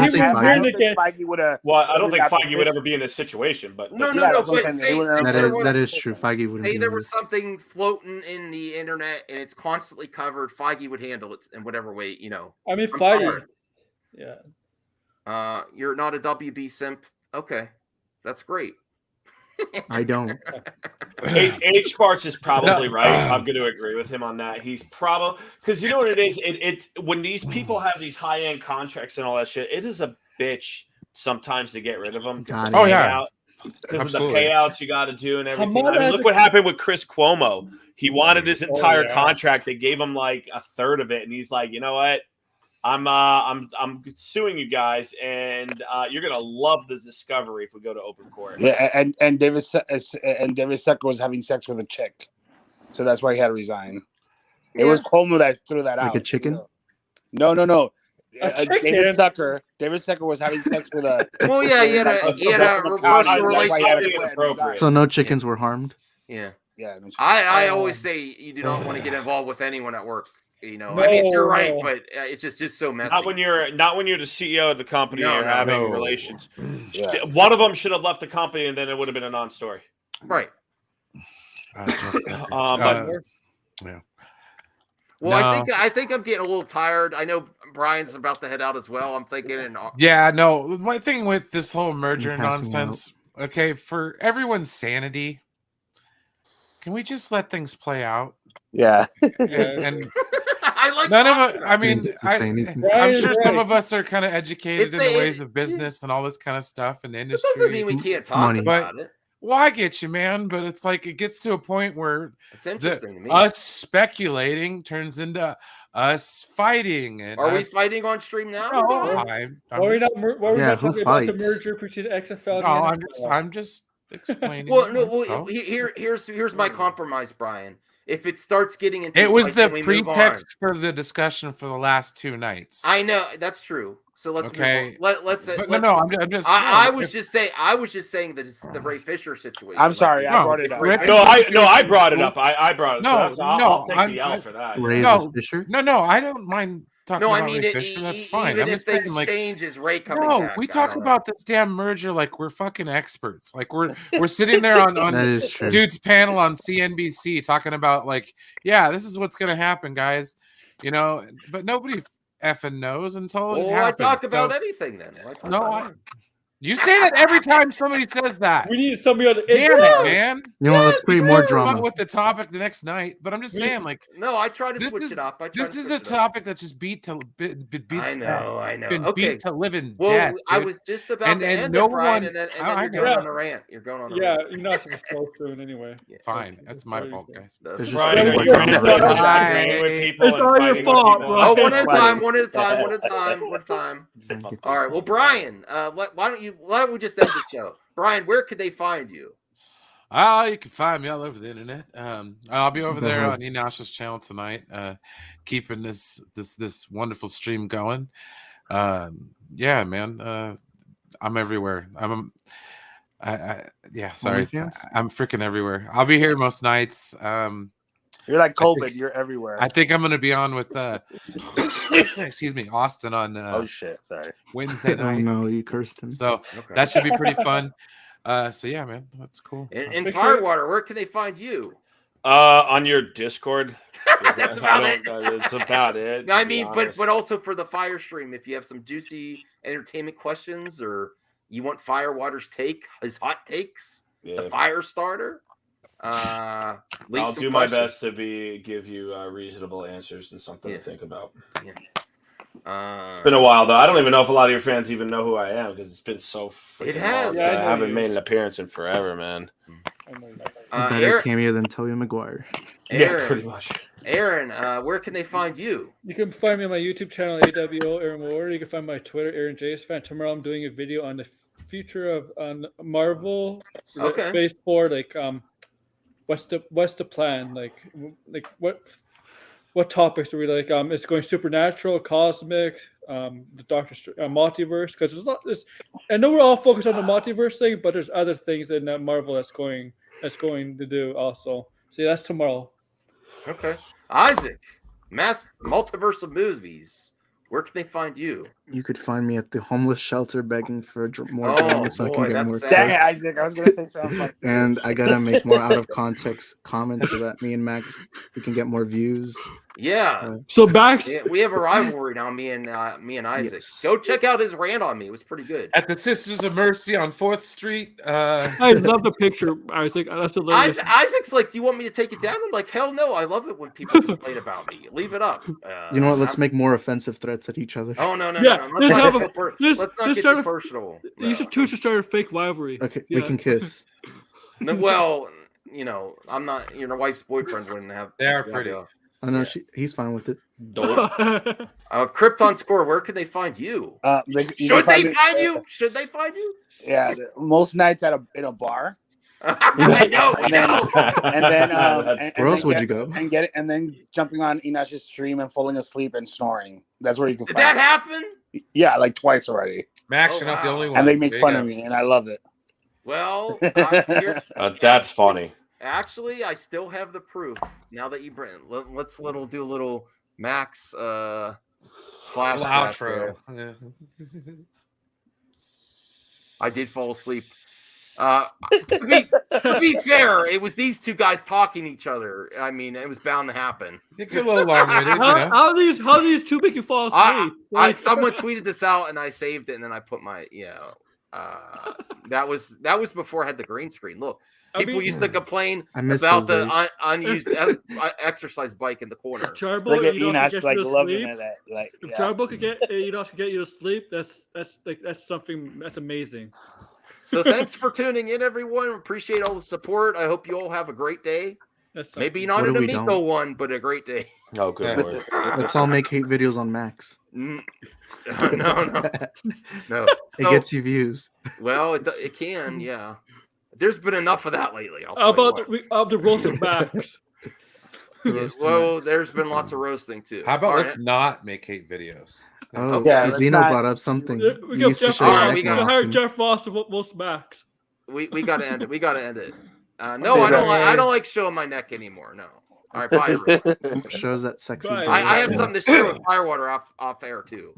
Speaker 11: think Feige would ever be in this situation. But
Speaker 2: no.
Speaker 5: That is true. Feige would.
Speaker 2: Say there was something floating in the internet and it's constantly covered. Feige would handle it in whatever way,
Speaker 10: I mean, Feige.
Speaker 2: Yeah. You're not a WB simp. Okay, that's great.
Speaker 5: I don't.
Speaker 11: H Sparks is probably right. I'm going to agree with him on that. He's probably because you know what it is. It when these people have these high end contracts and all that shit, it is a bitch sometimes to get rid of them. Because of the payouts you got to do and everything. I mean, look what happened with Chris Cuomo. He wanted his entire contract. They gave him like a third of it, and he's like, you know what? I'm suing you guys, and you're gonna love the discovery if we go to open court.
Speaker 1: Yeah, and David Secker was having sex with a chick, so that's why he had to resign. It was Cuomo that threw that out.
Speaker 5: Like a chicken?
Speaker 1: No. David Secker was having sex with a.
Speaker 2: Well, yeah, he had a reverse relationship.
Speaker 5: So no chickens were harmed.
Speaker 2: Yeah.
Speaker 1: Yeah.
Speaker 2: I always say you do not want to get involved with anyone at work. I mean, you're right, but it's just so messy.
Speaker 11: Not when you're the CEO of the company. You're having relations. Yeah. One of them should have left the company, and then it would have been a non-story.
Speaker 2: Right.
Speaker 11: But
Speaker 2: yeah. Well, I think I'm getting a little tired. I know Brian's about to head out as well. I'm thinking.
Speaker 12: My thing with this whole merger nonsense. Okay, for everyone's sanity, can we just let things play out?
Speaker 1: Yeah.
Speaker 12: And
Speaker 2: I like
Speaker 12: none of us. I mean, I'm sure some of us are kind of educated in the ways of business and all this kind of stuff in the industry.
Speaker 2: It doesn't mean we can't talk about it.
Speaker 12: Well, I get you, man, but it's like it gets to a point where
Speaker 2: it's interesting to me.
Speaker 12: Us speculating turns into us fighting. And
Speaker 2: are we fighting on stream now?
Speaker 12: No,
Speaker 10: Were we not talking about the merger between XFL?
Speaker 12: No, I'm just explaining.
Speaker 2: Well, no. Here's my compromise, Brian. If it starts getting into,
Speaker 12: it was the pretext for the discussion for the last 2 nights.
Speaker 2: I know that's true. So let's
Speaker 12: okay.
Speaker 2: move on. Let's.
Speaker 12: I'm just.
Speaker 2: I was just saying that it's the Ray Fisher situation.
Speaker 1: I'm sorry, I brought it up.
Speaker 11: I brought it up. I brought it.
Speaker 12: No,
Speaker 11: so I'll take the L for that.
Speaker 5: Ray Fisher?
Speaker 12: No, I don't mind.
Speaker 2: No, I mean, that's fine. Even if they change, is Ray coming back?
Speaker 12: We talk about this damn merger like we're fucking experts. Like we're sitting there on
Speaker 5: that is true.
Speaker 12: Dude's panel on CNBC talking about like, yeah, this is what's gonna happen, guys. You know, but nobody effing knows until it happens.
Speaker 2: I talk about anything then.
Speaker 12: You say that every time somebody says that.
Speaker 10: We need somebody on the
Speaker 12: damn it, man.
Speaker 5: You know, let's create more drama
Speaker 12: with the topic the next night. But I'm just saying, like,
Speaker 2: no, I try to switch it up.
Speaker 12: This is a topic that's just beat to
Speaker 2: I know.
Speaker 12: Been beat to living
Speaker 2: well,
Speaker 12: death.
Speaker 2: I was just about to end it, Brian, and then you're going on a rant. You're going on a rant.
Speaker 10: You're not supposed to go through it anyway.
Speaker 12: Fine, that's my fault, guys.
Speaker 10: It's all your fault, bro.
Speaker 2: Oh, one at a time. All right. Well, Brian, why don't we just end the show? Brian, where could they find you?
Speaker 12: You can find me all over the internet. I'll be over there on Enash's channel tonight, keeping this wonderful stream going. Yeah, man. I'm everywhere. I'm freaking everywhere. I'll be here most nights.
Speaker 1: You're like COVID. You're everywhere.
Speaker 12: I think I'm gonna be on with excuse me, Austin on
Speaker 1: oh shit, sorry,
Speaker 12: Wednesday night.
Speaker 5: Oh no, you cursed him.
Speaker 12: So that should be pretty fun. So yeah, man, that's cool.
Speaker 2: In Firewater, where can they find you?
Speaker 11: On your Discord.
Speaker 2: That's about it.
Speaker 11: It's about it.
Speaker 2: I mean, but also for the Fire stream, if you have some juicy entertainment questions or you want Firewater's take, his hot takes, the Fire starter.
Speaker 11: I'll do my best to give you reasonable answers and something to think about. It's been a while though. I don't even know if a lot of your fans even know who I am because it's been so freaking long. I haven't made an appearance in forever, man.
Speaker 5: Better cameo than Toby Maguire.
Speaker 2: Aaron,
Speaker 11: pretty much.
Speaker 2: Aaron, where can they find you?
Speaker 10: You can find me on my YouTube channel, AWO Aaron Ward. You can find my Twitter, Aaron J.S. Fan. Tomorrow I'm doing a video on the future of Marvel Phase 4, like what's the plan? Like what topics do we like? It's going supernatural, cosmic, the Doctor multiverse. Because I know we're all focused on the multiverse thing, but there's other things in Marvel that's going to do also. So that's tomorrow.
Speaker 2: Okay, Isaac, multiverse of movies. Where can they find you?
Speaker 5: You could find me at the homeless shelter begging for more drama so I can get more clicks.
Speaker 1: Dang it, Isaac, I was going to say something like that.
Speaker 5: And I got to make more out of context comments so that me and Max, we can get more views.
Speaker 2: Yeah.
Speaker 10: So Max,
Speaker 2: we have a rivalry now, me and Isaac. Yes. Go check out his rant on me. It was pretty good.
Speaker 12: At the Sisters of Mercy on 4th Street.
Speaker 10: I love the picture, Isaac. That's hilarious.
Speaker 2: Isaac's like, do you want me to take it down? I'm like, hell no. I love it when people complain about me. Leave it up.
Speaker 5: You know what? Let's make more offensive threats at each other.
Speaker 2: Oh, no.
Speaker 10: Let's
Speaker 2: not get too personal. No.
Speaker 10: You should start a fake rivalry.
Speaker 5: Okay, we can kiss.
Speaker 2: Well, you know, I'm not. Your wife's boyfriend wouldn't have.
Speaker 12: They are pretty.
Speaker 5: I know he's fine with it.
Speaker 2: Krypton Score. Where can they find you? Should they find you? Should they find you?
Speaker 1: Yeah, most nights in a bar.
Speaker 2: I know.
Speaker 5: Where else would you go?
Speaker 1: And then jumping on Enash's stream and falling asleep and snoring. That's where you can.
Speaker 2: Did that happen?
Speaker 1: Yeah, like twice already.
Speaker 12: Max, you're not the only one.
Speaker 1: And they make fun of me, and I love it.
Speaker 2: Well,
Speaker 11: that's funny.
Speaker 2: Actually, I still have the proof. Now that you bring, let's do a little Max flash
Speaker 12: outro. Yeah.
Speaker 2: I did fall asleep. To be fair, it was these two guys talking to each other. I mean, it was bound to happen.
Speaker 12: Get a little long-winded,
Speaker 10: how these two make you fall asleep?
Speaker 2: Someone tweeted this out, and I saved it, and then I put my that was before I had the green screen. Look. People used to complain about the unused exercise bike in the corner.
Speaker 10: Charbo, Charbo could get you to sleep. That's something that's amazing.
Speaker 2: So thanks for tuning in, everyone. Appreciate all the support. I hope you all have a great day. Maybe not an Amico one, but a great day.
Speaker 13: Oh, good lord.
Speaker 5: Let's all make hate videos on Max.
Speaker 2: No.
Speaker 5: It gets you views.
Speaker 2: Well, it can, yeah. There's been enough of that lately.
Speaker 10: How about the roast of Max?
Speaker 2: Well, there's been lots of roasting too.
Speaker 12: How about let's not make hate videos?
Speaker 5: Oh, Zeno brought up something.
Speaker 10: We got Jeff Ross of roast Max.
Speaker 2: We got to end it. We got to end it. No, I don't like showing my neck anymore. No. All right, bye.
Speaker 5: Shows that sexy.
Speaker 2: I have something to share with Firewater off air too.